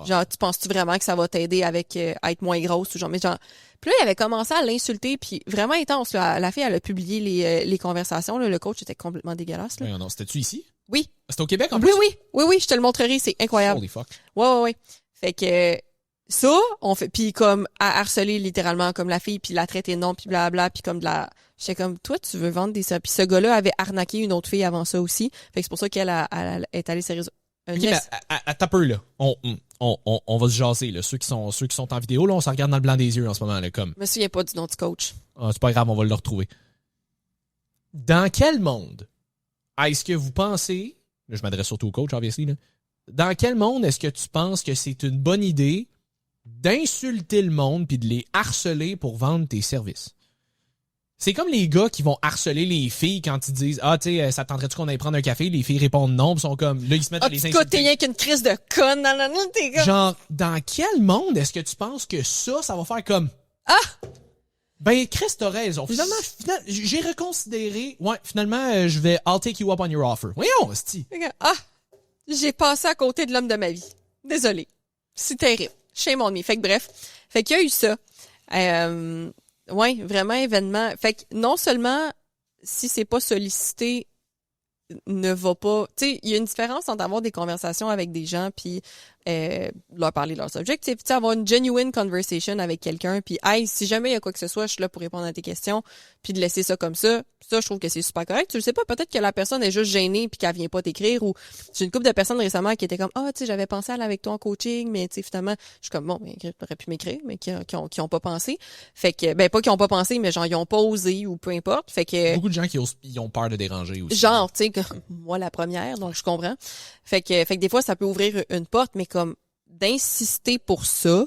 genre, tu penses-tu vraiment que ça va t'aider avec à être moins grosse ou genre, mais genre. Puis là, il avait commencé à l'insulter, puis vraiment intense. Là, la fille, elle a publié les conversations. Là, le coach était complètement dégueulasse. Là. Ouais, non, c'était-tu ici? Oui. C'était au Québec, en plus? Oui, je te le montrerai, c'est incroyable. Holy fuck. Ouais. Fait que ça, on fait, puis comme à harceler littéralement comme la fille, puis la traiter non, puis blabla, puis comme de la... J'étais comme, toi, tu veux vendre des... Puis ce gars-là avait arnaqué une autre fille avant ça aussi. Fait que c'est pour ça qu'elle est allée sérieusement. Ok, mais à peu là. On va se jaser, là. Ceux qui sont en vidéo, là, on s'en regarde dans le blanc des yeux en ce moment, là, comme. Je me souviens pas du nom du coach. Ah, c'est pas grave, on va le retrouver. Dans quel monde est-ce que vous pensez, là, je m'adresse surtout au coach, obviously, là. Dans quel monde est-ce que tu penses que c'est une bonne idée d'insulter le monde puis de les harceler pour vendre tes services? C'est comme les gars qui vont harceler les filles quand ils disent « Ah, tu sais, ça te tenterait-tu qu'on aille prendre un café? » Les filles répondent non, pis sont comme... Là, ils se mettent à les insulter. T'es rien qu'une crise de conne. T'es comme... Genre, dans quel monde est-ce que tu penses que ça va faire comme... Ah! Ben, Chris, t'as raison. Finalement, j'ai reconsidéré... Ouais, finalement, je vais... I'll take you up on your offer. Voyons, hostie. Ah! J'ai passé à côté de l'homme de ma vie. Désolée. C'est terrible. Shame on me. Fait que bref. Fait qu'il y a eu ça. Ouais, vraiment événement. Fait que non seulement si c'est pas sollicité, ne va pas. Tu sais, il y a une différence entre avoir des conversations avec des gens puis leur parler de leurs objectifs, tu sais, avoir une genuine conversation avec quelqu'un puis hey, si jamais il y a quoi que ce soit, je suis là pour répondre à tes questions puis de laisser ça comme ça. Ça, je trouve que c'est super correct. Tu le sais pas, peut-être que la personne est juste gênée puis qu'elle vient pas t'écrire ou j'ai une couple de personnes récemment qui étaient comme ah, tu sais, j'avais pensé à aller avec toi en coaching, mais tu sais finalement, je suis comme bon, ben t'aurais pu m'écrire, mais qui ont pas pensé. Fait que ben pas qui ont pas pensé, mais genre ils ont pas osé ou peu importe. Fait que beaucoup de gens qui ont peur de déranger aussi. Genre, tu sais, moi la première, donc je comprends. Fait que des fois ça peut ouvrir une porte, mais comme d'insister pour ça,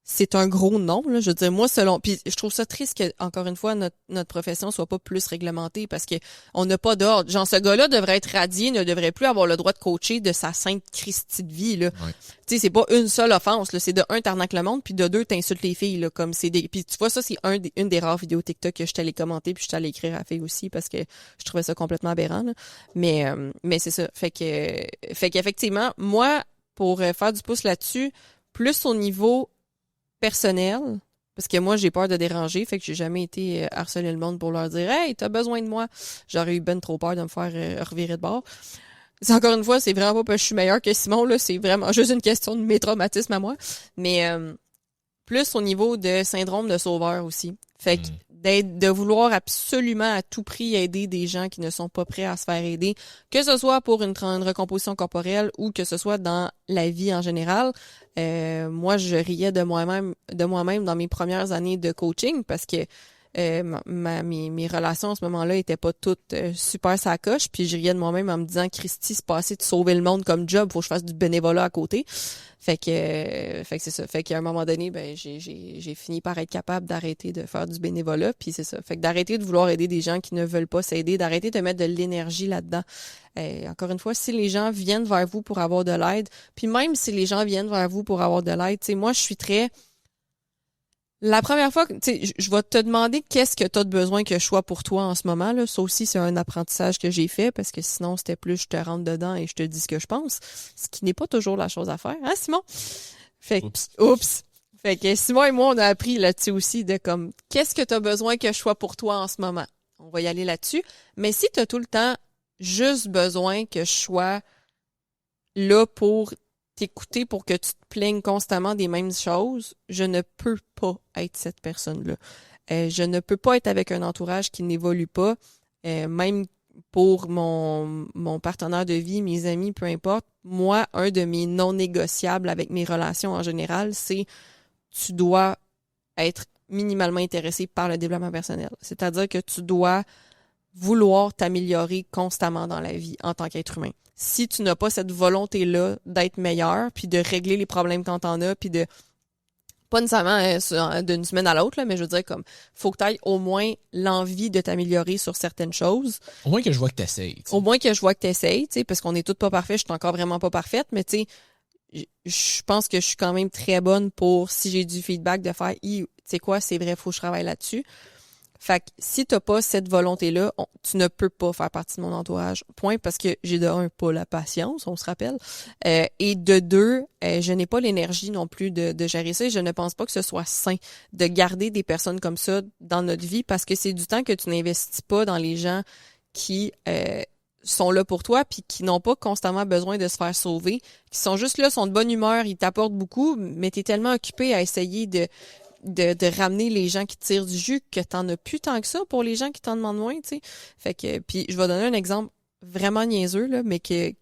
c'est un gros non, là. Je veux dire, moi, puis je trouve ça triste que, encore une fois, notre profession soit pas plus réglementée parce que on n'a pas d'ordre. Genre, ce gars-là devrait être radié, ne devrait plus avoir le droit de coacher de sa sainte Christie de vie, là. Ouais. Tu sais, c'est pas une seule offense, là. C'est de un, t'arnaques le monde, puis de deux, t'insultes les filles, là. Comme c'est des, puis tu vois, ça, c'est une des rares vidéos TikTok que je t'allais commenter puis je t'allais écrire à la fille aussi parce que je trouvais ça complètement aberrant, là. Mais c'est ça. Fait qu'effectivement, moi, pour faire du pouce là-dessus, plus au niveau personnel, parce que moi, j'ai peur de déranger, fait que j'ai jamais été harceler le monde pour leur dire « Hey, t'as besoin de moi! » J'aurais eu ben trop peur de me faire revirer de bord. C'est encore une fois, c'est vraiment pas parce que je suis meilleure que Simon, là, c'est vraiment juste une question de mes traumatismes à moi. Mais plus au niveau de syndrome de sauveur aussi. Fait que de vouloir absolument à tout prix aider des gens qui ne sont pas prêts à se faire aider, que ce soit pour une recomposition corporelle ou que ce soit dans la vie en général. Moi, je riais de moi-même dans mes premières années de coaching parce que mes relations à ce moment-là étaient pas toutes super sacoches, puis je riais de moi-même en me disant Christy, c'est pas assez de sauver le monde comme job, faut que je fasse du bénévolat à côté. Fait que c'est ça. Fait qu'à un moment donné, ben j'ai fini par être capable d'arrêter de faire du bénévolat, puis c'est ça. Fait que d'arrêter de vouloir aider des gens qui ne veulent pas s'aider, d'arrêter de mettre de l'énergie là-dedans. Encore une fois, si les gens viennent vers vous pour avoir de l'aide, puis même si les gens viennent vers vous pour avoir de l'aide, tu sais, moi je suis très... La première fois, tu sais, je vais te demander qu'est-ce que tu as de besoin que je sois pour toi en ce moment, là. Ça aussi, c'est un apprentissage que j'ai fait parce que sinon, c'était plus je te rentre dedans et je te dis ce que je pense. Ce qui n'est pas toujours la chose à faire, hein, Simon? Fait oups. Fait que Simon et moi, on a appris là-dessus aussi de comme, qu'est-ce que tu as besoin que je sois pour toi en ce moment? On va y aller là-dessus. Mais si tu as tout le temps juste besoin que je sois là pour t'écouter pour que tu te plaignes constamment des mêmes choses, je ne peux pas être cette personne-là. Je ne peux pas être avec un entourage qui n'évolue pas, même pour mon partenaire de vie, mes amis, peu importe. Moi, un de mes non négociables avec mes relations en général, c'est tu dois être minimalement intéressé par le développement personnel. C'est-à-dire que tu dois vouloir t'améliorer constamment dans la vie en tant qu'être humain. Si tu n'as pas cette volonté-là d'être meilleur, puis de régler les problèmes quand t'en as, puis de pas nécessairement d'une semaine à l'autre, là, mais je veux dire comme faut que tu aies au moins l'envie de t'améliorer sur certaines choses. Au moins que je vois que t'essayes. Au moins que je vois que t'essayes, tu sais, parce qu'on est toutes pas parfaits, je suis encore vraiment pas parfaite, mais tu sais, je pense que je suis quand même très bonne pour si j'ai du feedback de faire tu sais quoi, c'est vrai, faut que je travaille là-dessus. Fait que si t'as pas cette volonté-là, tu ne peux pas faire partie de mon entourage. Point, parce que j'ai de un, pas la patience, on se rappelle. Et de deux, je n'ai pas l'énergie non plus de gérer ça et je ne pense pas que ce soit sain de garder des personnes comme ça dans notre vie parce que c'est du temps que tu n'investis pas dans les gens qui sont là pour toi puis qui n'ont pas constamment besoin de se faire sauver, qui sont juste là, sont de bonne humeur, ils t'apportent beaucoup, mais t'es tellement occupé à essayer de ramener les gens qui tirent du jus que t'en as plus tant que ça pour les gens qui t'en demandent moins, tu sais. Fait que, puis je vais donner un exemple vraiment niaiseux, là, mais que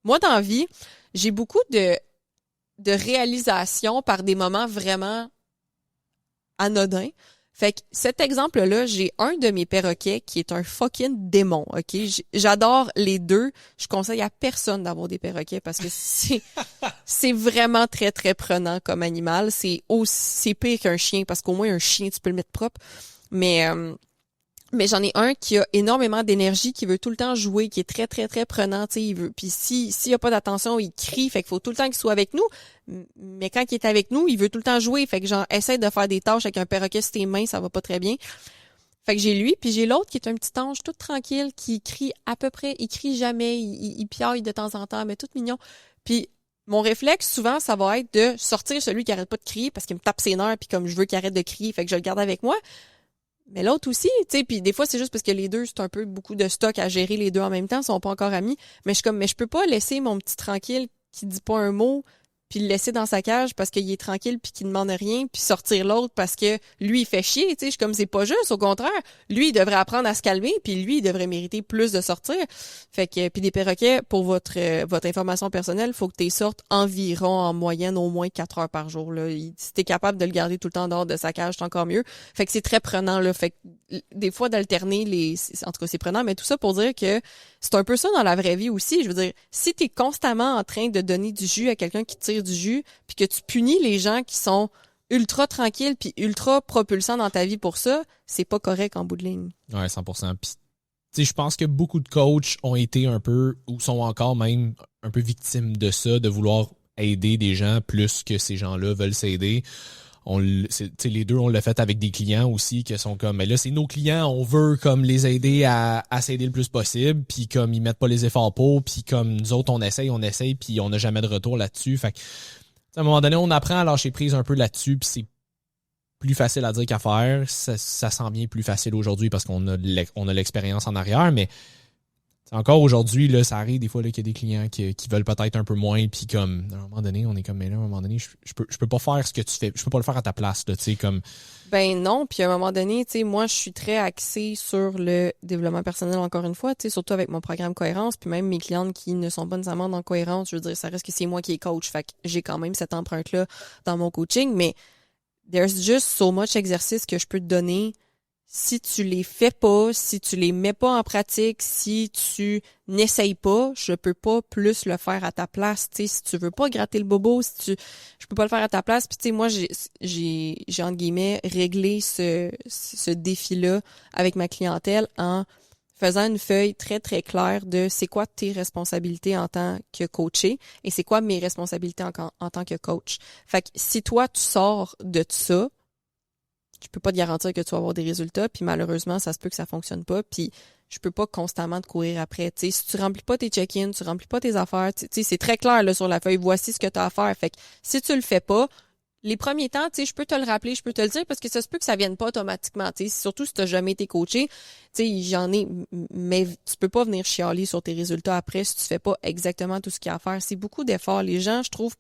moi, dans la vie, j'ai beaucoup de réalisations par des moments vraiment anodins. Fait que cet exemple-là, j'ai un de mes perroquets qui est un fucking démon, OK? J'adore les deux. Je conseille à personne d'avoir des perroquets parce que c'est vraiment très, très prenant comme animal. C'est pire qu'un chien parce qu'au moins un chien, tu peux le mettre propre. Mais j'en ai un qui a énormément d'énergie, qui veut tout le temps jouer, qui est très, très, très prenant, tu sais, il veut. Puis s'il y a pas d'attention, il crie, fait qu'il faut tout le temps qu'il soit avec nous. Mais quand il est avec nous, il veut tout le temps jouer, fait que genre, essaie de faire des tâches avec un perroquet sur tes mains, ça va pas très bien. Fait que j'ai lui, puis j'ai l'autre qui est un petit ange tout tranquille, qui crie à peu près, il crie jamais, il piaille de temps en temps, mais tout mignon. Puis mon réflexe, souvent, ça va être de sortir celui qui arrête pas de crier parce qu'il me tape ses nerfs, puis comme je veux qu'il arrête de crier, fait que je le garde avec moi. Mais l'autre aussi, tu sais, puis des fois, c'est juste parce que les deux, c'est un peu beaucoup de stock à gérer les deux en même temps, ils sont pas encore amis. Mais je peux pas laisser mon petit tranquille qui dit pas un mot, puis le laisser dans sa cage parce qu'il est tranquille puis qu'il demande rien, puis sortir l'autre parce que lui, il fait chier, tu sais. Je suis comme, c'est pas juste, au contraire. Lui, il devrait apprendre à se calmer, puis lui, il devrait mériter plus de sortir. Fait que, puis des perroquets, pour votre information personnelle, faut que tu sortes environ, en moyenne, au moins 4 heures par jour, là. Si t'es capable de le garder tout le temps dehors de sa cage, c'est encore mieux. Fait que c'est très prenant, là. Fait que, des fois, d'alterner en tout cas, c'est prenant, mais tout ça pour dire que c'est un peu ça dans la vraie vie aussi. Je veux dire, si t'es constamment en train de donner du jus à quelqu'un qui tire du jus, puis que tu punis les gens qui sont ultra tranquilles puis ultra propulsants dans ta vie pour ça, c'est pas correct en bout de ligne. Ouais, 100%. Puis, tu sais, je pense que beaucoup de coachs ont été un peu, ou sont encore même un peu victimes de ça, de vouloir aider des gens plus que ces gens-là veulent s'aider. Les deux, on l'a fait avec des clients aussi qui sont comme, mais là, c'est nos clients, on veut comme les aider à s'aider le plus possible, puis comme ils mettent pas les efforts pour, puis comme nous autres, on essaye, puis on n'a jamais de retour là-dessus. Fait que, à un moment donné, on apprend à lâcher prise un peu là-dessus, puis c'est plus facile à dire qu'à faire. Ça s'en vient plus facile aujourd'hui parce qu'on a l'expérience en arrière, mais encore aujourd'hui, là, ça arrive des fois là, qu'il y a des clients qui veulent peut-être un peu moins, puis comme à un moment donné, on est comme, mais là, à un moment donné, je peux pas faire ce que tu fais, je peux pas le faire à ta place, tu sais, comme. Ben non, puis à un moment donné, tu sais, moi, je suis très axée sur le développement personnel, encore une fois, tu sais, surtout avec mon programme Cohérence, puis même mes clientes qui ne sont pas nécessairement dans Cohérence, je veux dire, ça reste que c'est moi qui est coach, fait que j'ai quand même cette empreinte-là dans mon coaching, mais there's just so much exercice que je peux te donner. Si tu les fais pas, si tu les mets pas en pratique, si tu n'essayes pas, je peux pas plus le faire à ta place. Tu sais, si tu veux pas gratter le bobo, je peux pas le faire à ta place. Puis tu sais, moi j'ai entre guillemets réglé ce défi-là avec ma clientèle en faisant une feuille très très claire de c'est quoi tes responsabilités en tant que coaché et c'est quoi mes responsabilités en tant que coach. Fait que si toi tu sors de ça, je peux pas te garantir que tu vas avoir des résultats, puis malheureusement, ça se peut que ça fonctionne pas, puis je peux pas constamment te courir après. Tu sais, si tu remplis pas tes check-ins, tu remplis pas tes affaires, tu sais, c'est très clair là sur la feuille, voici ce que tu as à faire. Fait que si tu le fais pas, les premiers temps, tu sais, je peux te le rappeler, je peux te le dire parce que ça se peut que ça vienne pas automatiquement, tu sais, surtout si tu n'as jamais été coaché. Tu sais, j'en ai, mais tu peux pas venir chialer sur tes résultats après si tu fais pas exactement tout ce qu'il y a à faire. C'est beaucoup d'efforts. Les gens, je trouve,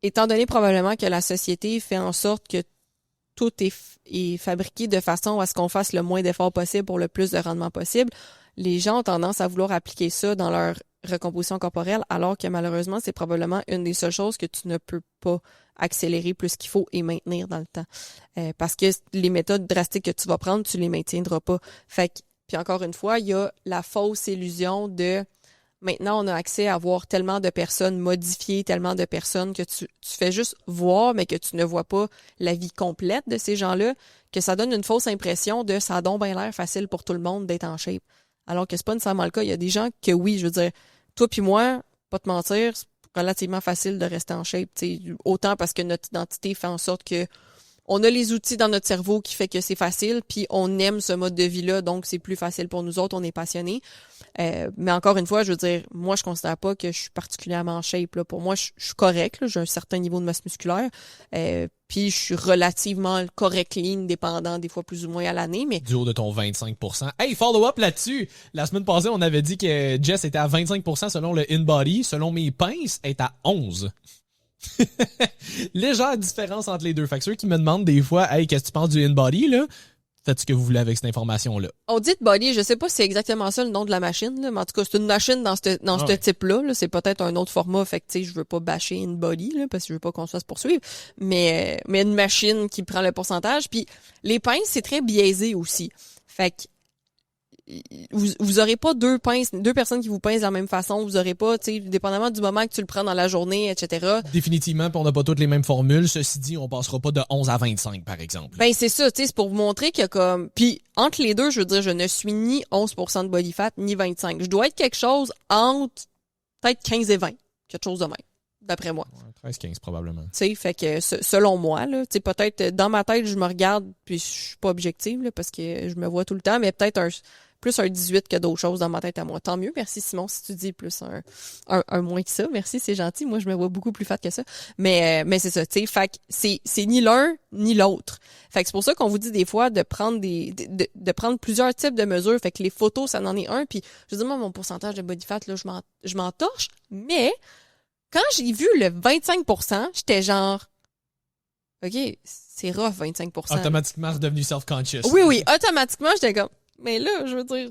étant donné probablement que la société fait en sorte que tout est fabriqué de façon à ce qu'on fasse le moins d'efforts possible pour le plus de rendement possible, les gens ont tendance à vouloir appliquer ça dans leur recomposition corporelle, alors que malheureusement, c'est probablement une des seules choses que tu ne peux pas accélérer plus qu'il faut et maintenir dans le temps. Parce que les méthodes drastiques que tu vas prendre, tu les maintiendras pas. Fait que, puis encore une fois, il y a la fausse illusion de maintenant, on a accès à voir tellement de personnes modifiées, tellement de personnes que tu fais juste voir, mais que tu ne vois pas la vie complète de ces gens-là, que ça donne une fausse impression de ça a donc bien l'air facile pour tout le monde d'être en shape. Alors que c'est pas nécessairement le cas. Il y a des gens que oui, je veux dire, toi puis moi, pas te mentir, c'est relativement facile de rester en shape. T'sais, autant parce que notre identité fait en sorte que on a les outils dans notre cerveau qui fait que c'est facile, puis on aime ce mode de vie-là, donc c'est plus facile pour nous autres, on est passionnés. Mais encore une fois, je veux dire, moi, je considère pas que je suis particulièrement en shape, là. Pour moi, je suis correct, là. J'ai un certain niveau de masse musculaire. Puis je suis relativement correct lean, dépendant des fois plus ou moins à l'année, mais... Du haut de ton 25%. Hey, follow-up là-dessus! La semaine passée, on avait dit que Jess était à 25% selon le InBody. Selon mes pinces, elle est à 11%. Légère différence entre les deux. Fait que ceux qui me demandent des fois, hey, qu'est-ce que tu penses du InBody, là? Faites ce que vous voulez avec cette information-là. On dit body, je sais pas si c'est exactement ça le nom de la machine, là, mais en tout cas, c'est une machine dans ce type-là. Là. C'est peut-être un autre format, fait que tu sais, je veux pas bâcher une body, là, parce que je veux pas qu'on se fasse poursuivre. Mais une machine qui prend le pourcentage. Puis les pinces, c'est très biaisé aussi. Fait que vous aurez pas deux personnes qui vous pincent de la même façon. Vous aurez pas, tu sais, dépendamment du moment que tu le prends dans la journée, etc. Définitivement, puis on n'a pas toutes les mêmes formules. Ceci dit, on passera pas de 11 à 25, par exemple. Ben, c'est ça, tu sais, c'est pour vous montrer qu'il y a comme... Puis, entre les deux, je veux dire, je ne suis ni 11% de body fat, ni 25. Je dois être quelque chose entre peut-être 15 et 20. Quelque chose de même, d'après moi. Ouais, 13-15, probablement. Tu sais, fait que selon moi, là, tu sais, peut-être dans ma tête, je me regarde, puis je suis pas objective, là, parce que je me vois tout le temps, mais peut-être plus un 18 que d'autres choses dans ma tête à moi. Tant mieux, merci Simon, si tu dis plus un moins que ça. Merci, c'est gentil. Moi, je me vois beaucoup plus fat que ça. Mais c'est ça, tu sais, fait que c'est ni l'un ni l'autre. Fait que c'est pour ça qu'on vous dit des fois de prendre de prendre plusieurs types de mesures. Fait que les photos, ça en est un. Puis je veux dire, moi, mon pourcentage de body fat, là, je m'en torche. Mais quand j'ai vu le 25%, j'étais genre, OK, c'est rough, 25%. Automatiquement redevenu self-conscious. Oui, automatiquement, j'étais comme, mais là, je veux dire...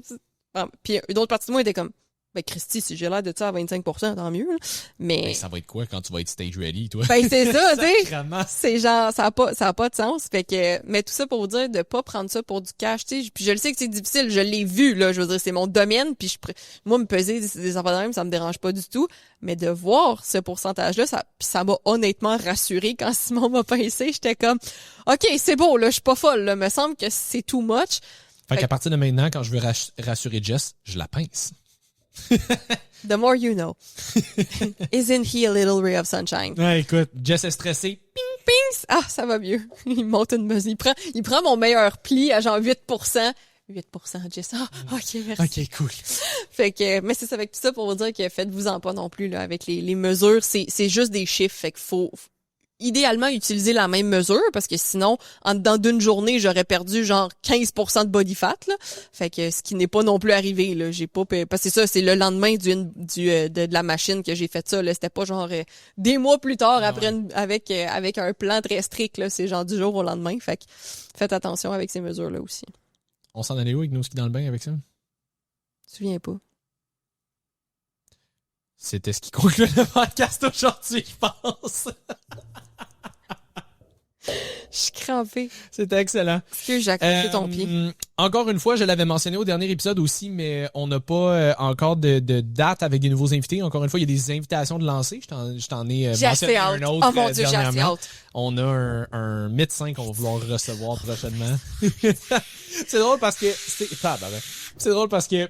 Puis une autre partie de moi était comme, ben Christy, si j'ai l'air de ça à 25%, tant mieux. Là. Mais ça va être quoi quand tu vas être stage ready, toi? Ben c'est ça, tu sais. C'est genre, ça a pas de sens. Fait que, mais tout ça pour vous dire de pas prendre ça pour du cash, tu sais. Puis je le sais que c'est difficile, je l'ai vu, là. Je veux dire, c'est mon domaine. Puis moi, me peser des affaires de même, ça me dérange pas du tout. Mais de voir ce pourcentage-là, ça m'a honnêtement rassuré quand Simon m'a pincé. J'étais comme, OK, c'est beau, là, je suis pas folle, là. Me semble que c'est too much. Fait qu'à partir de maintenant, quand je veux rassurer Jess, je la pince. The more you know. Isn't he a little ray of sunshine? Ouais, écoute, Jess est stressée. Ping, ping! Ah, ça va mieux. Il monte une mesure. Il prend mon meilleur pli à genre 8%. 8%, Jess. Ah, OK, merci. OK, cool. Fait que, mais c'est ça, avec tout ça pour vous dire que faites-vous-en pas non plus, là, avec les mesures. C'est juste des chiffres. Fait qu'il faut idéalement utiliser la même mesure parce que sinon, en dedans d'une journée, j'aurais perdu genre 15% de body fat, là. Fait que ce qui n'est pas non plus arrivé, là. J'ai pas, parce que c'est ça, c'est le lendemain de la machine que j'ai fait ça, là. C'était pas genre des mois plus tard après avec un plan très strict, là. C'est genre du jour au lendemain. Fait que faites attention avec ces mesures-là aussi. On s'en allait où avec nos skis dans le bain avec ça? Je me souviens pas. C'était ce qui conclut le podcast aujourd'hui, je pense. Je suis crampée. C'était excellent. Est-ce que j'ai accroché ton pied? Encore une fois, je l'avais mentionné au dernier épisode aussi, mais on n'a pas encore de date avec des nouveaux invités. Encore une fois, il y a des invitations de lancer. Je t'en ai mentionné un autre. Oh mon Dieu, j'ai assez hâte. On a un médecin qu'on va vouloir recevoir prochainement. C'est drôle parce que c'est drôle parce que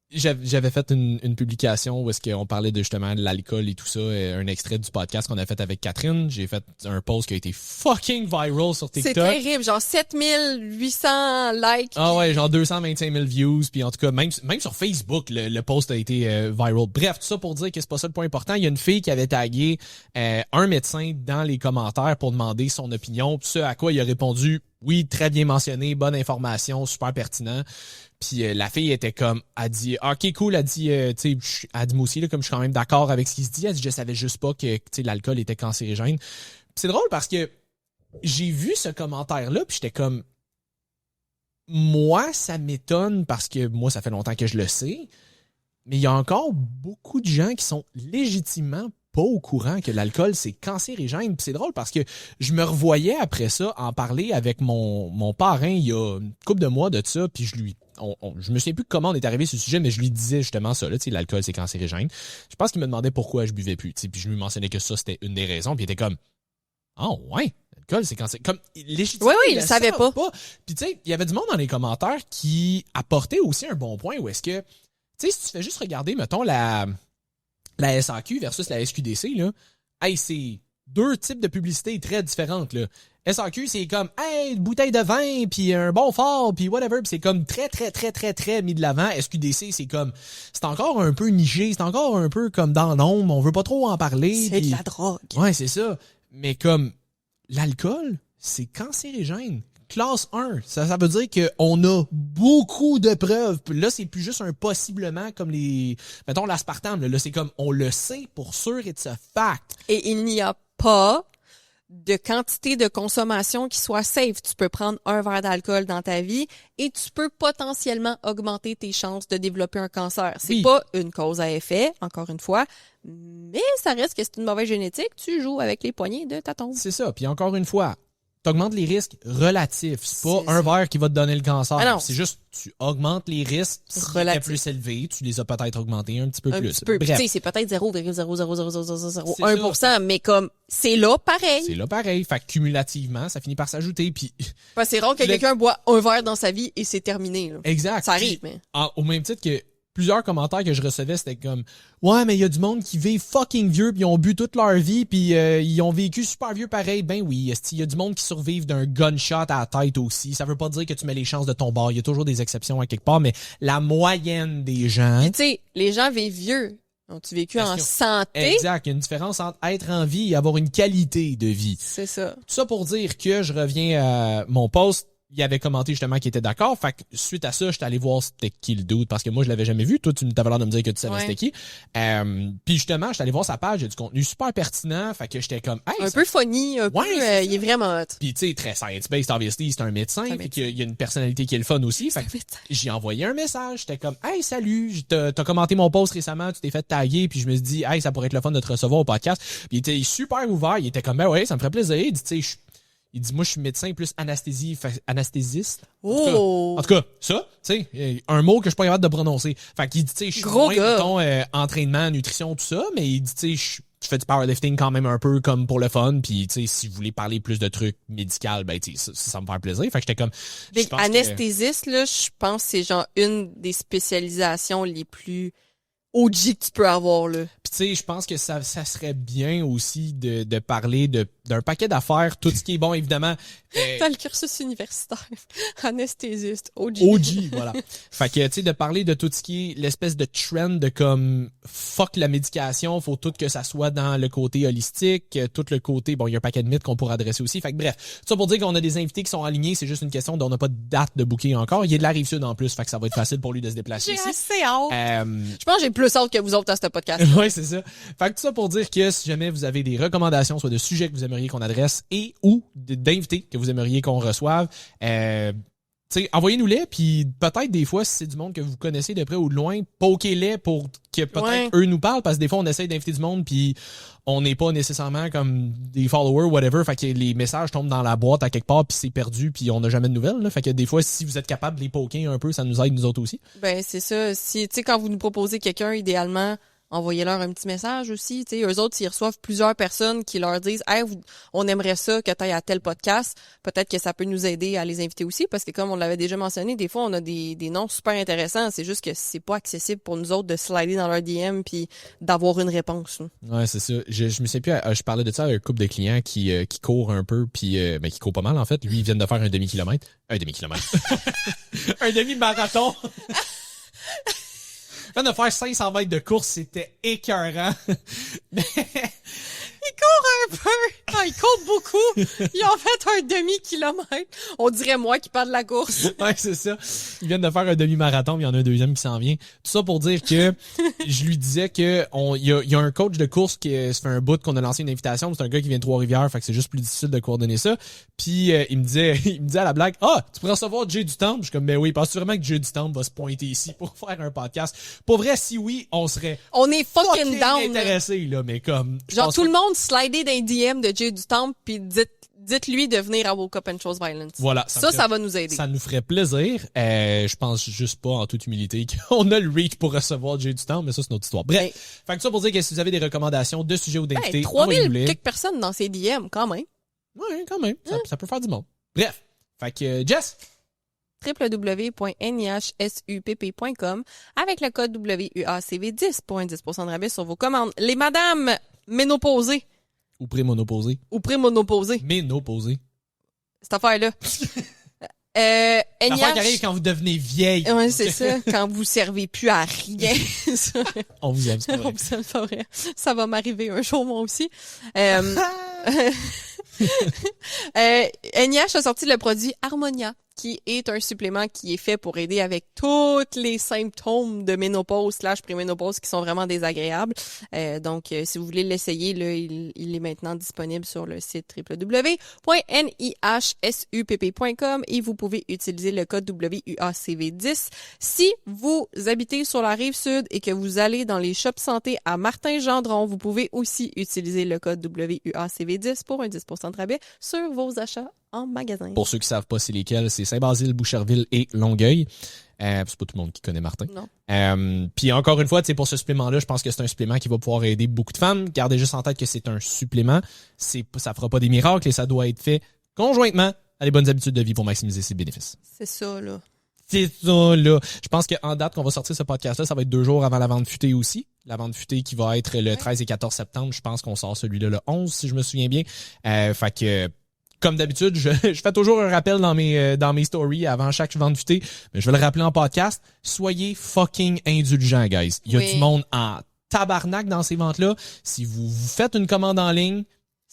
j'avais fait une publication où est-ce qu'on parlait de justement de l'alcool et tout ça, un extrait du podcast qu'on a fait avec Catherine. J'ai fait un post qui a été fucking viral sur TikTok. C'est terrible, genre 7800 likes. Ah ouais, genre 225 000 views, puis en tout cas, même sur Facebook, le post a été viral. Bref, tout ça pour dire que c'est pas ça le point important. Il y a une fille qui avait tagué un médecin dans les commentaires pour demander son opinion, ce à quoi il a répondu « Oui, très bien mentionné, bonne information, super pertinent ». Puis la fille était comme, elle dit, ok cool, elle dit, tu sais, elle dit moi aussi là, comme je suis quand même d'accord avec ce qui se dit, elle dit je savais juste pas que tu sais l'alcool était cancérigène. Puis c'est drôle parce que j'ai vu ce commentaire là, puis j'étais comme, moi ça m'étonne parce que moi ça fait longtemps que je le sais, mais il y a encore beaucoup de gens qui sont légitimement pas au courant que l'alcool c'est cancérigène. Puis c'est drôle parce que je me revoyais après ça en parler avec mon parrain il y a une couple de mois de ça, puis je me souviens plus comment on est arrivé sur ce sujet, mais je lui disais justement ça, là, tu sais, l'alcool, c'est cancérigène. Je pense qu'il me demandait pourquoi je buvais plus, tu sais, puis je lui mentionnais que ça, c'était une des raisons, puis il était comme, oh, ouais, l'alcool, c'est cancérigène. Comme, légitimement, oui, il le savait pas. Puis tu sais, il y avait du monde dans les commentaires qui apportait aussi un bon point, où est-ce que, tu sais, si tu fais juste regarder, mettons, la SAQ versus la SQDC, là, hey, c'est deux types de publicités très différentes, là. SAQ, c'est comme, hey, une bouteille de vin, puis un bon fort, puis whatever, puis c'est comme très, très, très, très, très mis de l'avant. SQDC, c'est comme, c'est encore un peu niché, c'est encore un peu comme dans l'ombre, on veut pas trop en parler. C'est de la drogue. Ouais, c'est ça. Mais comme, l'alcool, c'est cancérigène. Classe 1, ça veut dire qu'on a beaucoup de preuves. Puis là, c'est plus juste un possiblement comme mettons l'aspartame. Là, c'est comme, on le sait pour sûr, it's a fact. Et il n'y a pas de quantité de consommation qui soit safe. Tu peux prendre un verre d'alcool dans ta vie et tu peux potentiellement augmenter tes chances de développer un cancer. C'est pas une cause à effet, encore une fois, mais ça reste que c'est une mauvaise génétique. Tu joues avec les poignées de ta tombe. C'est ça. Puis encore une fois, t'augmentes les risques relatifs. C'est pas C'est un ça. verre qui va te donner le cancer. Ah non. C'est juste, tu augmentes les risques. Si Relatif. t'es plus élevé, tu les as peut-être augmentés un petit peu Un plus. petit peu. Bref, Tu sais, c'est peut-être 0,0000001%, ça. mais comme c'est là pareil. c'est là pareil. Fait que cumulativement, ça finit par s'ajouter. Puis Parce que c'est rare que quelqu'un boit un verre dans sa vie et c'est terminé. Là. exact. Ça arrive, Puis, mais... au même titre que plusieurs commentaires que je recevais, c'était comme ouais, mais il y a du monde qui vit fucking vieux, puis ils ont bu toute leur vie, puis ils ont vécu super vieux pareil. Ben oui, il y a du monde qui survive d'un gunshot à la tête aussi. Ça veut pas dire que tu mets les chances de ton bord. Il y a toujours des exceptions à quelque part, mais la moyenne des gens... Puis tu sais, les gens vivent vieux. Ont-tu vécu en santé? Exact. Il y a une différence entre être en vie et avoir une qualité de vie. C'est ça. Tout ça pour dire que je reviens à mon post. Il avait commenté justement qu'il était d'accord. Fait que suite à ça, j'étais allé voir c'était qui le dude parce que moi je l'avais jamais vu. Toi, tu t'avais l'air de me dire que tu savais Ouais. c'était qui. Puis justement, j'étais allé voir sa page, il y a du contenu super pertinent. Fait que j'étais comme hey, Un peu funny, un Ouais, peu, c'est il est vraiment hot. Puis tu sais, très science-based, obviously, c'est un médecin. C'est un Fait médecin. qu'il y a une personnalité qui est le fun aussi. Fait que médecin. j'ai envoyé un message. J'étais comme hey, salut, t'as commenté mon post récemment, tu t'es fait taguer, puis je me suis dit hey, ça pourrait être le fun de te recevoir au podcast. Puis il était super ouvert, il était comme ben ouais, ça me ferait plaisir. Il dit tu sais, il dit, moi, je suis médecin plus anesthésiste. Oh! En tout cas, ça, tu sais, un mot que je suis pas capable de prononcer. Fait qu'il dit, tu sais, je suis Gros moins, gars. mettons, entraînement, nutrition, tout ça, mais il dit, tu sais, je fais du powerlifting quand même un peu comme pour le fun, puis tu sais, si vous voulez parler plus de trucs médicaux, ben, tu sais, ça me fait plaisir. Fait que j'étais comme... je pense que- Anesthésiste, là, je pense que c'est genre une des spécialisations les plus OG que tu peux avoir, là. Puis tu sais, je pense que ça serait bien aussi de parler d'un paquet d'affaires, tout ce qui est bon, évidemment. Dans le cursus universitaire. Anesthésiste, OG. OG, voilà. Fait que, tu sais, de parler de tout ce qui est l'espèce de trend de comme fuck la médication, faut tout que ça soit dans le côté holistique, tout le côté, bon, il y a un paquet de mythes qu'on pourra adresser aussi. Fait que bref, tout ça pour dire qu'on a des invités qui sont alignés, c'est juste une question dont on n'a pas de date de booking encore. Il y a de la Rive-Sud en plus, fait que ça va être facile pour lui de se déplacer J'ai ici. assez hâte. Euh, Je pense que j'ai plus hâte que vous autres à ce podcast. ouais, c'est ça. Fait que tout ça pour dire que si jamais vous avez des recommandations, soit de sujets que vous aimeriez qu'on adresse et ou d'invités que vous aimeriez qu'on reçoive, tu sais, envoyez-nous-les, puis peut-être des fois, si c'est du monde que vous connaissez de près ou de loin, pokez-les pour que peut-être Ouais. eux nous parlent, parce que des fois, on essaye d'inviter du monde, puis on n'est pas nécessairement comme des followers, whatever, fait que les messages tombent dans la boîte à quelque part, puis c'est perdu, puis on n'a jamais de nouvelles, là. Fait que des fois, si vous êtes capable de les poker un peu, ça nous aide nous autres aussi. Ben, c'est ça. Si, tu sais, quand vous nous proposez quelqu'un, idéalement, envoyez-leur un petit message aussi. Tu sais, eux autres, s'ils reçoivent plusieurs personnes qui leur disent, hey, on aimerait ça que tu ailles à tel podcast, peut-être que ça peut nous aider à les inviter aussi, parce que comme on l'avait déjà mentionné, des fois, on a des noms super intéressants. C'est juste que c'est pas accessible pour nous autres de slider dans leur DM puis d'avoir une réponse. Là. Ouais, c'est ça. Je me sais plus, je parlais de ça à un couple de clients qui courent un peu, puis ben, qui courent pas mal, en fait. Lui, ils viennent de faire un demi-kilomètre. Un demi-kilomètre. Un demi-marathon. Ils viennent de faire 500 mètres de course, c'était écœurant. Ils courent un peu. Non, ils courent beaucoup. Ils ont fait un demi-kilomètre. On dirait moi qui parle de la course. Ouais, c'est ça. Ils viennent de faire un demi-marathon, puis il y en a un deuxième qui s'en vient. Tout ça pour dire que je lui disais que il y a un coach de course qui ça fait un bout qu'on a lancé une invitation. C'est un gars qui vient de Trois-Rivières, fait que c'est juste plus difficile de coordonner ça. Puis il me disait à la blague, tu pourrais recevoir Jay du Temple. Je suis comme, ben oui, penses-tu vraiment que Jay du Temple va se pointer ici pour faire un podcast? Pour vrai, si oui, on serait On est fucking down. là. intéressés, là, mais comme... je Genre, pense tout pas le monde slidez dans les DM de Jay du Temple puis dites-lui de venir à Woke Up and Chose Violence. Voilà, Ça va nous aider. Ça nous ferait plaisir. Je pense juste pas, en toute humilité, qu'on a le reach pour recevoir Jay du temps, mais ça, c'est notre histoire. Bref. Ben- Fait que ça pour dire que si vous avez des recommandations de sujets ou d'invités, 3000 envoyez-nous-les. quelques personnes dans ces DM, quand même. Ouais, quand même. Ça peut faire du monde. Bref. Fait que, Jess, www.nihsupp.com avec le code WUACV10 pour un 10% de rabais sur vos commandes. Les madames ménopausées, Ou prémonopausée. Ou prémonopausée. Ménopausée. Cette affaire-là. L'affaire qui arrive quand vous devenez vieille. Ouais, c'est ça. Quand vous servez plus à rien. On vous aime, c'est On vrai. vous aime, pas vrai. Ça va m'arriver un jour, moi aussi. NIH a sorti le produit Harmonia, qui est un supplément qui est fait pour aider avec tous les symptômes de ménopause/préménopause qui sont vraiment désagréables. Donc, si vous voulez l'essayer, là, il est maintenant disponible sur le site www.nihsupp.com et vous pouvez utiliser le code WUACV10. Si vous habitez sur la Rive-Sud et que vous allez dans les shops santé à Martin-Gendron, vous pouvez aussi utiliser le code WUACV10 pour un 10% de rabais sur vos achats en magasin. Pour ceux qui savent pas c'est lesquels, c'est Saint-Basile, Boucherville et Longueuil. C'est pas tout le monde qui connaît Martin. Non. Puis encore une fois, pour ce supplément-là, je pense que c'est un supplément qui va pouvoir aider beaucoup de femmes. Gardez juste en tête que c'est un supplément. Ça fera pas des miracles et ça doit être fait conjointement à des bonnes habitudes de vie pour maximiser ses bénéfices. C'est ça, là. C'est ça, là. Je pense qu'en date qu'on va sortir ce podcast-là, ça va être 2 jours avant la vente futée aussi. La vente futée qui va être le 13 et 14 septembre. Je pense qu'on sort celui-là le 11, si je me souviens bien. Fait que... Comme d'habitude, je fais toujours un rappel dans mes stories avant chaque vente futée, mais je vais le rappeler en podcast. Soyez fucking indulgents, guys. Il y a du monde en tabarnak dans ces ventes-là. Si vous faites une commande en ligne,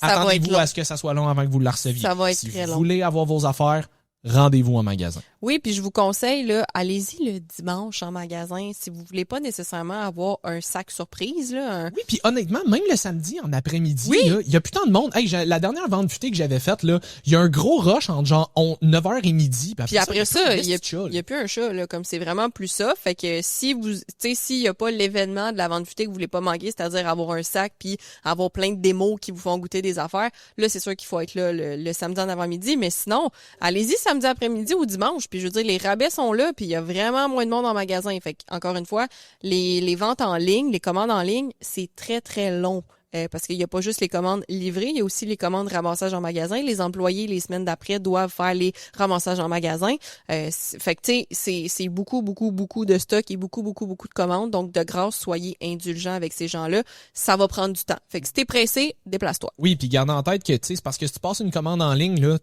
attendez-vous à ce que ça soit long avant que vous la receviez. Ça va être très long. Si vous voulez avoir vos affaires, rendez-vous en magasin. Oui, puis je vous conseille, là, allez-y le dimanche en magasin si vous voulez pas nécessairement avoir un sac surprise, là. Oui, puis honnêtement, même le samedi en après-midi, Oui. il y a plus tant de monde. Hey, la dernière vente futée que j'avais faite, là, il y a un gros rush entre genre 9h et midi. Puis après ça, il y a plus plus un chat, là, comme c'est vraiment plus ça. Fait que si vous, tu sais, s'il y a pas l'événement de la vente futée que vous voulez pas manquer, c'est-à-dire avoir un sac puis avoir plein de démos qui vous font goûter des affaires, là, c'est sûr qu'il faut être là le samedi en avant-midi. Mais sinon, allez-y samedi après-midi ou dimanche. Puis je veux dire, les rabais sont là, puis il y a vraiment moins de monde en magasin. Fait que, encore une fois, les ventes en ligne, les commandes en ligne, c'est très, très long. Parce qu'il n'y a pas juste les commandes livrées, il y a aussi les commandes ramassage en magasin. Les employés, les semaines d'après, doivent faire les ramassages en magasin. Fait que, tu sais, c'est beaucoup, beaucoup, beaucoup de stock et beaucoup, beaucoup, beaucoup de commandes. Donc, de grâce, soyez indulgents avec ces gens-là. Ça va prendre du temps. Fait que si t'es pressé, déplace-toi. Oui, puis garde en tête que, tu sais, c'est parce que si tu passes une commande en ligne, là,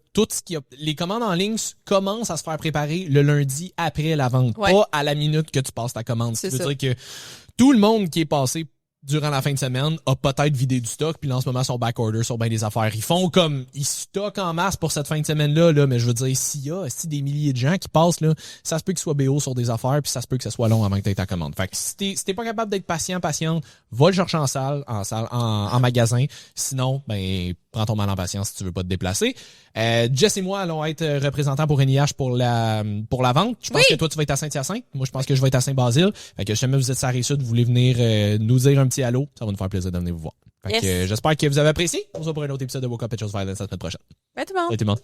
les commandes en ligne commencent à se faire préparer le lundi après la vente. Ouais. Pas à la minute que tu passes ta commande. C'est Ça veut ça. dire que tout le monde qui est passé durant la fin de semaine a peut-être vidé du stock, puis là, en ce moment, son backorder sur bien des affaires. Ils stockent en masse pour cette fin de semaine-là, là, mais je veux dire, s'il y a des milliers de gens qui passent, là, ça se peut qu'ils soient BO sur des affaires, puis ça se peut que ce soit long avant que tu aies ta commande. Fait que si t'es pas capable d'être patiente, va le chercher en magasin. Sinon, ben, prends ton mal en patience si tu veux pas te déplacer. Jess et moi allons être représentants pour NIH pour la vente. Je pense que toi, tu vas être à Saint-Hyacinthe. Moi, je pense que je vais être à Saint-Basile. Fait que si jamais vous êtes sur la Rive-Sud, vous voulez venir nous dire un petit allô, ça va nous faire plaisir de venir vous voir. Fait que j'espère que vous avez apprécié. On se voit pour un autre épisode de Woke Up et Chose Violence la semaine prochaine. Bye tout le monde. Salut tout le monde.